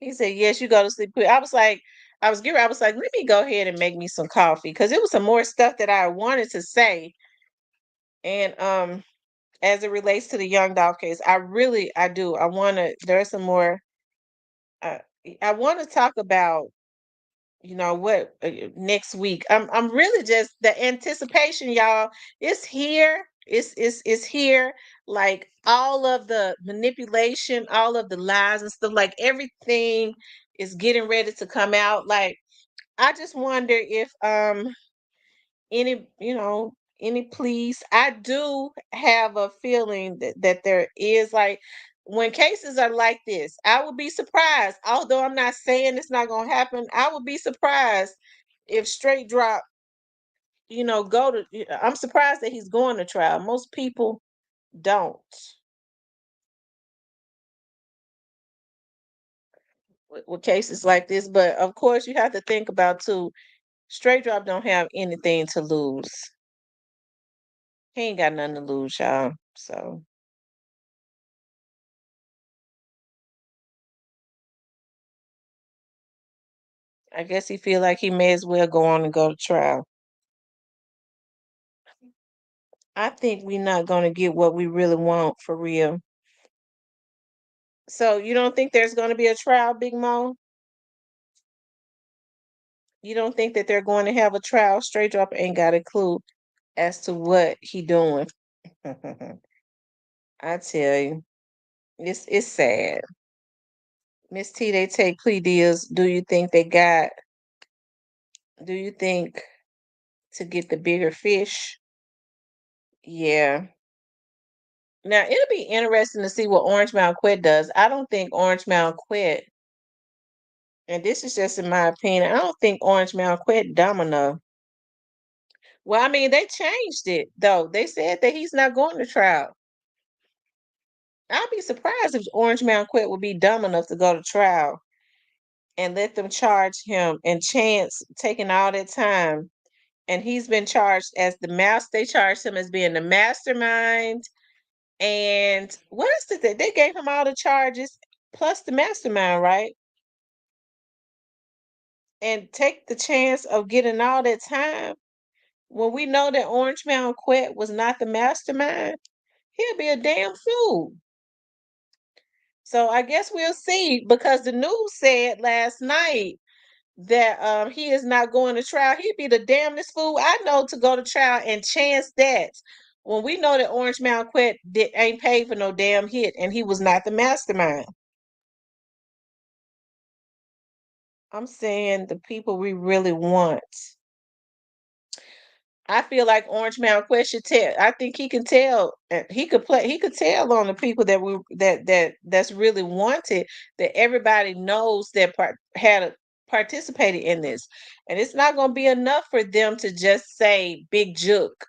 He said, "Yes, you go to sleep quick." I was like, let me go ahead and make me some coffee because it was some more stuff that I wanted to say. And as it relates to the Young Dolph case, I do. I want to. There's some more. Uh, I want to talk about what next week. I'm really just the anticipation, y'all. It's here. It's here. Like all of the manipulation, all of the lies and stuff. Like everything is getting ready to come out. Like I just wonder if any any pleas. I do have a feeling that there is like when cases are like this, I would be surprised. Although I'm not saying it's not gonna happen, I would be surprised if straight drop, go to I'm surprised that he's going to trial. Most people don't with cases like this, but of course you have to think about too, straight drop don't have anything to lose. He ain't got nothing to lose, y'all. So I guess he feel like he may as well go on and go to trial. I think we're not gonna get what we really want for real. So you don't think there's gonna be a trial, Big Mo? You don't think that they're going to have a trial? Straight drop ain't got a clue as to what he doing. I tell you, it's sad. Miss T, they take plea deals. Do you think to get the bigger fish? Yeah. Now it'll be interesting to see what Orange Mountain Quet does. I don't think Orange Mountain Quet, and this is just in my opinion, I don't think Orange Mountain Quet dumb enough. Well, I mean, they changed it though. They said that he's not going to trial. I'd be surprised if Orange Mountain Quet would be dumb enough to go to trial and let them charge him and Chance taking all that time. And he's been charged as the master. They charged him as being the mastermind. And what else did they gave him all the charges plus the mastermind, right? And take the chance of getting all that time when we know that Orange Mountain Quet was not the mastermind, he'll be a damn fool. So I guess we'll see because the news said last night that he is not going to trial. He'd be the damnedest fool I know to go to trial and chance that when we know that Orange Mountain Quet ain't paid for no damn hit and he was not the mastermind. I'm saying the people we really want. I feel like Orange Mountain Quest should tell. I think he can tell. He could play. He could tell on the people that that's really wanted. That everybody knows that participated in this, and it's not going to be enough for them to just say Big Juke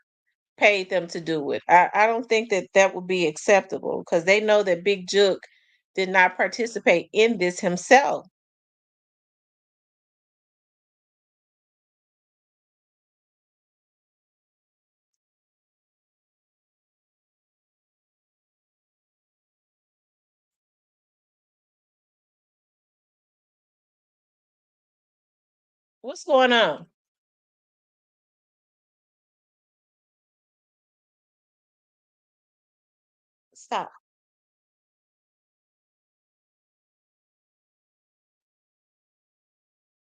paid them to do it. I don't think that that would be acceptable because they know that Big Juke did not participate in this himself. What's going on? Stop.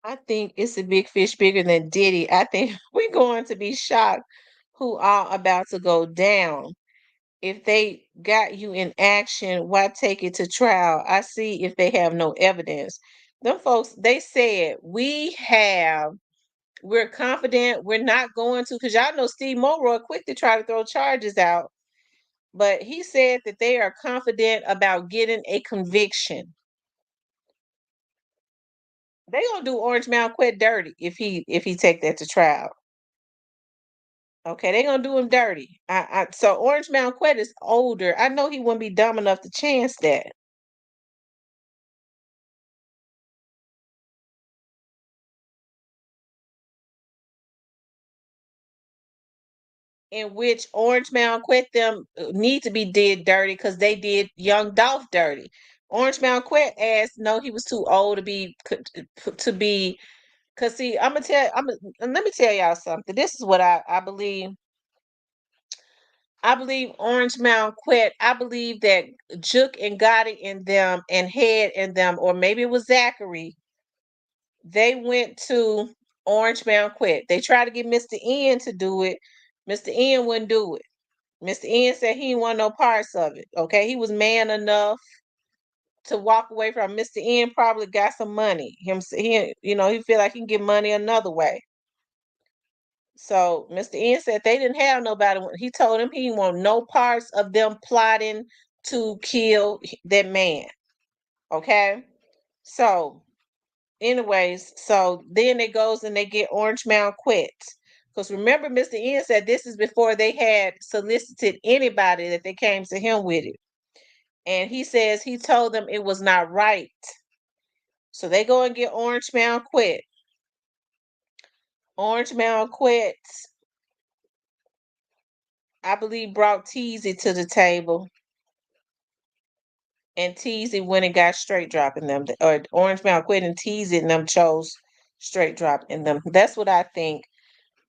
I think it's a big fish bigger than Diddy. I think we're going to be shocked who are about to go down. If they got you in action, why take it to trial? I see if they have no evidence. Them folks, they said, we're confident we're not going to, because y'all know Steve Monroe quick to try to throw charges out. But he said that they are confident about getting a conviction. They gonna do Orange Mountain Quet dirty if he take that to trial. Okay, they gonna do him dirty. So Orange Mountain Quet is older. I know he wouldn't be dumb enough to chance that. In which Orange Mountain Quet them need to be did dirty because they did young Dolph dirty. Orange Mountain Quet asked no, he was too old to be. Cause see, let me tell y'all something. This is what I believe. I believe Orange Mountain Quet. I believe that Juke and Gotti in them and Head in them, or maybe it was Zachary. They went to Orange Mountain Quet. They tried to get Mr. N to do it. Mr. N wouldn't do it. Mr. N said he didn't want no parts of it. Okay, he was man enough to walk away from. Mr. N probably got some money. He feel like he can get money another way. So Mr. N said they didn't have nobody. He told him he didn't want no parts of them plotting to kill that man. Okay, so anyways, so then it goes and they get Orange Mountain Quet. Because remember, Mr. N said this is before they had solicited anybody that they came to him with it. And he says he told them it was not right. So they go and get Orange Mountain Quet. Orange Mountain Quet, I believe, brought Teasy to the table. And Teasy went and got straight dropping them. Or Orange Mountain Quet and Teasy and them chose straight dropping them. That's what I think.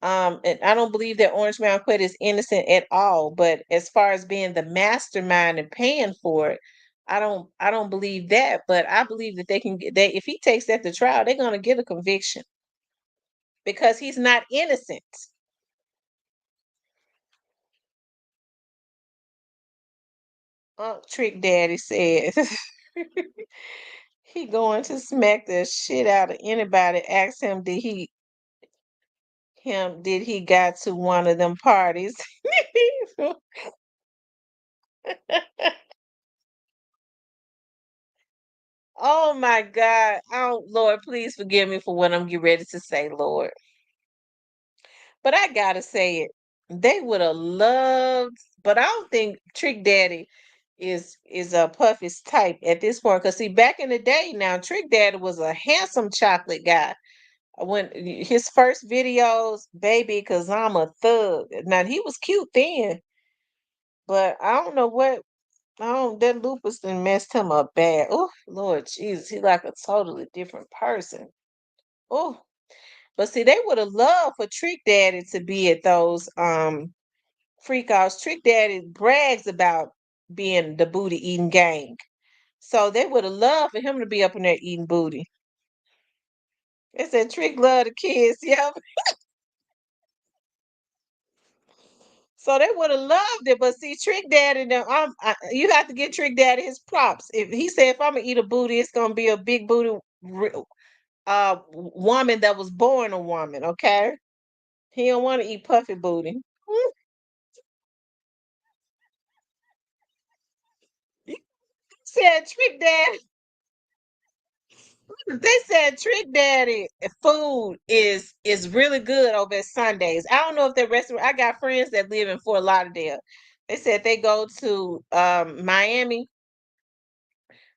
And I don't believe that Orange Mountain Quet is innocent at all. But as far as being the mastermind and paying for it, I don't believe that. But I believe that they can get that if he takes that to trial, they're gonna get a conviction because he's not innocent. Trick Daddy says he going to smack the shit out of anybody. Ask him did he got to one of them parties? Oh my God. Oh Lord, please forgive me for what I'm getting ready to say, Lord. But I gotta say it. They would have loved, but I don't think Trick Daddy is a Puffy's type at this point. Cause see, back in the day, now Trick Daddy was a handsome chocolate guy. When his first videos, baby, cause I'm a thug. Now he was cute then, but I don't know what. I don't. That lupus done messed him up bad. Oh Lord Jesus, he like a totally different person. Oh, but see, they would have loved for Trick Daddy to be at those freak offs. Trick Daddy brags about being the booty eating gang. So they would have loved for him to be up in there eating booty. They said Trick love the kids, yeah. So they would have loved it. But see, Trick Daddy, now you have to get Trick Daddy his props. If he said if I'm gonna eat a booty, it's gonna be a big booty woman that was born a woman. Okay, he don't want to eat puffy booty. You said Trick Daddy. They said Trick Daddy food is really good over at Sundays. I don't know if the restaurant. I got friends that live in Fort Lauderdale. They said they go to Miami,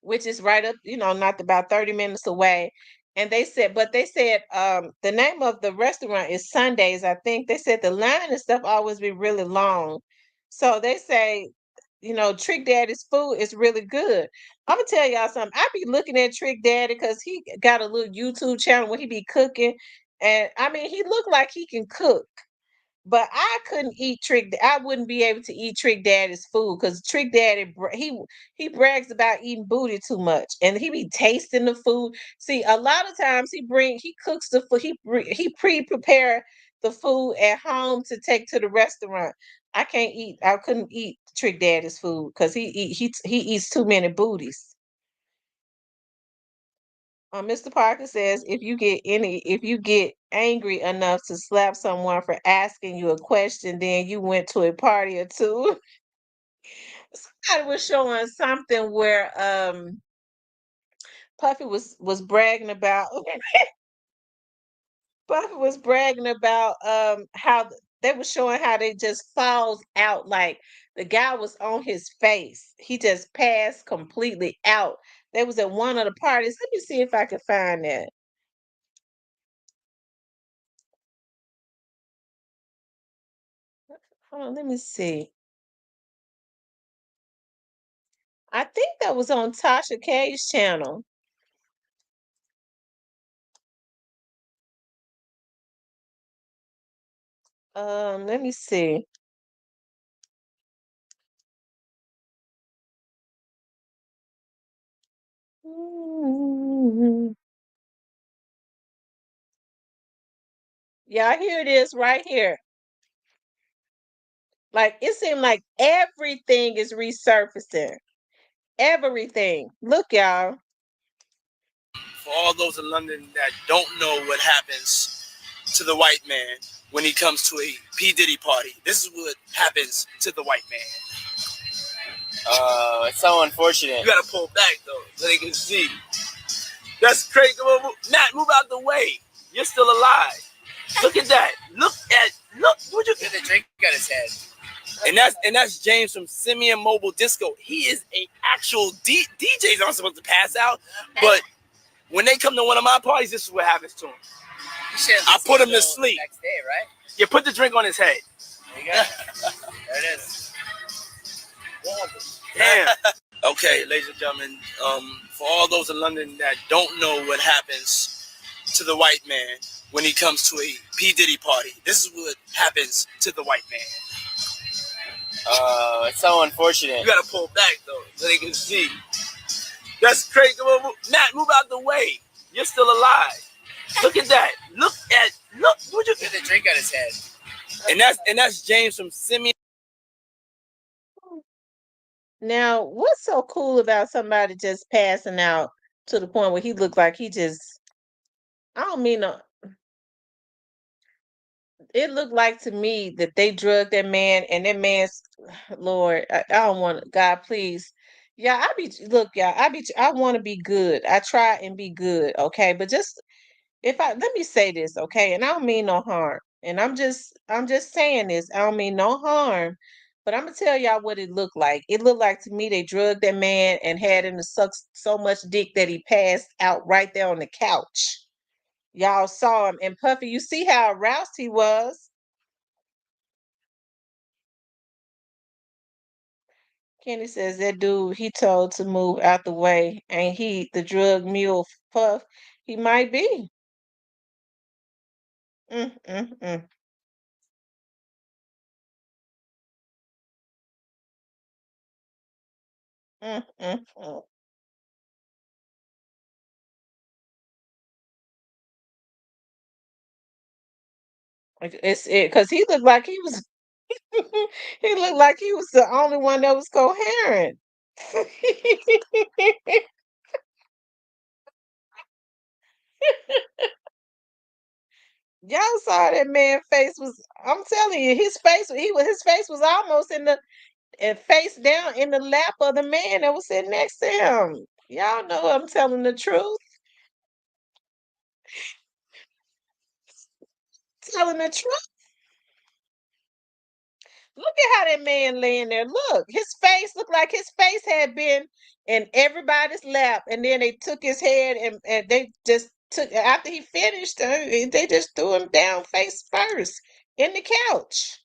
which is right up, not about 30 minutes away. And they said the name of the restaurant is Sundays, I think. They said the line and stuff always be really long. So they say, Trick Daddy's food is really good. I'm gonna tell y'all something. I be looking at Trick Daddy because he got a little YouTube channel where he be cooking. And I mean, he look like he can cook. But I couldn't eat I wouldn't be able to eat Trick Daddy's food because Trick Daddy he brags about eating booty too much, and he be tasting the food. See, a lot of times he cooks the food, he pre-prepare the food at home to take to the restaurant. I couldn't eat Trick Daddy's food because he eats too many booties. Mr. Parker says if you get angry enough to slap someone for asking you a question, then you went to a party or two. Somebody was showing something where Puffy was bragging about Puffy was bragging about how they were showing how they just falls out like the guy was on his face. He just passed completely out. They was at one of the parties. Let me see if I can find that. Hold on, let me see. I think that was on Tasha K's channel. Let me see. Yeah, here it is right here. Like it seemed like everything is resurfacing. Everything. Look, y'all. For all those in London that don't know what happens to the white man when he comes to a P. Diddy party, this is what happens to the white man. It's so unfortunate. You gotta pull back though, so they can see. That's crazy. Matt, move out the way. You're still alive. Look at that. Look. Would you Get the drink out his head. And that's James from Simeon Mobile Disco. He is a actual DJs aren't supposed to pass out, but when they come to one of my parties, this is what happens to him. I put him to sleep. Next day, right? You put the drink on his head. There you go. There it is. Damn. Okay, ladies and gentlemen, for all those in London that don't know what happens to the white man when he comes to a P. Diddy party, this is what happens to the white man. It's so unfortunate. You gotta pull back though, so they can see. That's crazy. Matt, move out the way. You're still alive. Look at that. Look. Would you Get the drink out his head. And that's James from Simeon. Now, what's so cool about somebody just passing out to the point where he looked like he just I don't mean it looked like to me that they drugged that man and that man's Lord, I don't want God, please. Yeah, look, y'all, I want to be good. I try and be good, okay? But just if I let me say this, okay? And I don't mean no harm. And I'm just saying this. I don't mean no harm. But I'm gonna tell y'all what it looked like. It looked like to me they drugged that man and had him to suck so much dick that he passed out right there on the couch. Y'all saw him. And Puffy, you see how aroused he was. Kenny says that dude he told to move out the way. Ain't he the drug mule Puff? He might be. Mm, mm, mm, mm, mm, mm. It's it because he looked like he was he looked like he was the only one that was coherent. Y'all saw that man face was I'm telling you, his face was almost in the and face down in the lap of the man that was sitting next to him. Y'all know I'm telling the truth. Telling the truth. Look at how that man laying there. Look, his face looked like his face had been in everybody's lap, and then they took his head and they just took after he finished, they just threw him down face first in the couch.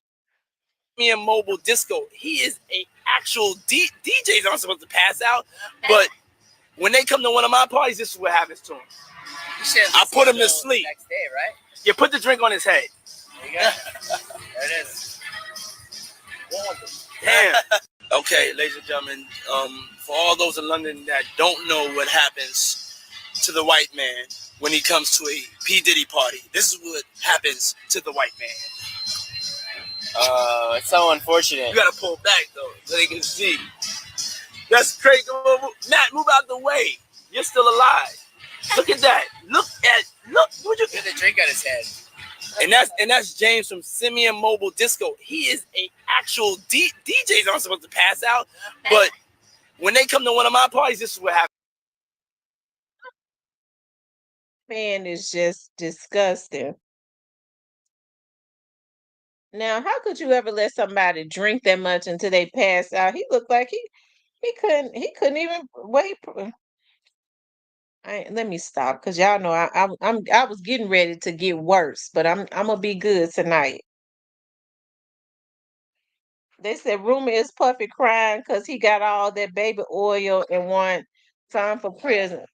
Me and mobile disco. He is a actual DJs aren't supposed to pass out, but when they come to one of my parties, this is what happens to him. I put him to sleep. Next day, right? You put the drink on his head. There you go. There it is. Damn. Okay, ladies and gentlemen, for all those in London that don't know what happens to the white man when he comes to a P. Diddy party, this is what happens to the white man. It's so unfortunate. You gotta pull back though, so they can see. That's crazy. Matt, move out the way. You're still alive. Look at that. Look. Would you Get the drink on his head. And that's James from Simeon Mobile Disco. He is a actual DJs aren't supposed to pass out, but when they come to one of my parties, this is what happens. Man is just disgusting. Now, how could you ever let somebody drink that much until they pass out? He looked like he couldn't even wait. Let me stop because y'all know I was getting ready to get worse, but I'm gonna be good tonight. They said rumor is Puffy crying because he got all that baby oil and want time for prison.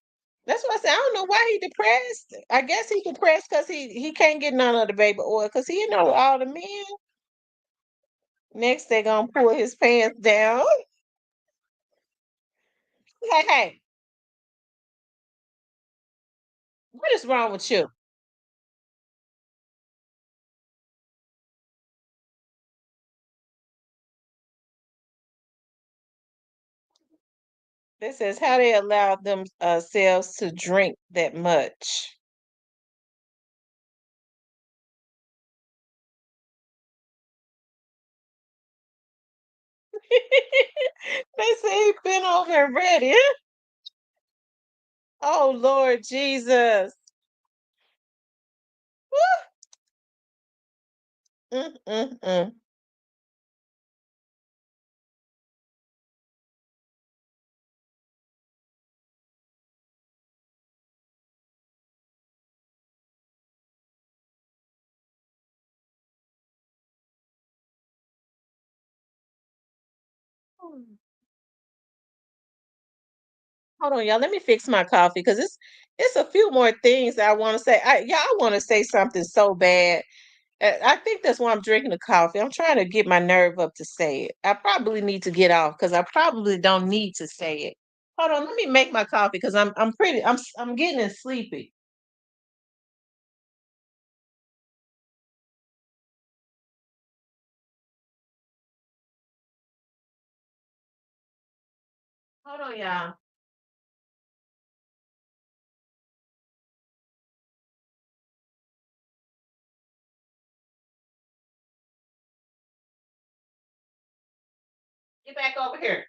That's what I said. I don't know why he depressed. I guess he depressed because he can't get none of the baby oil because he know all the men. Next, they gonna pull his pants down. Hey, hey, what is wrong with you? This says how they allowed themselves to drink that much. They say he been over and ready. Oh Lord Jesus. Mm, mm, mm. Hold on, y'all. Let me fix my coffee because it's a few more things that I want to say. I want to say something so bad. I think that's why I'm drinking the coffee. I'm trying to get my nerve up to say it. I probably need to get off because I probably don't need to say it. Hold on, let me make my coffee because I'm getting sleepy. Hold on, y'all. Get back over here.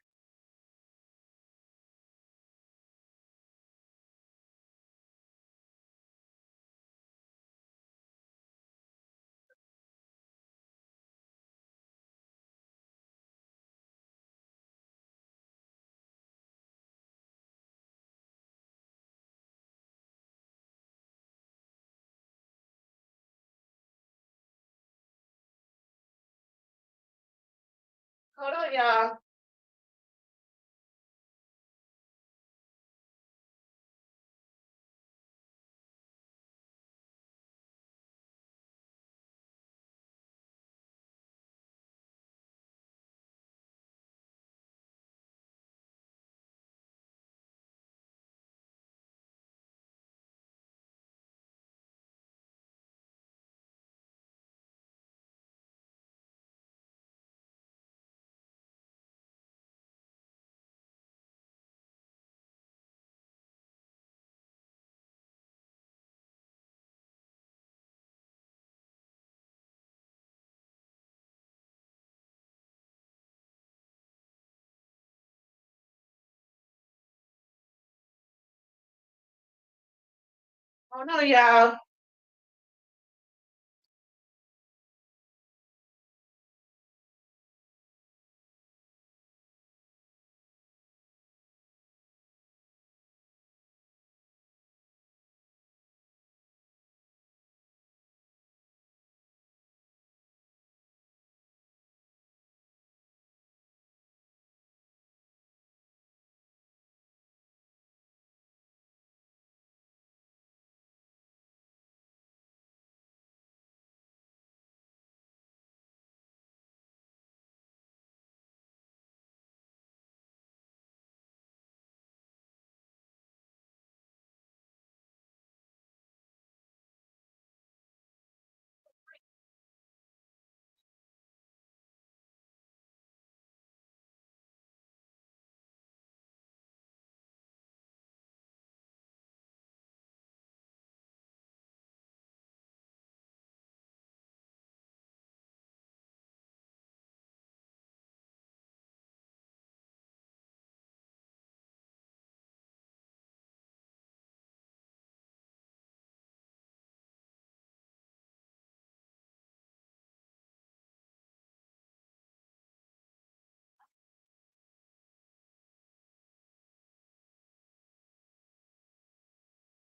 Hold on, y'all. Hold on, y'all.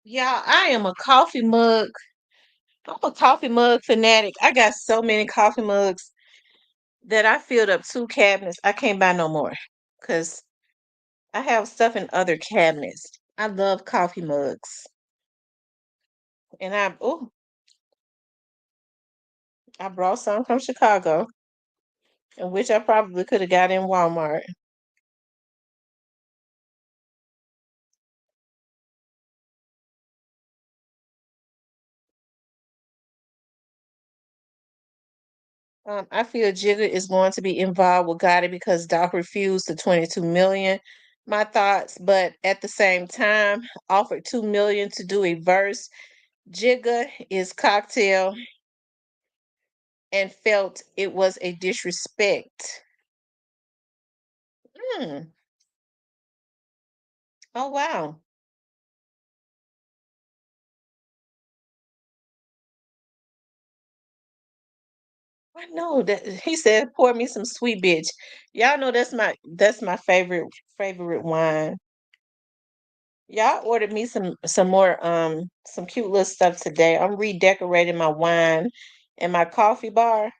Y'all, I am a coffee mug. I'm a coffee mug fanatic. I got so many coffee mugs that I filled up 2 cabinets. I can't buy no more because I have stuff in other cabinets. I love coffee mugs. And I brought some from Chicago, and which I probably could have got in Walmart. I feel Jigga is going to be involved with Gotti because Doc refused the 22 million. My thoughts, but at the same time, offered 2 million to do a verse. Jigga is cocktail and felt it was a disrespect. Hmm. Oh wow. I know that he said pour me some sweet bitch. Y'all know that's my favorite wine. Y'all ordered me some more some cute little stuff today. I'm redecorating my wine and my coffee bar.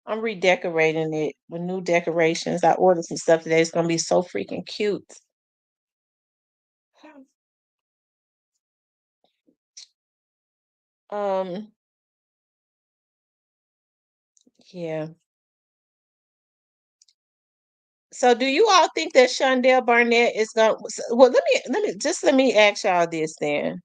I'm redecorating it with new decorations. I ordered some stuff today. It's gonna be so freaking cute. Um, yeah. So do you all think that Shondell Barnett is gonna well let me ask y'all this then.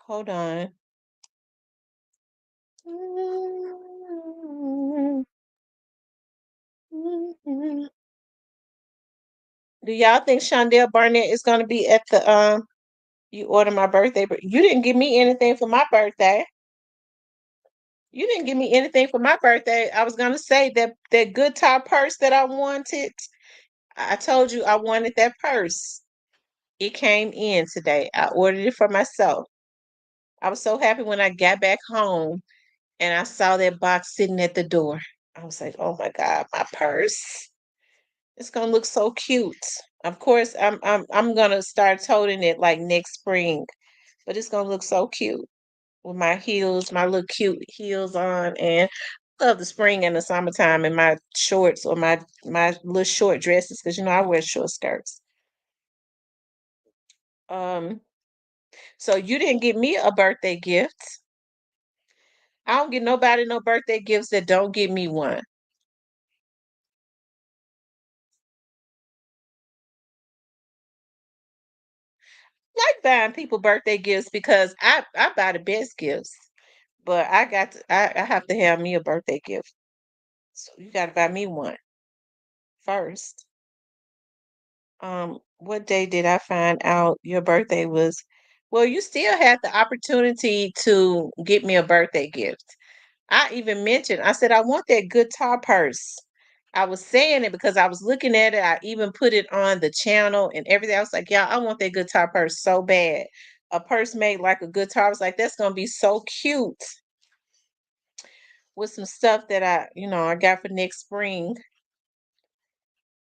Hold on. Do y'all think Shondell Barnett is gonna be at the You order my birthday, but you didn't give me anything for my birthday. You didn't give me anything for my birthday. I was gonna say that good top purse that I wanted. I told you I wanted that purse. It came in today. I ordered it for myself. I was so happy when I got back home and I saw that box sitting at the door. I was like, "Oh my God, my purse. It's gonna look so cute." Of course, I'm gonna start toting it like next spring, but it's gonna look so cute with my heels, my little cute heels on, and I love the spring and the summertime and my shorts or my little short dresses because I wear short skirts. Um, so you didn't give me a birthday gift. I don't get nobody no birthday gifts that don't give me one. Like buying people birthday gifts because I buy the best gifts, but I have to have me a birthday gift. So you got to buy me one first. What day did I find out your birthday was? Well, you still had the opportunity to get me a birthday gift. I even mentioned, I said, I want that guitar purse. I was saying it because I was looking at it. I even put it on the channel and everything. I was like, yeah, I want that guitar purse so bad. A purse made like a guitar. I was like, that's gonna be so cute with some stuff that I got for next spring.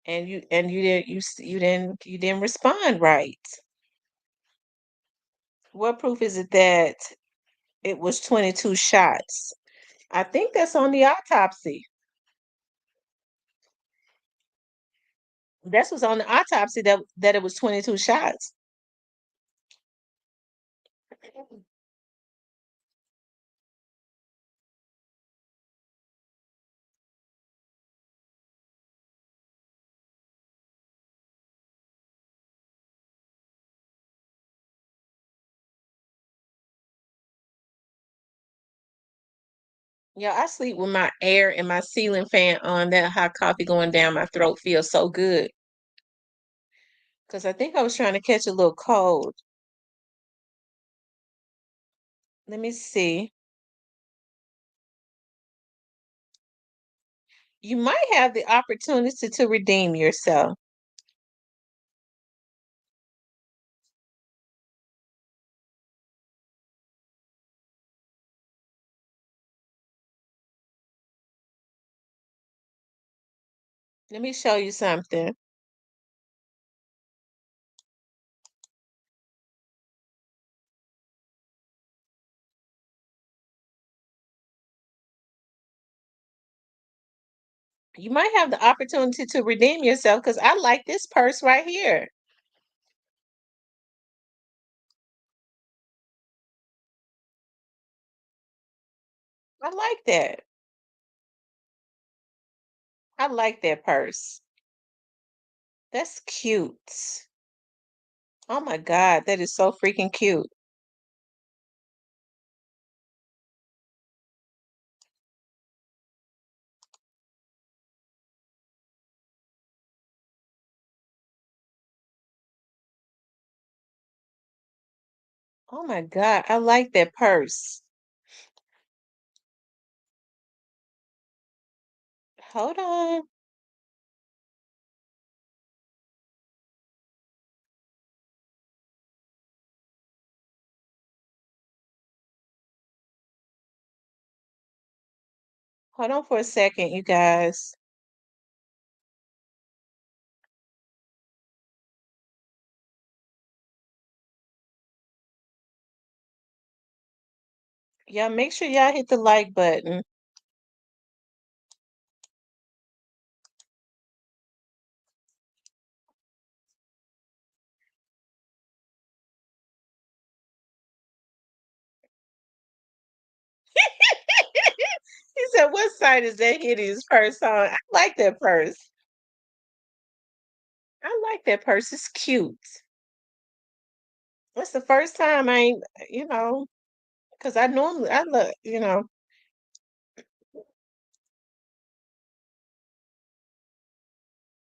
And you didn't respond right. What proof is it that it was 22 shots? I think that's on the autopsy. That's what's on the autopsy that it was 22 shots. Yeah, I sleep with my air and my ceiling fan on. That hot coffee going down my throat feels so good. Because I think I was trying to catch a little cold. Let me see. You might have the opportunity to redeem yourself. Let me show you something. You might have the opportunity to redeem yourself because I like this purse right here. I like that. I like that purse. That's cute. Oh my God, that is so freaking cute. Oh my God, I like that purse. Hold on. Hold on for a second, you guys. Y'all make sure y'all hit the like button. He said, "What side is that hideous purse on?" I like that purse. I like that purse. It's cute. It's the first time I ain't, because I normally I look.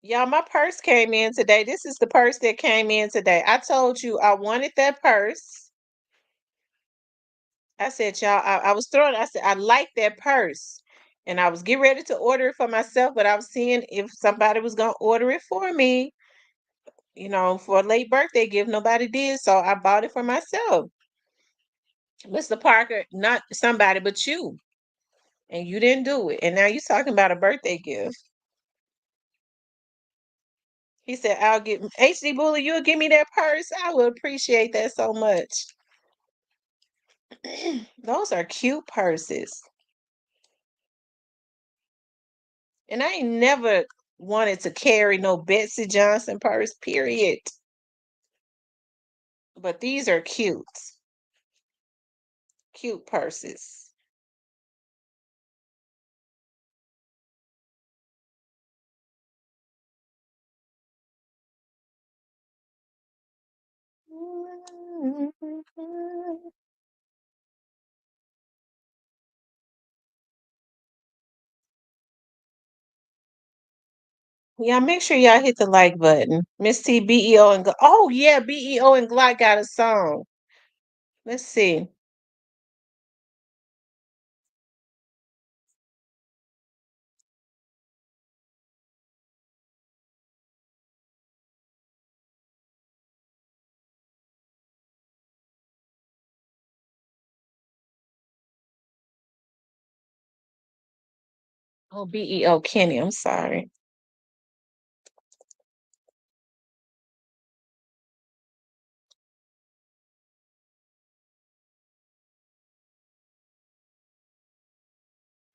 Y'all, my purse came in today. This is the purse that came in today. I told you I wanted that purse. I said, y'all, I was throwing, I said, I like that purse. And I was getting ready to order it for myself, but I was seeing if somebody was going to order it for me, for a late birthday gift. Nobody did. So I bought it for myself. Mr. Parker, not somebody, but you. And you didn't do it. And now you're talking about a birthday gift. He said, I'll get HD Bully, you'll give me that purse. I would appreciate that so much. Those are cute purses. And I ain't never wanted to carry no Betsy Johnson purse, period. But these are cute. Cute purses. Yeah, make sure y'all hit the like button. Miss T, BEO, and oh yeah, BEO and Glock got a song. Let's see. Oh, BEO Kenny, I'm sorry.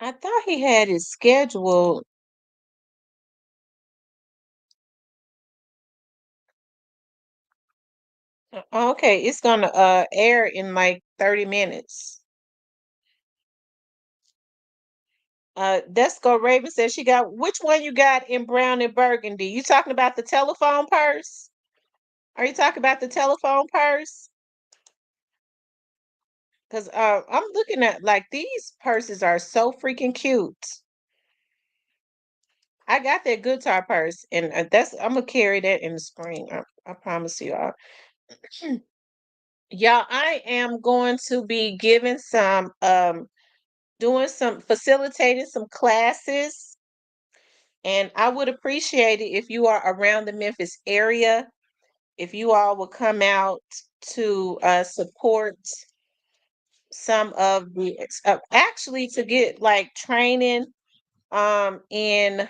I thought he had his schedule. Okay, it's gonna air in like 30 minutes. Desco Raven says she got which one you got in brown and burgundy? You talking about the telephone purse? Are you talking about the telephone purse? Because I'm looking at like these purses are so freaking cute. I got that guitar purse, and I'm gonna carry that in the spring. I promise you all. Y'all, I am going to be giving some doing some facilitating some classes, and I would appreciate it if you are around the Memphis area, if you all will come out to support some of the actually to get like training in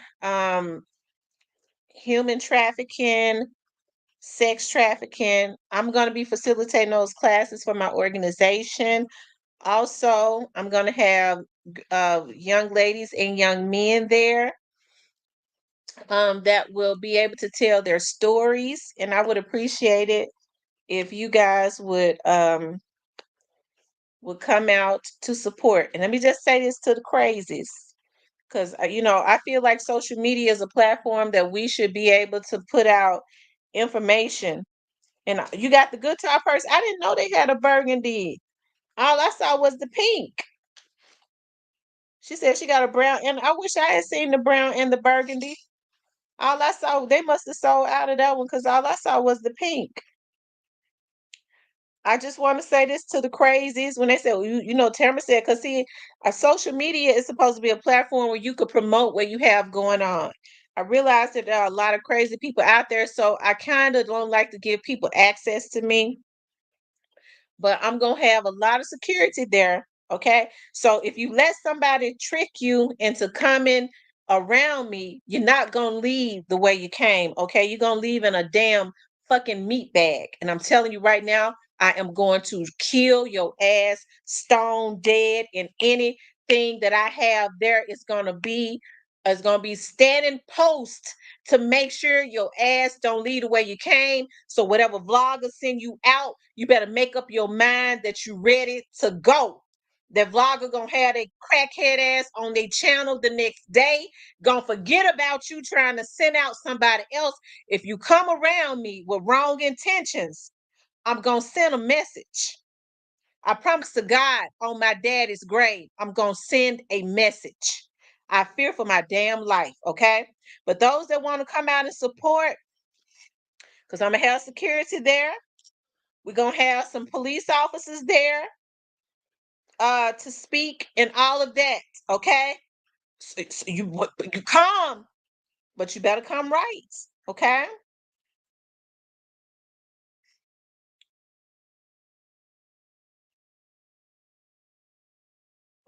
human trafficking, sex trafficking. I'm going to be facilitating those classes for my organization. Also, I'm going to have young ladies and young men there that will be able to tell their stories, and I would appreciate it if you guys would come out to support. And let me just say this to the crazies, because I feel like social media is a platform that we should be able to put out information. And you got the good top purse. I didn't know they had a burgundy. All I saw was the pink. She said she got a brown, and I wish I had seen the brown and the burgundy. All I saw, they must have sold out of that one because all I saw was the pink. I just want to say this to the crazies when they say, well, Tamara said, because see, social media is supposed to be a platform where you could promote what you have going on. I realize that there are a lot of crazy people out there, so I kind of don't like to give people access to me, but I'm going to have a lot of security there. Okay. So if you let somebody trick you into coming around me, you're not going to leave the way you came. Okay. You're going to leave in a damn fucking meat bag. And I'm telling you right now, I am going to kill your ass stone dead, and anything that I have there is going to be standing post to make sure your ass don't leave the way you came. So whatever vlogger send you out, you better make up your mind that you ready to go. That vlogger gonna have their crackhead ass on their channel the next day, gonna forget about you trying to send out somebody else. If you come around me with wrong intentions, I'm gonna send a message. I promise to God on my daddy's grave, I'm gonna send a message. I fear for my damn life, okay? But those that want to come out and support, because I'm gonna have security there. We're gonna have some police officers there to speak and all of that, okay? So you come, but you better come right, okay?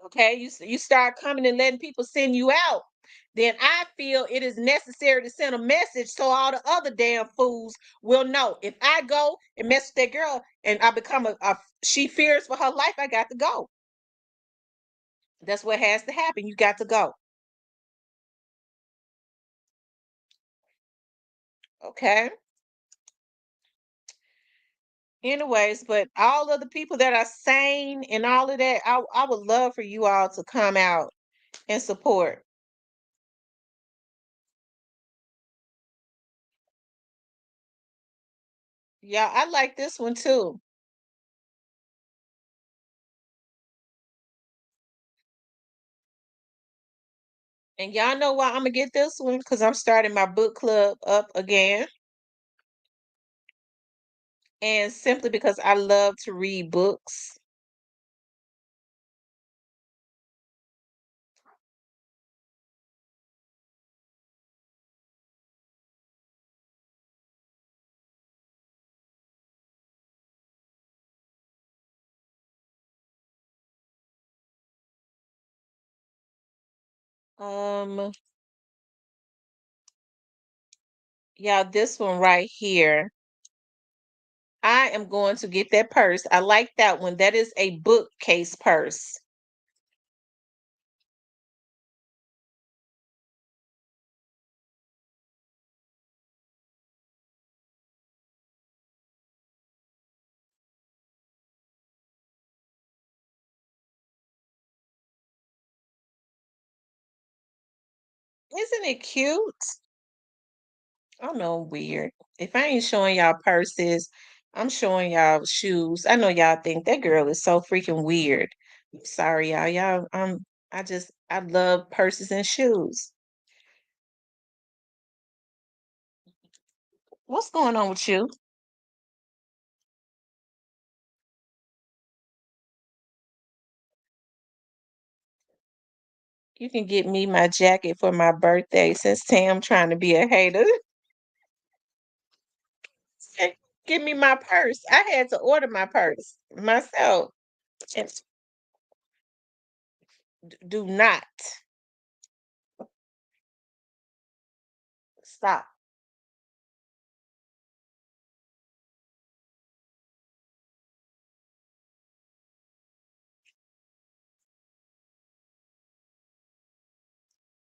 Okay, you start coming and letting people send you out, then I feel it is necessary to send a message so all the other damn fools will know. If I go and mess with that girl and I become she fears for her life, I got to go. That's what has to happen. You got to go. Okay. Anyways, but all of the people that are sane and all of that, I would love for you all to come out and support. Yeah, I like this one too. And y'all know why I'm gonna get this one? Because I'm starting my book club up again. And simply because I love to read books. Um, yeah, this one right here. I am going to get that purse. I like that one. That is a bookcase purse. Isn't it cute? I know, weird. If I ain't showing y'all purses, I'm showing y'all shoes. I know y'all think that girl is so freaking weird. Sorry, y'all. I love purses and shoes. What's going on with you? You can get me my jacket for my birthday since Tam trying to be a hater. Give me my purse. I had to order my purse myself. And do not stop.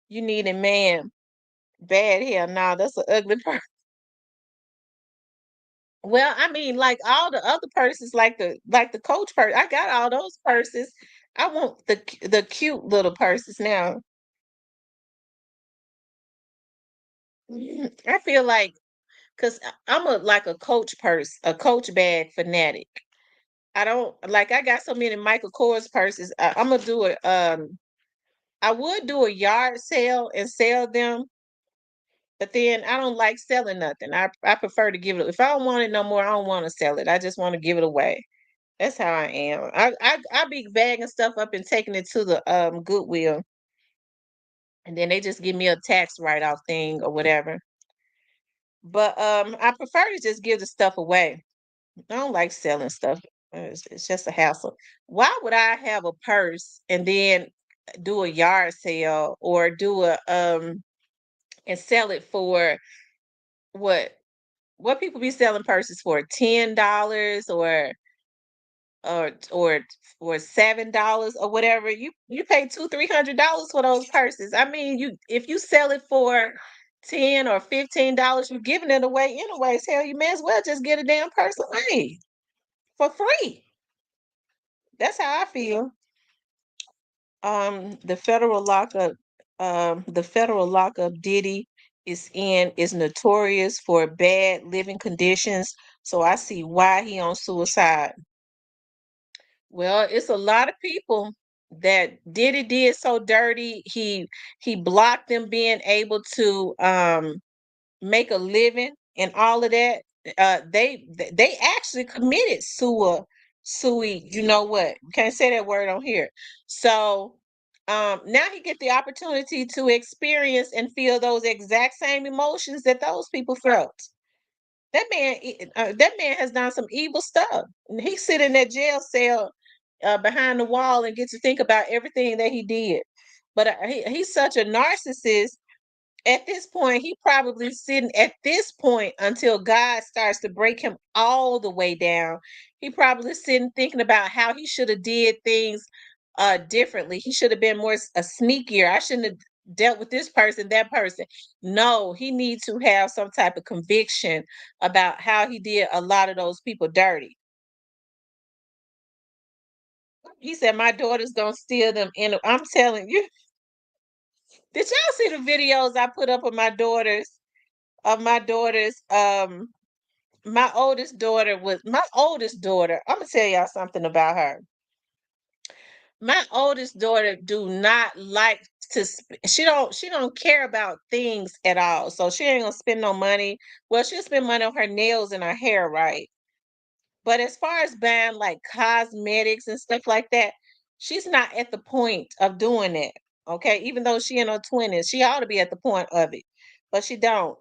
You need a man. Bad hair. No, that's an ugly purse. Well, I mean, like all the other purses, like the Coach purse. I got all those purses. I want the cute little purses now. I feel like because I'm like a Coach purse, a Coach bag fanatic. I don't like. I got so many Michael Kors purses. I'm gonna do it. I would do a yard sale and sell them, but then I don't like selling nothing. I prefer to give it. If I don't want it no more, I don't want to sell it. I just want to give it away. That's how I am. I be bagging stuff up and taking it to the Goodwill, and then they just give me a tax write off thing or whatever. But I prefer to just give the stuff away. I don't like selling stuff. It's just a hassle. Why would I have a purse and then do a yard sale or do a and sell it for what people be selling purses for $10 or $7 or whatever. You pay $200-300 for those purses. I mean, you if you sell it for $10 or $15, you're giving it away anyways. Hell, you may as well just get a damn purse away for free. That's how I feel. The federal lockup Diddy is notorious for bad living conditions. So I see why he on suicide. Well, it's a lot of people. that Diddy did so dirty. He blocked them being able to make a living and all of that. They actually committed sui. You know what? Can't say that word on here. So now he get the opportunity to experience and feel those exact same emotions that those people felt. That man has done some evil stuff. And he sit in that jail cell behind the wall and get to think about everything that he did. But he's such a narcissist. At this point, he probably sitting at this point until God starts to break him all the way down. He probably sitting thinking about how he should have did things differently. He should have been more a sneakier. I shouldn't have dealt with this person, that person. No, he needs to have some type of conviction about how he did a lot of those people dirty. He said, "My daughter's gonna steal them." And I'm telling you, did y'all see the videos I put up of my daughters? Of my daughters, my oldest daughter was my oldest daughter. I'm gonna tell y'all something about her. My oldest daughter do not like to. She don't care about things at all. So she ain't gonna spend no money. Well, she'll spend money on her nails and her hair, right? But as far as buying like cosmetics and stuff like that, she's not at the point of doing it. Okay, even though she in her 20s, she ought to be at the point of it, but she don't.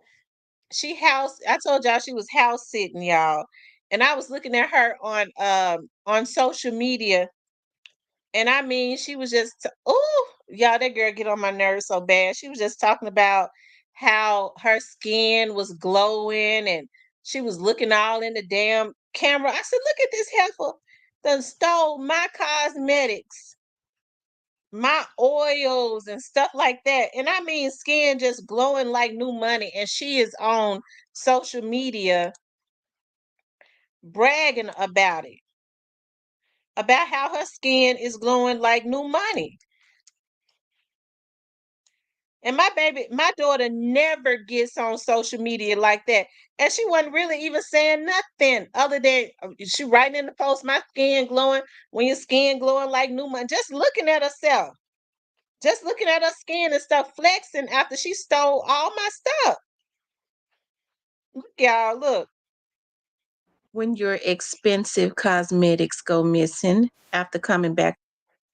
I told y'all she was house sitting, y'all. And I was looking at her on social media, and I mean she was just oh y'all, that girl get on my nerves so bad. She was just talking about how her skin was glowing and she was looking all in the damn camera. I said, look at this heifer done stole my cosmetics, my oils and stuff like that. And I mean skin just glowing like new money. And she is on social media bragging about how her skin is glowing like new money. And my daughter never gets on social media like that. And she wasn't really even saying nothing other than she writing in the post, my skin glowing when your skin glowing like new money. Just looking at herself. Just looking at her skin and stuff flexing after she stole all my stuff. Look, y'all, look. When your expensive cosmetics go missing after coming back.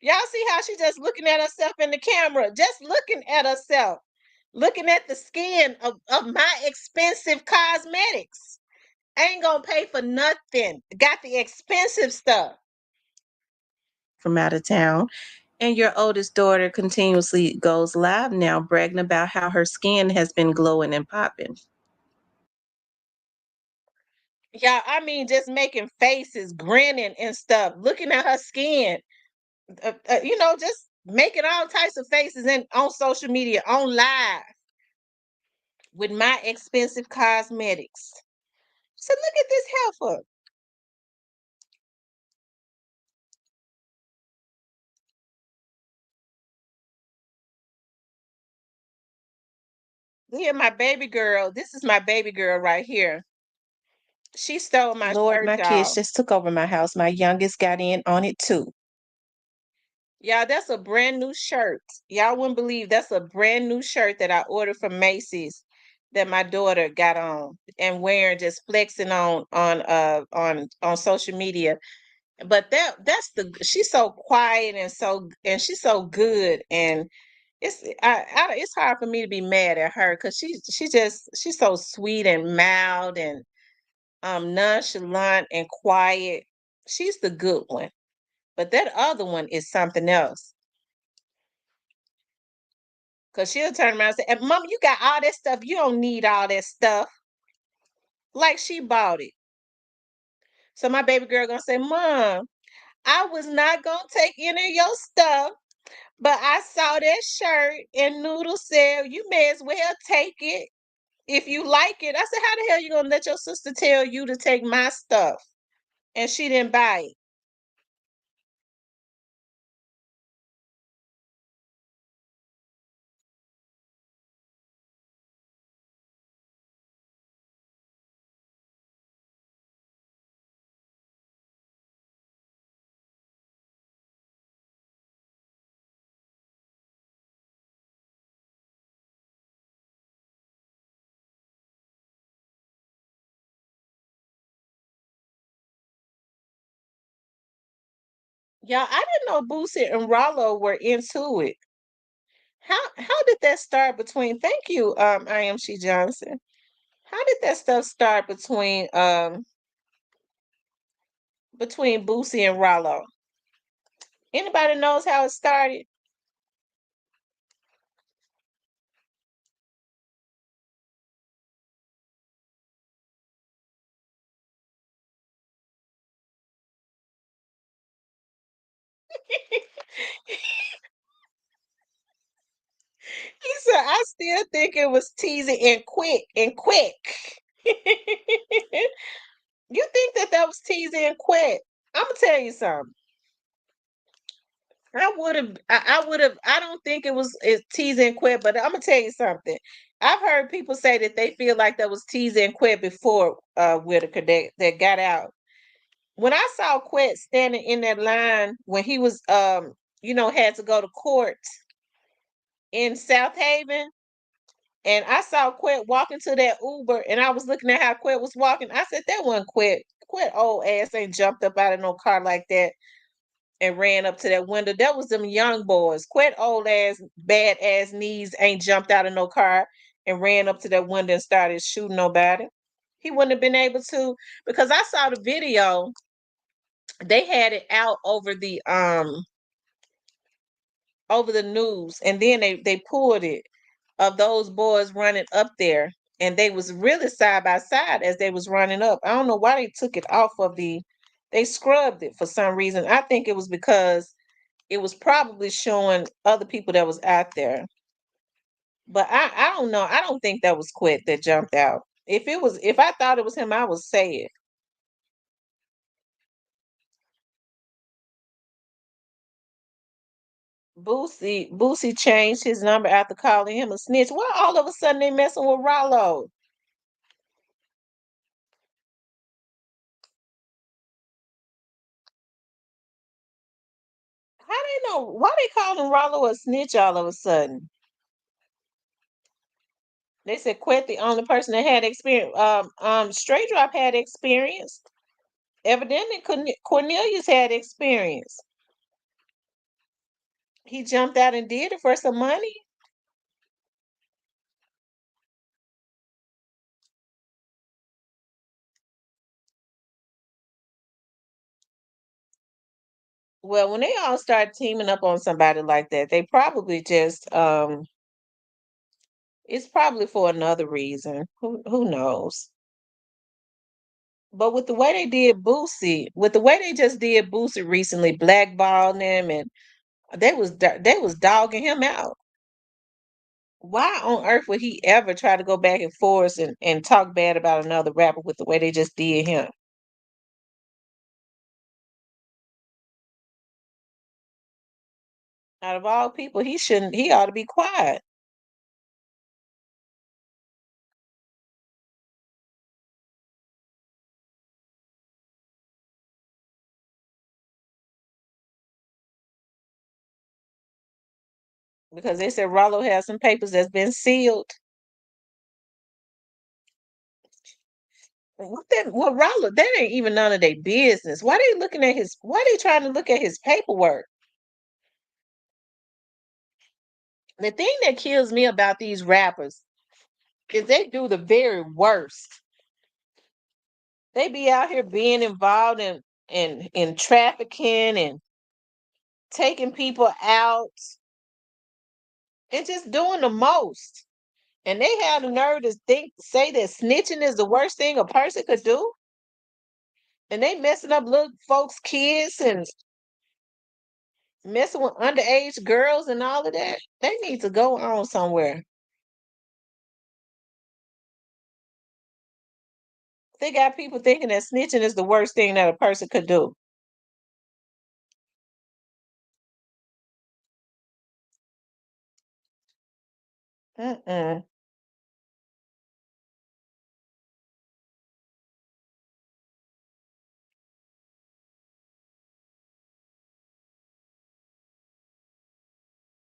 Y'all see how she just looking at herself in the camera, just looking at herself, looking at the skin of my expensive cosmetics. Ain't gonna pay for nothing. Got the expensive stuff from out of town. And your oldest daughter continuously goes live now, bragging about how her skin has been glowing and popping. Yeah, I mean, just making faces, grinning and stuff, looking at her skin. Just making all types of faces and on social media, on live with my expensive cosmetics. So look at this heifer. Here, my baby girl. This is my baby girl right here. She stole my Lord, shirt, my kids just took over my house. My youngest got in on it too. Y'all, that's a brand new shirt. Y'all wouldn't believe that's a brand new shirt that I ordered from Macy's that my daughter got on and wearing, just flexing on social media. But she's so quiet and she's so good, and it's hard for me to be mad at her because she's so sweet and mild and nonchalant and quiet. She's the good one. But that other one is something else. Cause she'll turn around and say, Mama, you got all that stuff. You don't need all that stuff. Like she bought it. So my baby girl gonna say, Mom, I was not gonna take any of your stuff, but I saw that shirt and Noodle said you may as well take it if you like it. I said, how the hell you gonna let your sister tell you to take my stuff? And she didn't buy it. Y'all, I didn't know Boosie and Ralo were into it. How did that start between? Thank you, I am she Johnson. How did that stuff start between Boosie and Ralo? Anybody knows how it started? He said, I still think it was teasing and quick. You think that was teasing and quick? I'm gonna tell you something. I would have. I don't think it's teasing and quit, but I'm gonna tell you something. I've heard people say that they feel like that was teasing and quit before Whitaker that got out. When I saw Quet standing in that line when he was had to go to court in South Haven, and I saw Quet walking to that Uber, and I was looking at how Quet was walking. I said that wasn't Quet. Quet old ass ain't jumped up out of no car like that and ran up to that window. That was them young boys. Quit old ass, bad ass knees ain't jumped out of no car and ran up to that window and started shooting nobody. He wouldn't have been able to because I saw the video. They had it out over the news, and then they pulled it of those boys running up there, and they was really side by side as they was running up. I don't know why they took it off of they scrubbed it for some reason. I think it was because it was probably showing other people that was out there. But I don't know. I don't think that was Quit that jumped out. If I thought it was him, I would say it. Boosie changed his number after calling him a snitch. Why all of a sudden they messing with Ralo? How they know? Why they calling Ralo a snitch all of a sudden? They said Quit the only person that had experience. Straight Drop had experience. Evidently, Cornelius had experience. He jumped out and did it for some money. Well, when they all start teaming up on somebody like that, they probably just it's probably for another reason. Who knows? But with the way they did Boosie, with the way they just did Boosie recently, blackballing him, and they was dogging him out. Why on earth would he ever try to go back and forth and talk bad about another rapper with the way they just did him? Out of all people, he ought to be quiet. Because they said Rollo has some papers that's been sealed. What Rollo, that ain't even none of their business. Why they trying to look at his paperwork? The thing that kills me about these rappers is they do the very worst. They be out here being involved in trafficking and taking people out and just doing the most. And they have the nerve to say that snitching is the worst thing a person could do. And they messing up little folks' kids and messing with underage girls and all of that. They need to go on somewhere. They got people thinking that snitching is the worst thing that a person could do. Mm-mm.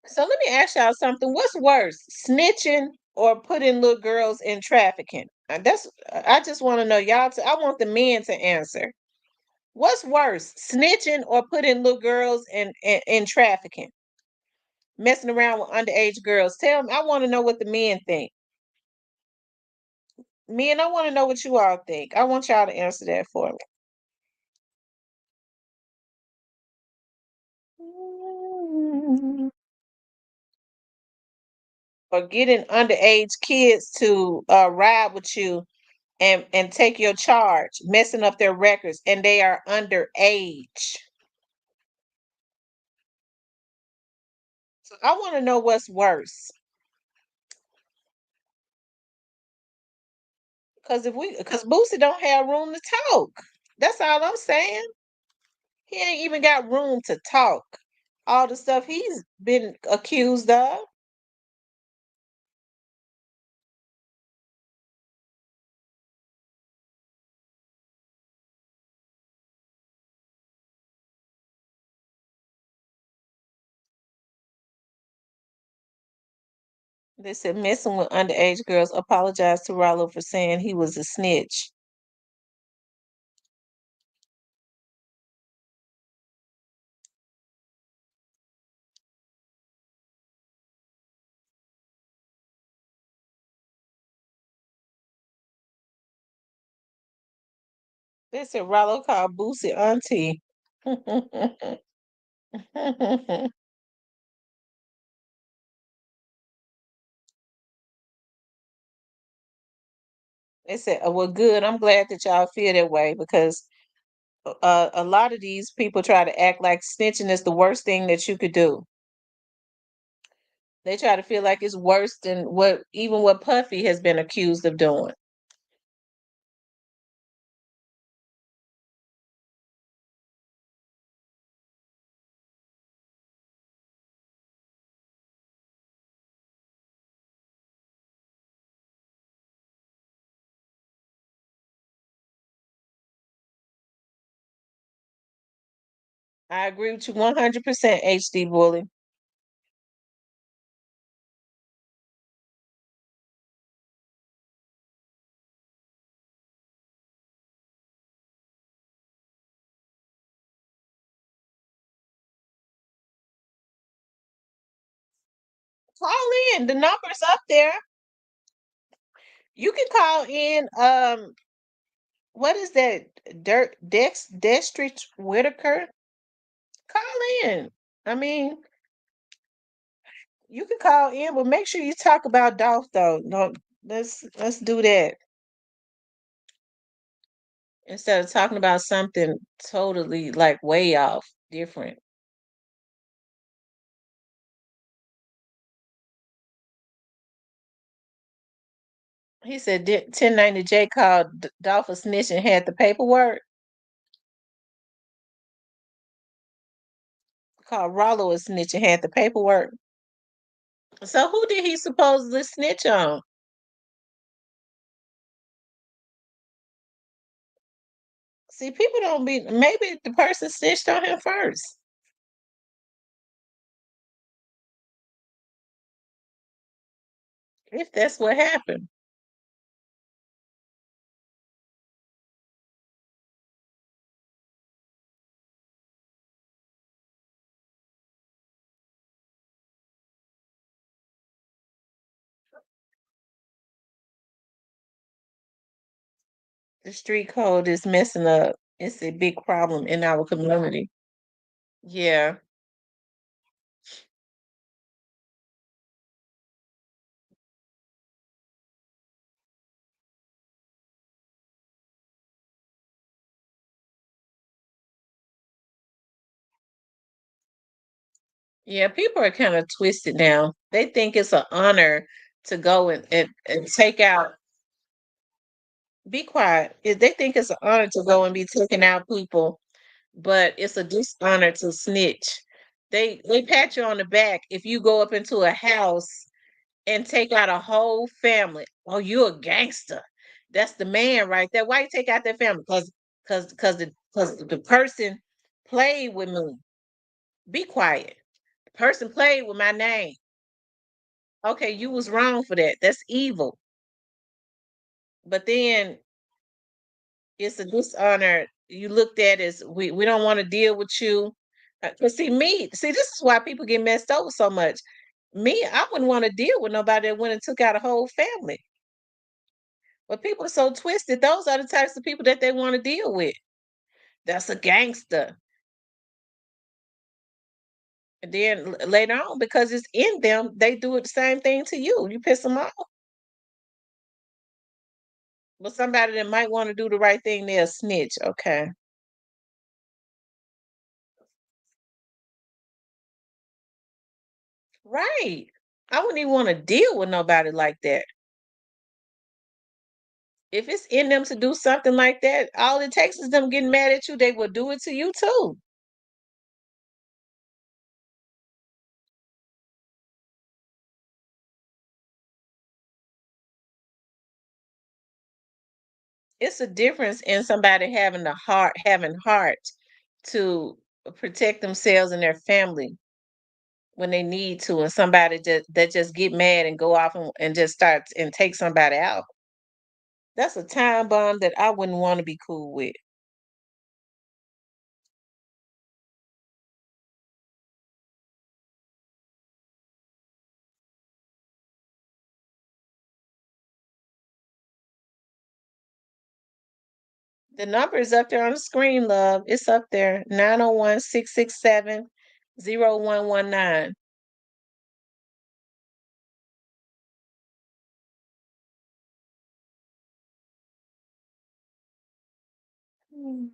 So let me ask y'all something. What's worse, snitching or putting little girls in trafficking? I just want to know y'all. I want the men to answer. What's worse, snitching or putting little girls in trafficking, messing around with underage girls? Tell me. I want to know what the men think. Men, I want to know what you all think. I want y'all to answer that for me. Or getting underage kids to ride with you and take your charge, messing up their records, and they are underage. So I want to know what's worse. Because Boosie don't have room to talk. That's all I'm saying. He ain't even got room to talk. All the stuff he's been accused of. They said messing with underage girls. Apologized to Ralo for saying he was a snitch. They said Rallo called Boosie auntie. They said, "Oh, well, good. I'm glad that y'all feel that way because a lot of these people try to act like snitching is the worst thing that you could do. They try to feel like it's worse than what Puffy has been accused of doing." I agree with you 100%, HD Bully. Call in. The number's up there. You can call in. What is that? Dextrich Whitaker. Call in. I mean, you can call in, but make sure you talk about Dolph though. No, let's do that instead of talking about something totally like way off, different. He said 1090J called Dolph a snitch and had the paperwork. Called Rollo a snitch and had the paperwork. So who did he supposedly snitch on? See, people don't be. Maybe the person snitched on him first. If that's what happened. The street code is messing up. It's a big problem in our community. Yeah. Yeah, people are kind of twisted now. They think it's an honor to go and take out. Be quiet. They think it's an honor to go and be taking out people, but it's a dishonor to snitch. They pat you on the back if you go up into a house and take out a whole family. Oh, you a gangster. That's the man right there. Why you take out that family? Because the person played with me. Be quiet. The person played with my name. Okay, you was wrong for that. That's evil. But then it's a dishonor. you looked at as we don't want to deal with you. But see, this is why people get messed over so much. Me, I wouldn't want to deal with nobody that went and took out a whole family. But people are so twisted. Those are the types of people that they want to deal with. That's a gangster. And then later on, because it's in them, they do it the same thing to you. You piss them off. But somebody that might want to do the right thing, they'll snitch. Okay. Right. I wouldn't even want to deal with nobody like that. If it's in them to do something like that, all it takes is them getting mad at you. They will do it to you too. It's a difference in somebody having heart to protect themselves and their family when they need to, and somebody that just get mad and go off and just start and take somebody out. That's a time bomb that I wouldn't want to be cool with. The number is up there on the screen, love. It's up there. 901-667-0119. Hmm.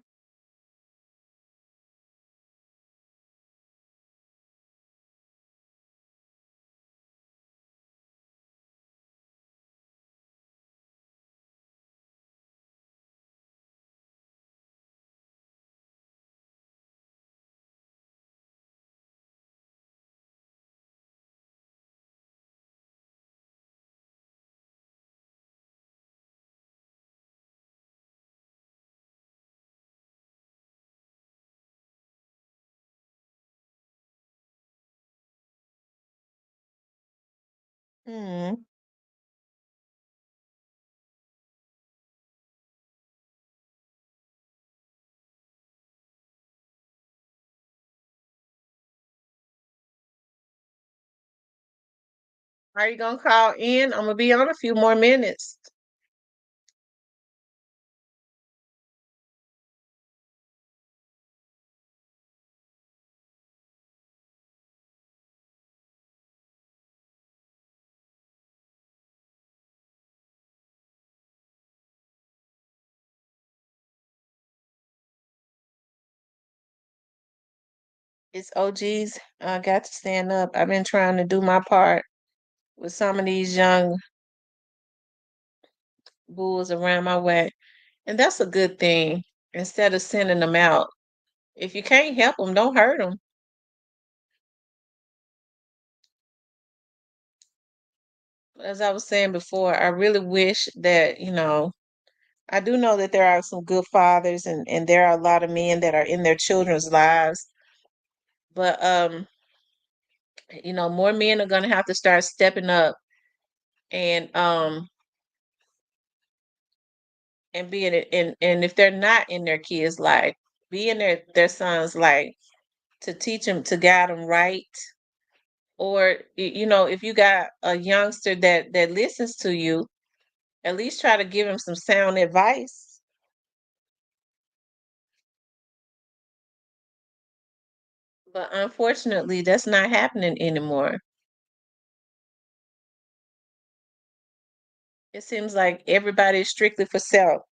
Hmm. Are you gonna call in? I'm gonna be on a few more minutes. It's OGs. I got to stand up. I've been trying to do my part with some of these young bulls around my way, and that's a good thing. Instead of sending them out, if you can't help them, don't hurt them. As I was saying before, I really wish that, I do know that there are some good fathers and there are a lot of men that are in their children's lives, but more men are gonna have to start stepping up and being it and if they're not in their kids' life, be in their son's life to teach them to guide them right. Or if you got a youngster that listens to you, at least try to give him some sound advice. But unfortunately, that's not happening anymore. It seems like everybody is strictly for self,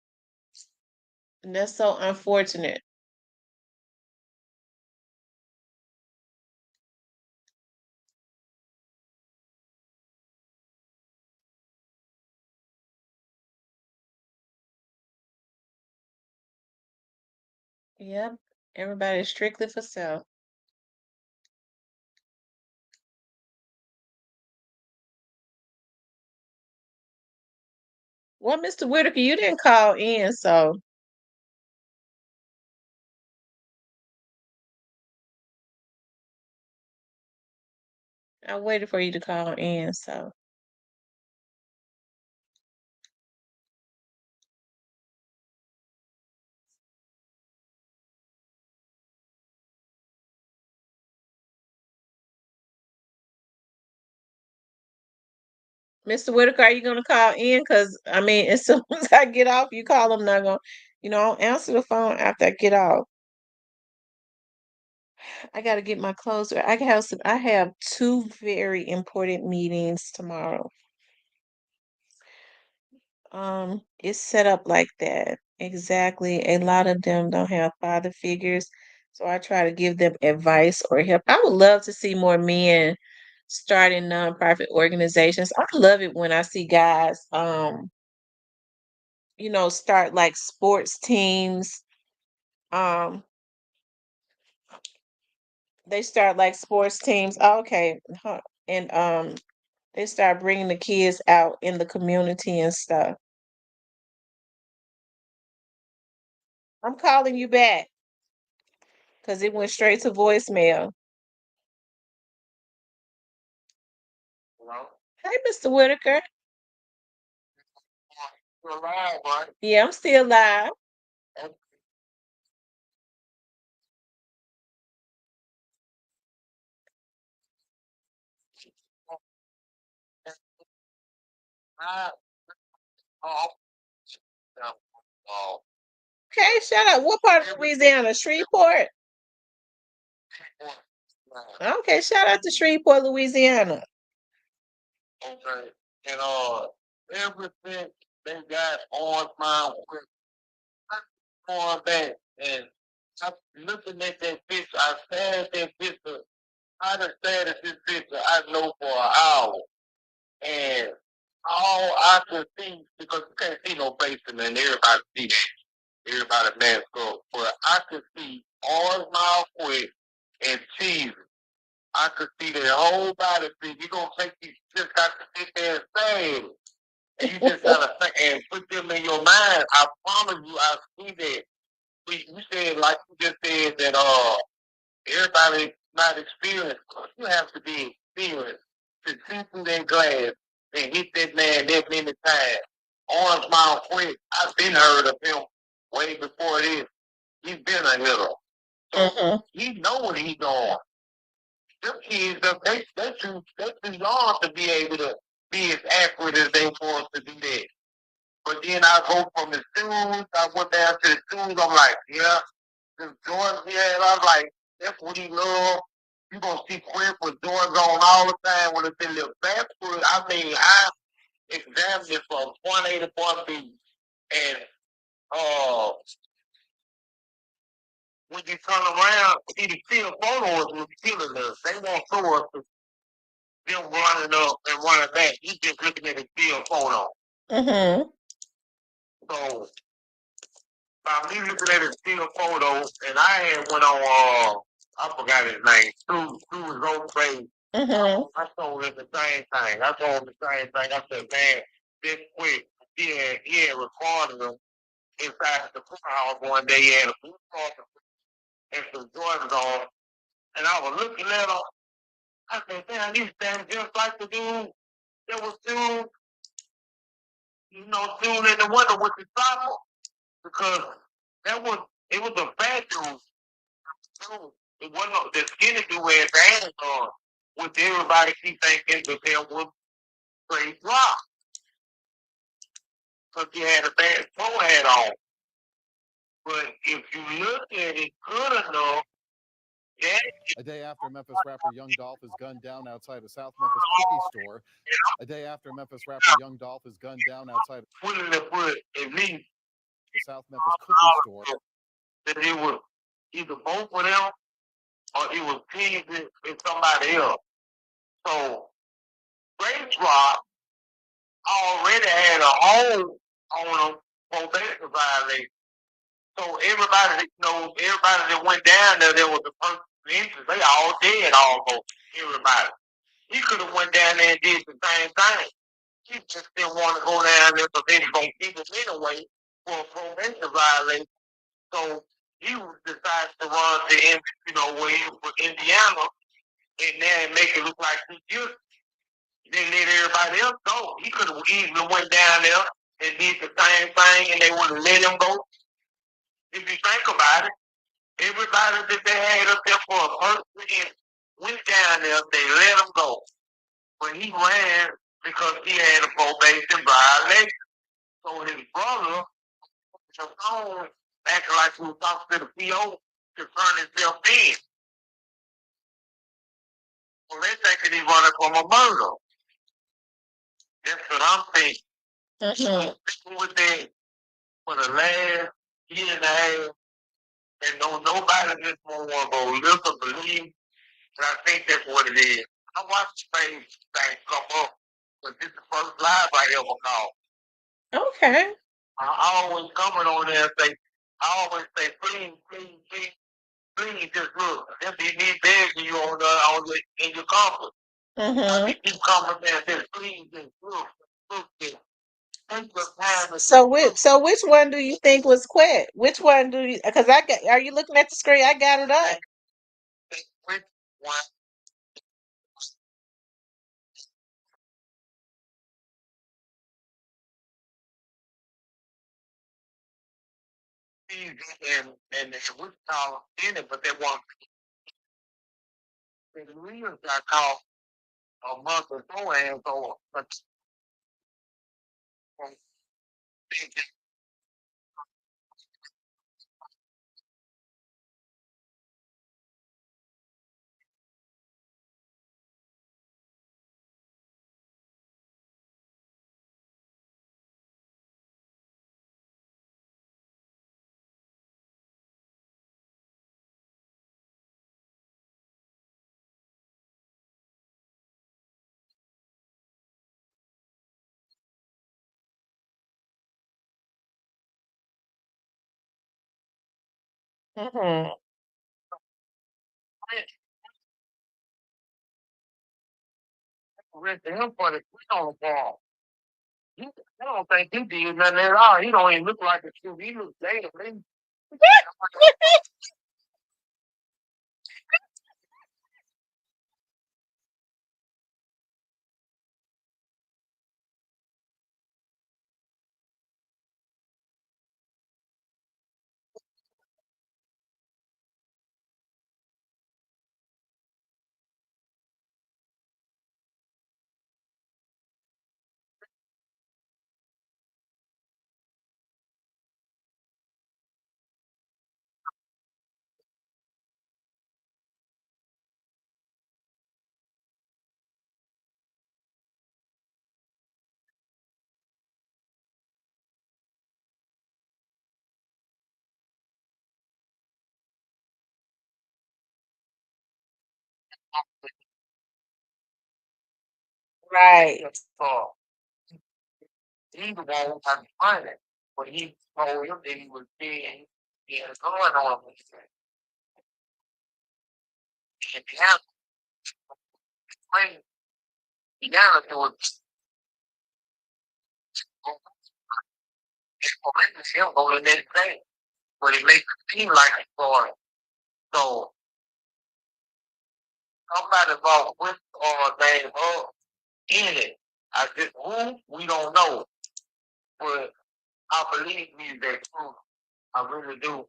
and that's so unfortunate. Yep, everybody is strictly for self. Well, Mr. Whitaker, you didn't call in, so I waited for you to call in. So Mr. Whitaker, are you gonna call in? Because I mean, as soon as I get off, you call. I'm not gonna, I'll answer the phone after I get off. I gotta get my clothes. I have two very important meetings tomorrow. It's set up like that. Exactly. A lot of them don't have father figures, so I try to give them advice or help. I would love to see more men starting nonprofit organizations. I love it when I see guys, start like sports teams. Um, they start like sports teams. Oh, okay, huh. And they start bringing the kids out in the community and stuff. I'm calling you back because it went straight to voicemail. Hey, Mr. Whitaker. You're alive, right? Yeah, I'm still live. Okay, shut up. What part of Louisiana? Shreveport? Okay, shout out to Shreveport, Louisiana. Okay. And everything they got on my going back and I'm looking at that picture. I stared at that picture. I done stared at this picture I know for an hour. And all I could see, because you can't see no face and then everybody see that. Everybody mask up. But I could see all mouth quick and cheese. I could see their whole body. See, you gonna take these, just got to sit there and say it. And you just gotta think and put them in your mind. I promise you, I see that. You said, like you just said, that everybody not experienced. You have to be experienced to see through that glass and hit that man that many times. Orange Mount Quick, I've been heard of him way before this. He's been a hitter. So he know what he's doing. Them kids, they're too young to be able to be as accurate as they want to do that. But then I go from the shoes, I went down to the shoes, I'm like, yeah, the Jordans he had, I was like, that's what he loved. You gonna see Quinn with Jordans on all the time when it's in the backwood. I mean, I examined it from point A to point B. And when you turn around, see the still photos was killing us. They won't show us them running up and running back. You just looking at the still photo. So by me looking at the still photo, and I had went on I forgot his name. Stu was on page. I told him the same thing. I said, man, this quick. He had recorded him inside the courthouse one day. He had a blue cross and some Jordans on. And I was looking at him. I said, damn, these stand just like the dude that was shooting, shooting in the window with the stopper. Because it was a fat dude. It wasn't the skinny dude had the hands on, which everybody keep thinking that there was straight rock. Because he had a bad toe hat on. But if you look at it good enough, a day after Memphis rapper Young Dolph is gunned down outside a South Memphis cookie store. A day after Memphis rapper Young Dolph is gunned down outside at least the South Memphis cookie store. That it was either both of them or it was teasing with somebody else. So Grace Rock already had a hold on them probation violation. So everybody that went down there was a person of interest. They all dead almost, everybody. He could have went down there and did the same thing. He just didn't want to go down there because they were going to keep him anyway for a probation violation. So he decided to run to, where he was for Indiana and then make it look like he just didn't let everybody else go. He could have easily went down there and did the same thing and they would have let him go. If you think about it, everybody that they had up there for a person went down there, they let him go. But he ran because he had a probation violation. So his brother was on acting like he was talking to the PO to turn himself in. So they thinking he's running from a murder. That's what I'm thinking. Sticking with that for the last year and a half, and nobody just won't want to go listen, believe, and I think that's what it is. I watched the same thing come up, but this is the first live I ever called. Okay. I always comment on there and say, please, just look. Just be me begging you in your conference. You keep commenting and say, please, just look. So which one do you think was quit? Which one do you? Because are you looking at the screen? I got it up. Which one? And we call in it, but they want the real got called a month or so, and so arrested him for the quit on the ball. I don't think he did nothing at all. He don't even look like a shoe. He looks dead. Right. So he the one who got the money, but he told him that he was dead. He had a gun on him. And the answer claim he got to do it. He'll go the next day, but it makes it seem like it's for it. So somebody bought with name up in it. I just who we don't know, but I believe he's that true. I really do.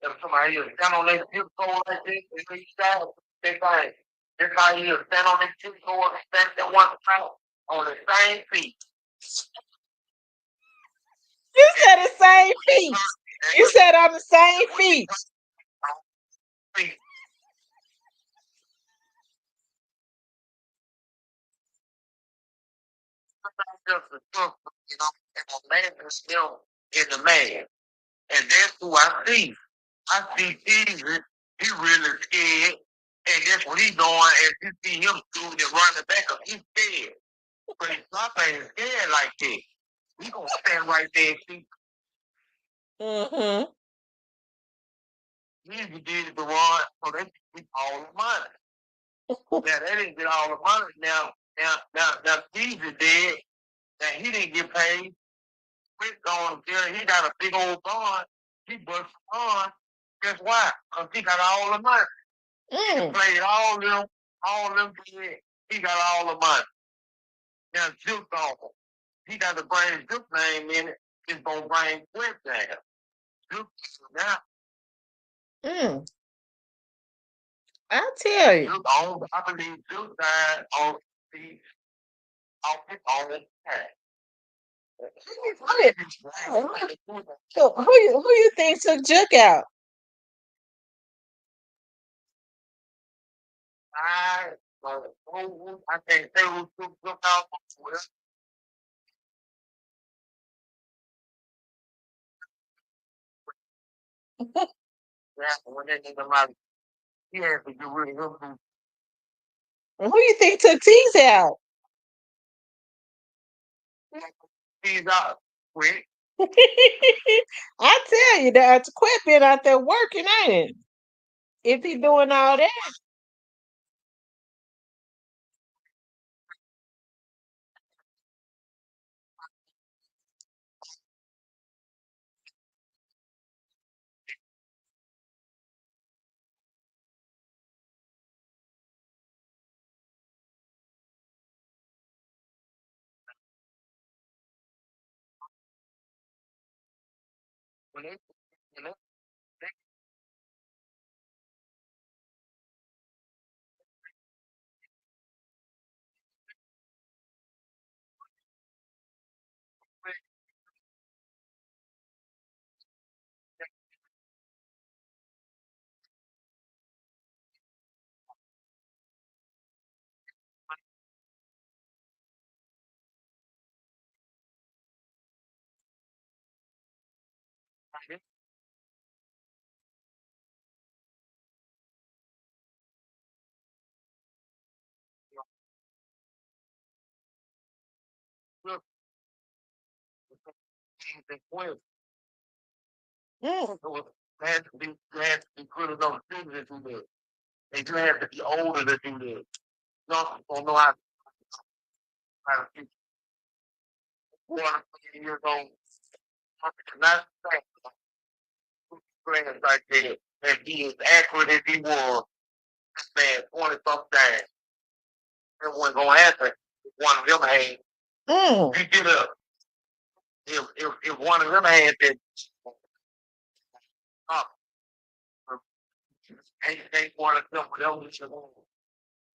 If somebody else stand on that zip code like this, and they stand, they find everybody else stand on that zip code and stand that one time on the same feet. You said the same feet. You said on the same feet. Just a truck, and a man is still in the man. And that's who I see. I see Jesus, he really scared. And that's what he's doing. And you see him shooting and running back up, he's scared. But he's not ain't scared like that. He gonna stand right there and see. Jesus did the run, so they get all the money. Now they didn't get all the money. Now Jesus did. Now he didn't get paid. Quit going there. He got a big old bond. He bust a bond. Guess why? Because he got all the money. He played all them kids. He got all the money. Now Duke on him. He got to bring Duke name in it. It's gonna bring Quit down. Duke now. I tell you. I believe Duke died on the off his own time. So who you think took Juke out? I can't say who took Juke out. When they nigga like, he had to get rid of him. Who you think took Tease out? He's out. Quick. I tell you, that's Quit been out there working, ain't it? If he doing all that. When they look, things that win. So it has to be good enough to do this. And you have to be older to do this. Don't know how to teach 1 years old. Not saying players like that and be as accurate as he was, man, 20 something. It wasn't gonna happen. If one of them had, you get up. If one of them had that up, ain't one of them with them.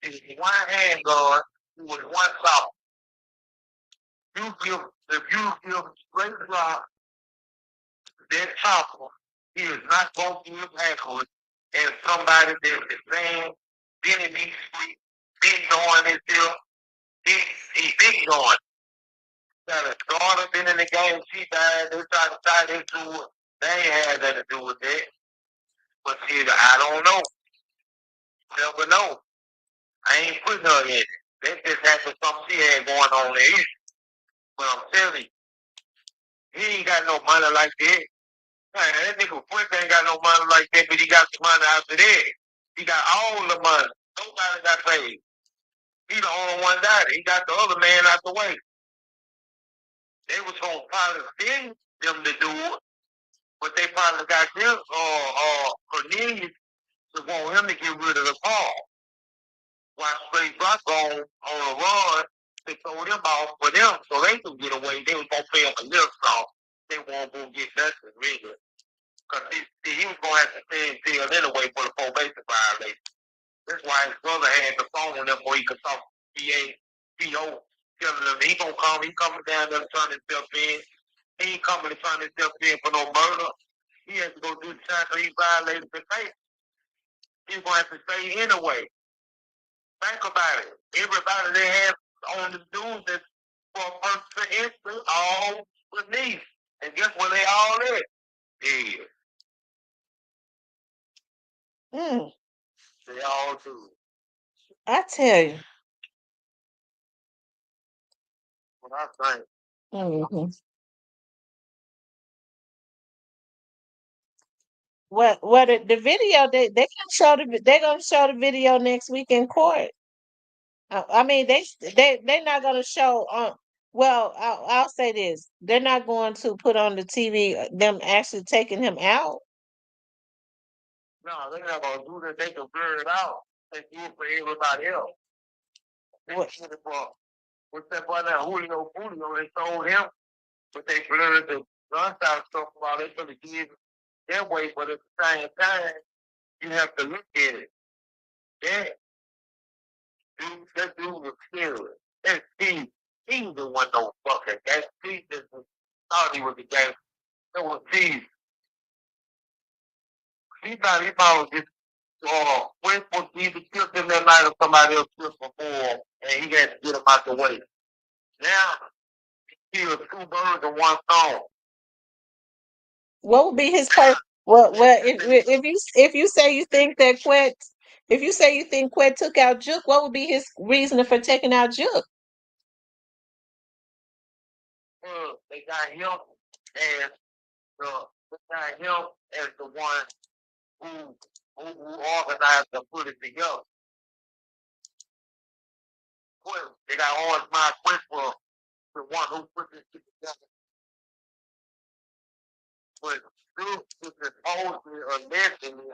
If one hand guard with one soft, if you give straight drop, that chopper, he is not going to give backwards. And somebody that is saying, Benny B. Street, been going this year, he been going. Got a daughter been in the game, she died, they tried to tie this to it. They ain't had nothing to do with that. But see, I don't know. Never know. I ain't putting her in it. That just happened something she had going on there. But I'm telling you, he ain't got no money like that. Man, that nigga Quick ain't got no money like that, but he got the money after that. He got all the money. Nobody got paid. He the only one died. He got the other man out the way. They was gonna probably send them to do it, but they probably got this Cornelius to want him to get rid of the Paul. While Straight Rock on a run, they told him off for them so they could get away. They was gonna pay him a little song. They won't go get nothing really. Because he was going to have to stay in jail anyway for the probation violation. That's why his brother had the phone on him where he could talk to PO, telling him he going to come. He coming down there to turn himself in. He ain't coming to turn himself in for no murder. He has to go do the time so he violated the faith. He's going to have to stay anyway. Think about it. Everybody they have on the news that's for a person for instance, all beneath. And guess where they all at? Yeah. They all do. I tell you. What I think. Mm-hmm. What the video they they're gonna show the video next week in court. I mean they're not gonna show on. Well, I'll say this: they're not going to put on the TV them actually taking him out. No, they're not gonna do that. They can blur it out. They do it for everybody else. They did it for what's that boy now? Julio. They told him, but they blurred the gunshot stuff about it for the kids their way. But at the same time, you have to look at it. That dude was scary. That's Steve. Caesar wasn't no fucking gangster. Caesar thought he was a gangster. That was Caesar. He thought was just went for either killed him that night or somebody else killed before, and he had to get him out the way. Now he killed two birds with one stone. What would be his purpose? Well, if you say you think that Quet, if you say you think Quet took out Juke, what would be his reason for taking out Juke? They got him as the one who organized to put it together. They got Orange Mind Quest for the one who put this shit together. But Duke is supposedly allegedly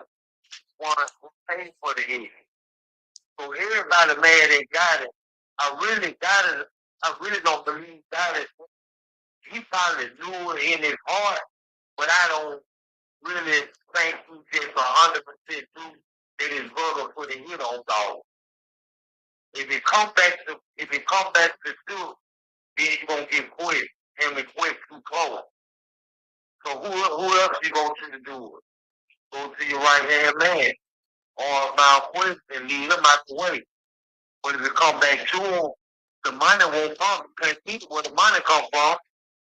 one who paid for the hit. So everybody mad they got it. I really don't believe he got it. He probably knew it in his heart, but I don't really think he just 100% knew that his brother put a hit on Dog. If it come back to Duke, then you gonna get Quit. Him and Quit too close. So who else you gonna choose to do it? Go to your right hand man or Mount Quit and leave him out the way. But if it come back to him, the money won't come. You can't see where the money come from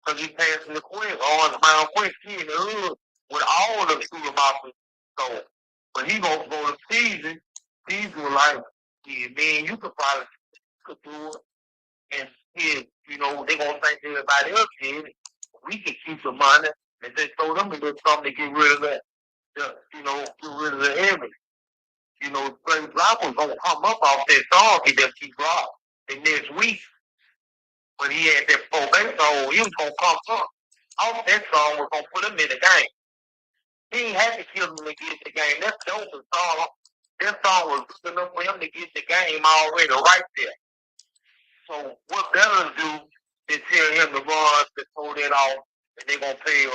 because he passing the Quit or the Mount Quit in the hood with all the shooter boxes. So, but he gonna go to season. Season like, yeah, man, you could probably do it. And they gonna think everybody else did it. We can keep the money and just throw them a little something to get rid of that. Get rid of the evidence. Straight Drop was gonna come up off that song he just keep dropped the next week. But he had that probation hole, he was gonna come up. Off that song was gonna put him in the game. He ain't had to kill him to get in the game. That was the song. That song was good enough for him to get the game already right there. So what better to do is tell him to run to throw that off, and they're gonna pay him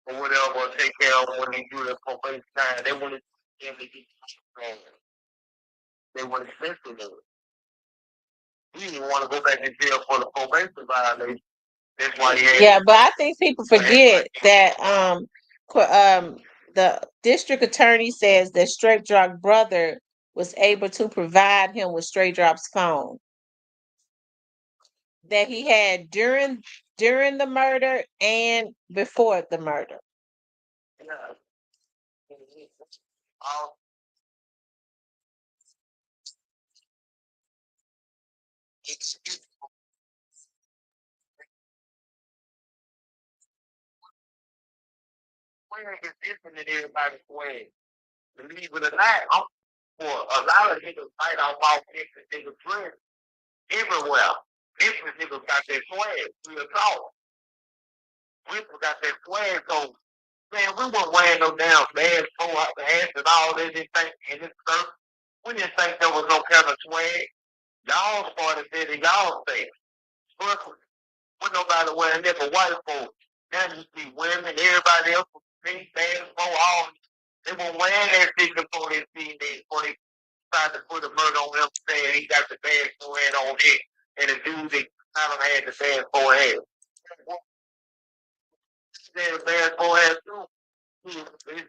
or whatever, or take care of him when they do their probation time. They want him to get the They want to censor him. He didn't want to go back in jail for the probation violation. That's why he had. Yeah, but I think people forget that the district attorney says that Straight Drop brother was able to provide him with Straight Drop's phone that he had during the murder and before the murder. Yeah. Swag is different than everybody's swag. Believe it or not, I'm for a lot of niggas fight off all niggas dress everywhere. Different niggas got that swag. Real talk. We got that swag. So, man, we weren't wearing no damn bags, hats, and all this and this stuff. We didn't think there was no kind of swag. Y'all started that in y'all thing. With nobody wearing that for white folks. Now you see women, everybody else with pink bags, all they were wearing that shit before they seen that, before they tried to put a murder on him saying he got the bag forehead on it. And the dude that kind of had the bag forehead. He had a bad forehead too.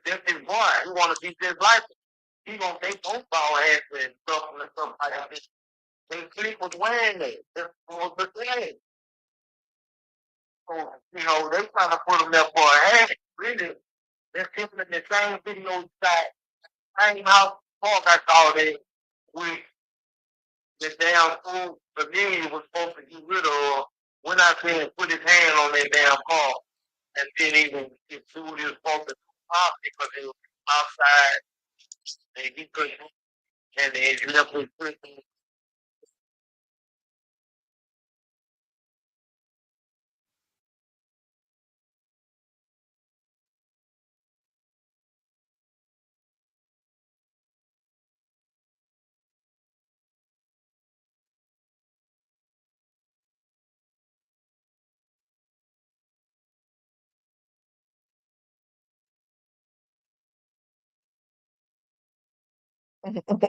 That's his boy. He want to be just like him. He gonna take both ball heads and stuff like that. They sleep was wearing that. That's what was the thing. So, they trying to put him there for a hat. Really, they're simply in the same video site, same house, park I saw that with the damn food familiar was supposed to get rid of. When I said put his hand on that damn car, and then even his food was supposed to pop because it was outside, and he couldn't, and then he left his prison.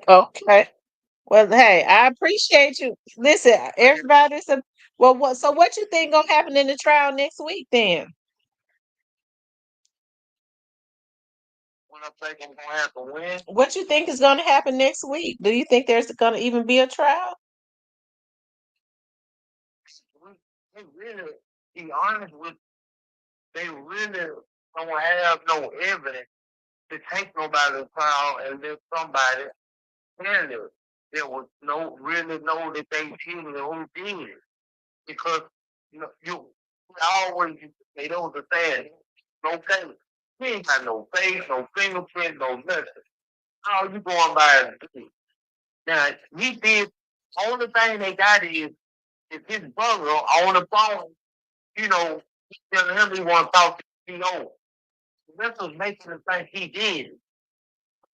Okay. Well, hey, I appreciate you. Listen, everybody's Well, what you think gonna happen in the trial next week then? What I think I'm gonna have to win. What you think is gonna happen next week? Do you think there's gonna even be a trial? They really, be honest with, they really don't have no evidence to take nobody to trial unless somebody tell you there was no really know that they did it or who did it. Because you always used to say those are saying no case. He ain't got no face, no fingerprint, no nothing. How you going by it? Now he did. Only thing they got is his brother on the phone. Telling him he want to talk to the CEO. This was making him think he did.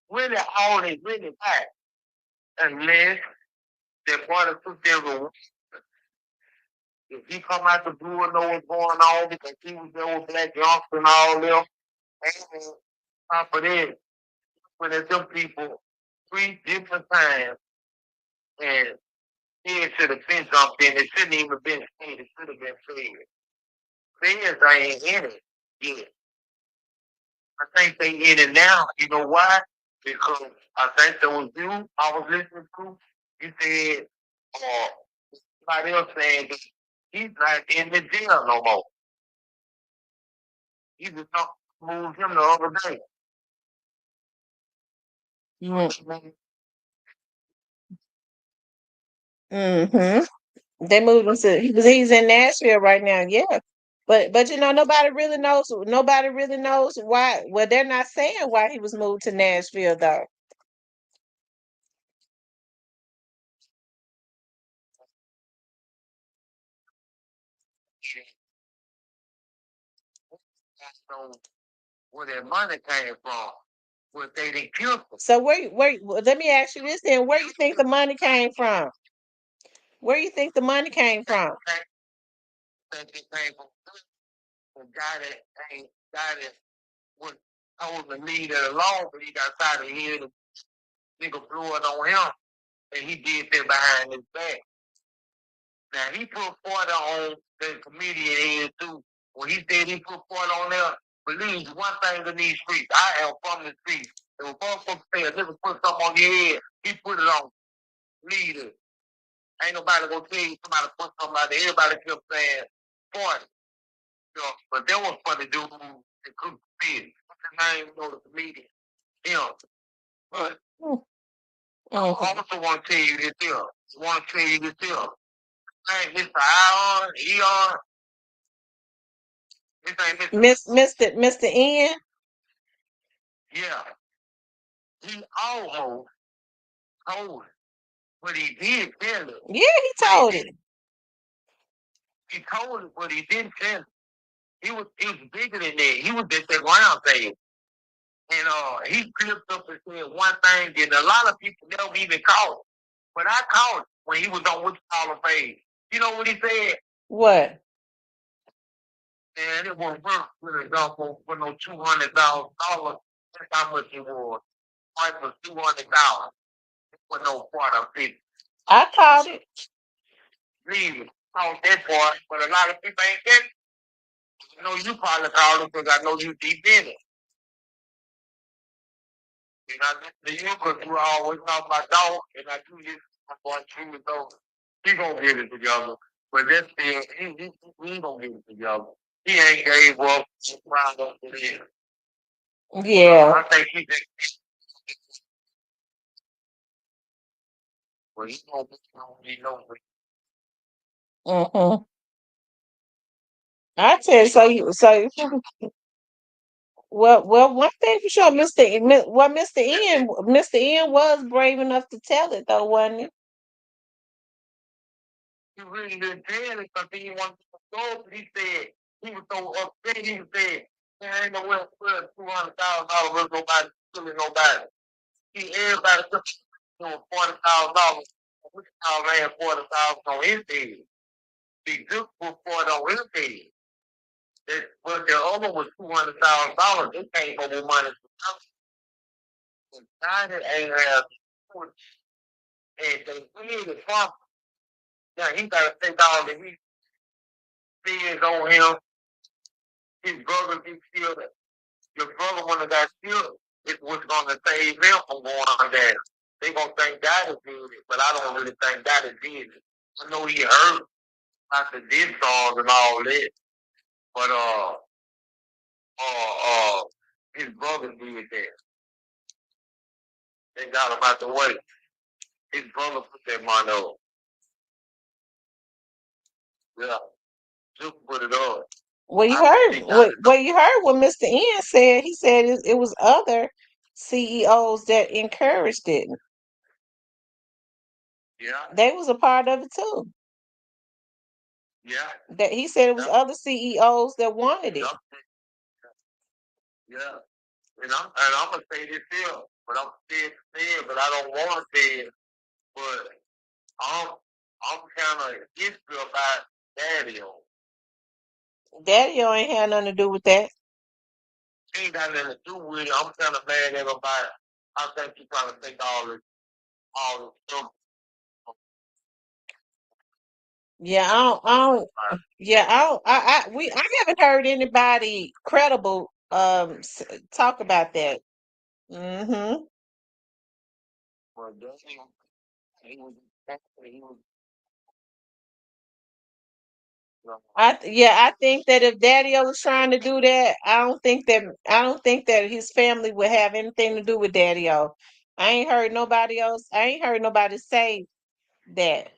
Really, all they really got, unless their brother took their rule. If he come out the blue and know what's going on because he was there with Black Johnson and all them, and on top of that, when there's them people 3 different times, and he should have been jumped in. It shouldn't even been paid. It should have been paid. Feds ain't in it yet. I think they in it now. You know why? Because I think that was you I was listening to. You said, somebody else saying that he's not in the jail no more. He just moved him the other day. They moved him to he's in Nashville right now. Yeah. But nobody really knows why. Well, they're not saying why he was moved to Nashville though. Where their money came from. Where they didn't kill them. So let me ask you this then. Where you think the money came from? Where you think the money came from? I think it came from the guy that was told to leave it alone, but he got tired of hearing the nigga blew it on him, and he did that behind his back. Now he put 40 on the comedian head too. When he said he put 40 on there, believe one thing in these streets. I am from the streets. And when folks say a nigga put something on your head, he put it on. Lead it. Ain't nobody gonna tell you somebody put something out there. Everybody kept saying 40. But that was for the dude that couldn't fit. What's his name? The comedian. Him. But I also want to tell you this here. Hey, Mr. Ion, Eon. This ain't Mr. N. Yeah. He almost told it. But he did tell it. Yeah, he told it. He told it, but he didn't tell it. He was bigger than that. He was just that round thing. And he flipped up and said one thing, and a lot of people never even caught it. But I caught it when he was on What's Hall of Fame. You know what he said? What? And it was worth really for no $200,000. That's how much it was. Price was $200 for no part of it. I caught it. Leave it. Caught that part, but a lot of people ain't get it. I know you probably called it because I know you deep in it. And I listen to you because you always talk about Dolph, and I do this. I'm going through it though. He gonna get it together. But that's still, he gonna get it together. He ain't gave up. Round up to there. Yeah. I think he just. Well, he gonna be no. I tell you, well, one thing for sure, Mr. N was brave enough to tell it though, wasn't he? He really didn't tell it because he wanted to go, but he said he was so upset. He said, there ain't no way to put $200,000 with nobody, killing nobody. Everybody took $40,000. Which y'all ran 40,000 on his head. He took 40 on his head. But the other was $200,000. They came for more money. China ain't have and they did it from. Now he got to take all the heat feds on him. His brother gets killed. Your brother, when he got killed, it was going to save him from going down. They going to think Daddy did it, but I don't really think Daddy did it. I know he hurt after this songs and all that, but his brother did that. They got him out the way. His brother put that money on. Yeah, just put it on. Well, you heard what Mr. N said. He said it was other CEOs that encouraged it. Yeah. They was a part of it too. Yeah. That he said it was other CEOs that wanted it. Yeah. And I'm gonna say this here, but I'm scared to say it, but I don't want to say it. But I'm kind of iffy about Daddy-O. Daddy-O ain't had nothing to do with that. Ain't got nothing to do with it. I'm kind of mad at him about it. I think he's trying to take all the stuff. Yeah, I haven't heard anybody credible talk about that. Mm-hmm. Well, he was. I think that if Daddy-O was trying to do that, I don't think that his family would have anything to do with Daddy-O. I ain't heard nobody say that.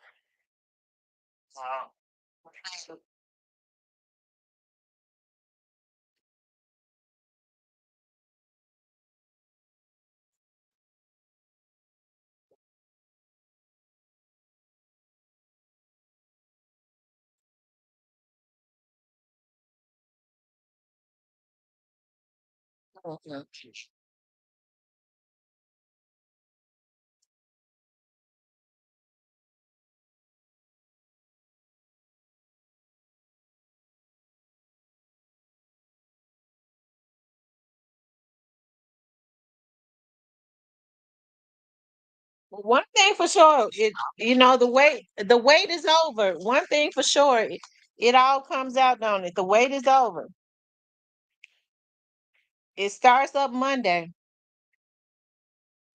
One thing for sure, the wait is over. One thing for sure, it all comes out on it. The wait is over. It starts up Monday.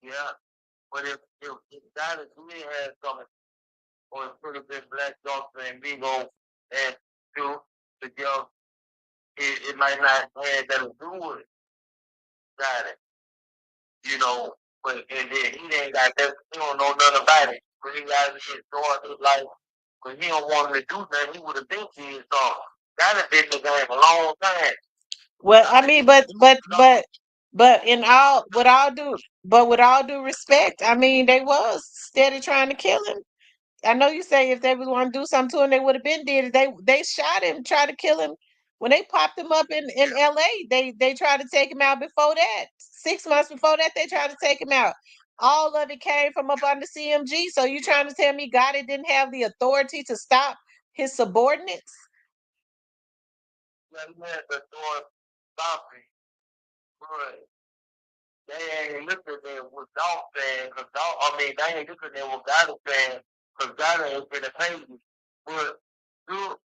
Yeah, but if Daddy really had something, or it could have been Black Dolph and Bigo and two together, it might not have had that to do with Daddy. But and then he ain't got that. He don't know nothing about it. But he got to get started his life. But he don't want him to do nothing. He would have been did something. That been the game a long time. Well, I mean, but with all due respect, I mean, they was steady trying to kill him. I know you say if they was want to do something to him, they would have been did it. They shot him, tried to kill him when they popped him up in LA. They tried to take him out before that. 6 months before that, they tried to take him out. All of it came from up under CMG. So you trying to tell me Gotti didn't have the authority to stop his subordinates? He had the door stopping, but they ain't looking at what Dolph saying. They ain't looking at what Gotti saying, because Gotti ain't gonna pay you. But dude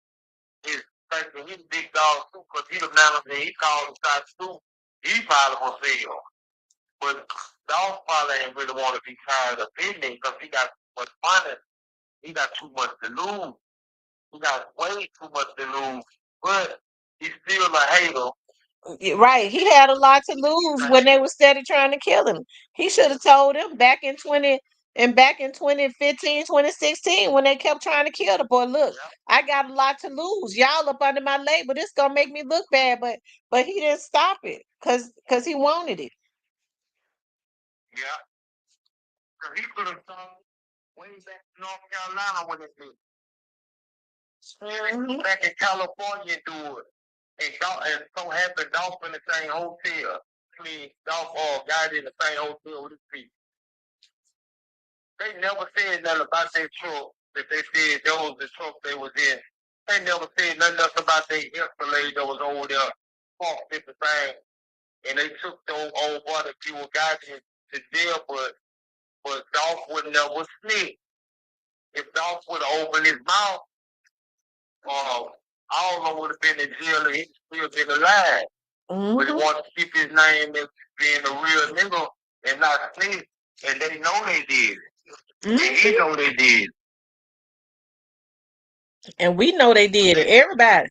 is thinking he's big dog too, because he the manager. He called the shots too. He probably will fail. But Dolph probably ain't really want to be tired of bidding because he got too much money. He got too much to lose. He got way too much to lose. But he's still a hater. Right. He had a lot to lose when they were steady trying to kill him. He should have told him back in 2015, 2016, when they kept trying to kill the boy, look, I got a lot to lose. Y'all up under my label. This gonna make me look bad, but he didn't stop it because he wanted it. Yeah. So he could have told way back in North Carolina when it did. Back in California do it. And so happened Dolph in the same hotel. Dolph got in the same hotel with his people. They never said nothing about their truck. That they said that was the truck they was in. They never said nothing else about their Escalade that was over there parked at the thing. And they took the old boy that people got to jail, but Dolph would never snitch. If Dolph would have opened his mouth, all of them would have been in jail and he'd still been alive. But he wanted to keep his name as being a real nigga and not snitch. And they know they did. And he know they did. And we know they did it. Everybody.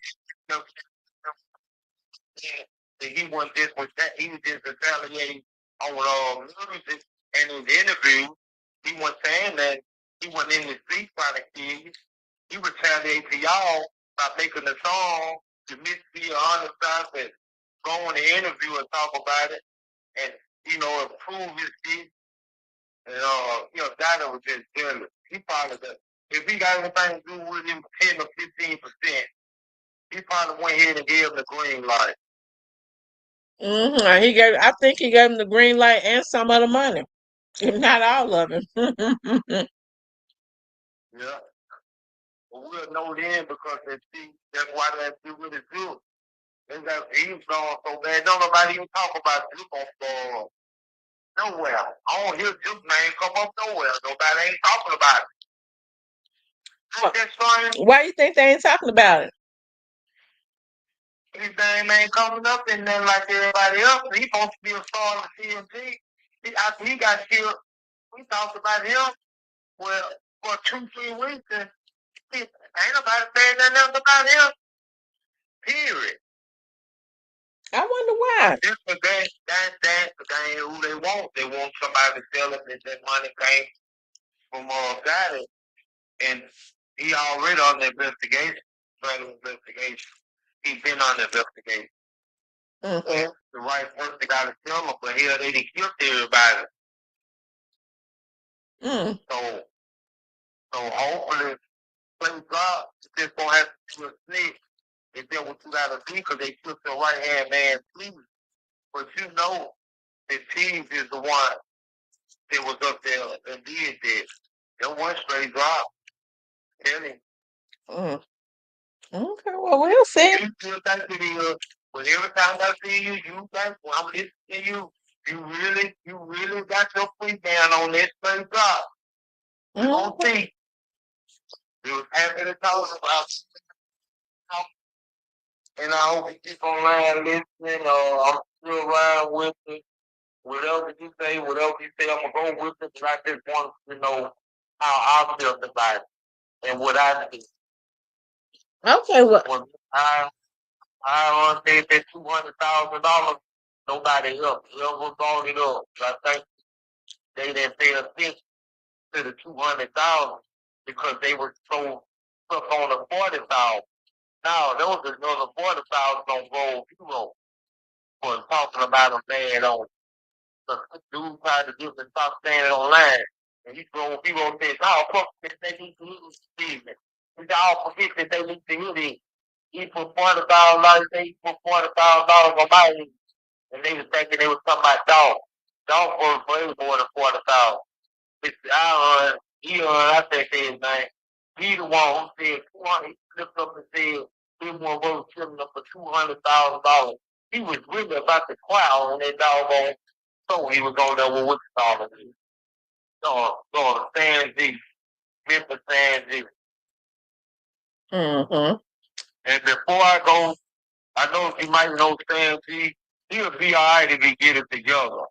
He was just retaliating on music and his interview. He was saying that he wasn't in the street by the kids. He retaliated to y'all by making the song to miss the honest stuff and go on the interview and talk about it and improve his shit. And Dada was just jealous. He probably does. If he got anything to do with him 10 or 15%, he probably went ahead and gave him the green light. I think he gave him the green light and some of the money, if not all of it. Yeah. But we'll know then because that's why they do what it do. He was gone so bad. Don't nobody even talk about Duke on nowhere. I don't hear Duke name come up nowhere. Nobody ain't talking about it. Why you think they ain't talking about it? His name ain't coming up in there like everybody else. He supposed to be a star on the TNT. After he got killed, we talked about him for 2-3 weeks and ain't nobody saying nothing else about him. Period. I wonder why. Just for that's who they want. They want somebody to tell them that money came from Diddy. And he already on the investigation. Federal investigation. He's been on the investigation. The right person got to tell him, but hell, they didn't kill everybody. So hopefully, please God, just gonna have to do a snitch. If that's what you gotta do, because they took the right hand man, please. But the team is the one that was up there and did this. That one straight drop. Tell him. Okay, well, we'll see. You still think it is, but every time I see you, you think, when I'm listening to you, you really got your feet down on this straight drop. We gonna see. We was happy to talk about it. And I hope you keep online listening. I'm still around with it. Whatever you say, I'm gonna go with it. But I just want to know how I feel about it and what I think. Okay, well, I said that $200,000. Nobody else ever brought it up. I think they didn't pay attention to the 200,000 because they were so stuck on the 40,000. Now there was another 40,000 on Gold Hero for talking about them bad on. The dude tried to do and stop standing online. And he wrote this, fuck this, they need to hear this statement. We all forget that they need to hear this. He put $40,000, they put $40,000 on my head. And they was thinking they was talking about Dolph. Dolph was way more than 40,000. I think his name. He the one who said 200. He flipped up and said he was worth selling up for $200,000. He was really about to crowd on that doggone. So he was going there with Wichita. Going to San G. Memphis San G. And before I go, I know you might know San G. He'll be all right if he get it together.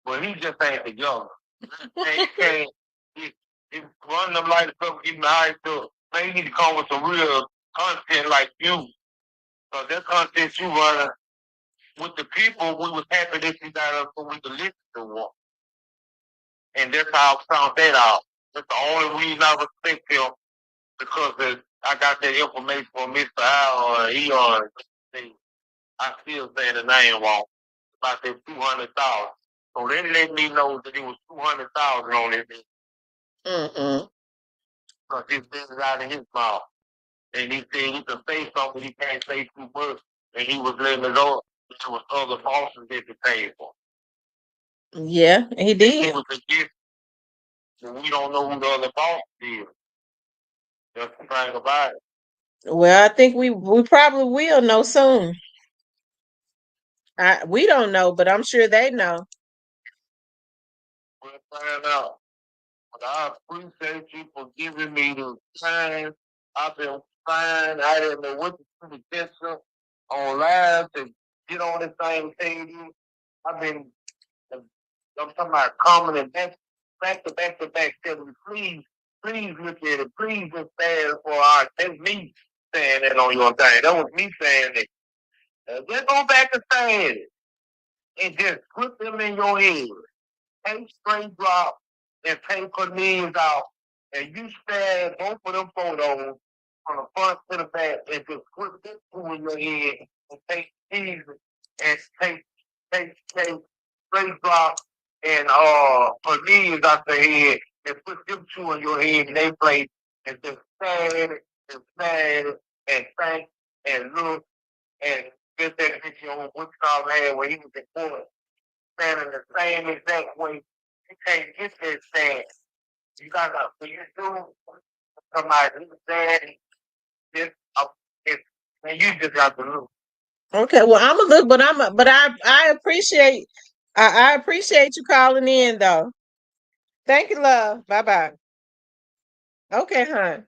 But he just ain't together. He can't. He run them like the stuff, getting high to. Man, you need to come with some real content like you. Because that content you running with the people, we was happy that you got us so we could listen to one. And that's how I found that out. That's the only reason I respect him, because I got that information from Mr. Al or Eon. I still saying the name wrong. About that 200,000. So they let me know that it was 200,000 on it. Because his business out of his mouth. And he said he could say something, he can't say too much. And he was letting it know there was other bosses that he paid for. Yeah, he did. It was a gift. And we don't know who the other boss is. That's the thing about it. Well, I think we probably will know soon. We don't know, but I'm sure they know. We'll find out. But I appreciate you for giving me the time. I've been find. I didn't know what to do to get her on live to get on this same thing. I've been, I'm talking about coming and back to back, telling me, please look at it. Please look bad for our. That's me saying that on your thing. That was me saying it. Just go back to saying it and just put them in your head. Take straight drop and take her knees out. And you stare at both of them photos from the front to the back and just put this two in your head and take these and take straight drop and her knees out the head and put them two in your head in their place and just stand and stand and think and look and get that picture on what Tom had when he was in court standing the same exact way. You can't get that stand. You gotta, when you do somebody who's daddy, this, it's, and you just got to look. Okay, well, I'm a look, but I appreciate, I appreciate you calling in though. Thank you, love. Bye bye. Okay, hon.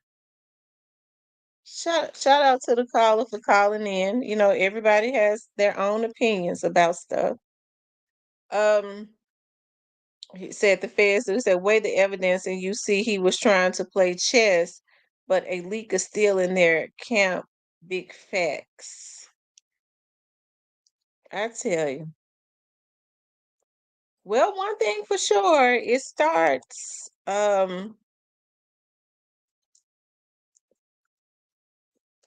Shout out to the caller for calling in. You know, everybody has their own opinions about stuff. Um, he said the feds said weigh the evidence and you see he was trying to play chess, but a leak is still in their camp. Big facts. I tell you. Well, one thing for sure, it starts.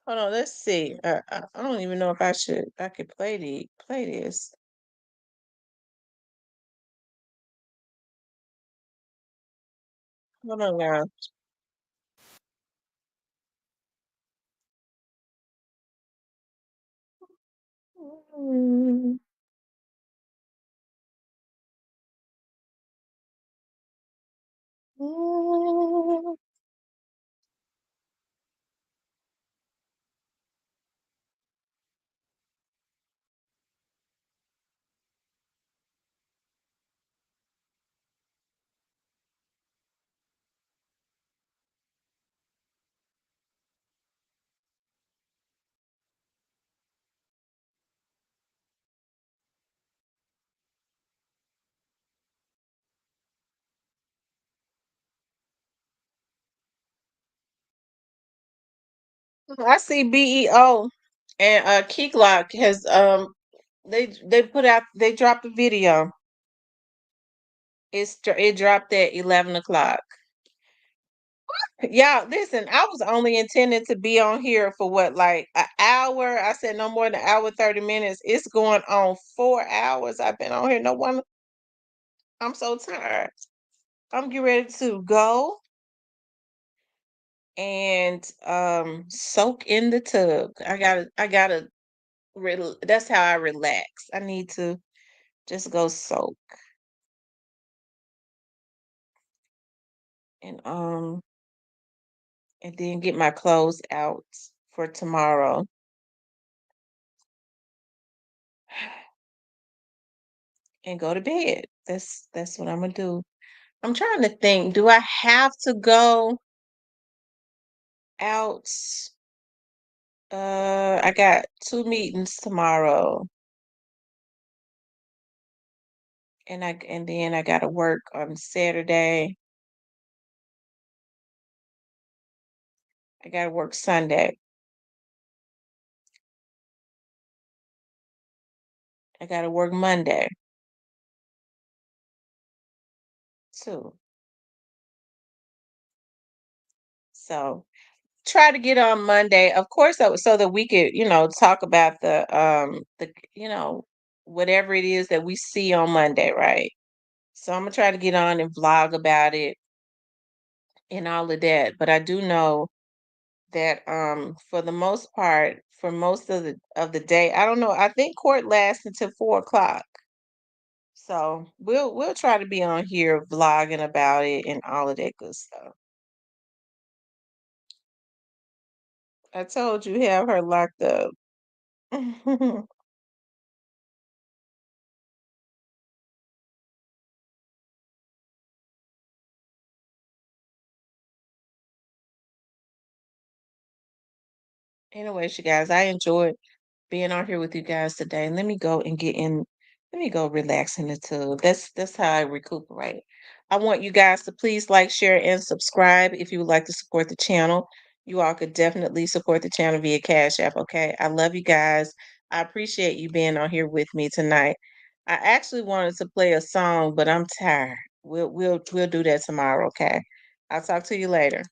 Hold on, let's see. I don't even know if I could play this. Hold on, guys. Mm. Mm. I see BEO and Key Glock has they dropped a video. It dropped at 11 o'clock. Yeah, listen, I was only intended to be on here for what, like an hour. I said no more than an hour, 30 minutes. It's going on 4 hours. I've been on here. No one, I'm so tired. I'm getting ready to go and soak in the tub. I gotta that's how I relax. I need to just go soak and and then get my clothes out for tomorrow. And go to bed. That's what I'm gonna do. I'm trying to think, do I have to go out? I got two meetings tomorrow and then I gotta work on Saturday. I gotta work Sunday. I gotta work Monday too. So try to get on Monday, of course, so that we could, talk about the whatever it is that we see on Monday, right? So I'm gonna try to get on and vlog about it and all of that. But I do know that for the most part, for most of the day, I don't know. I think court lasts until 4 o'clock. So we'll try to be on here vlogging about it and all of that good stuff. I told you have her locked up. Anyways, you guys, I enjoyed being on here with you guys today. Let me go and let me go relax in the tub. That's how I recuperate. I want you guys to please like, share, and subscribe if you would like to support the channel. You all could definitely support the channel via Cash App, okay? I love you guys. I appreciate you being on here with me tonight. I actually wanted to play a song, but I'm tired. We'll do that tomorrow, okay? I'll talk to you later.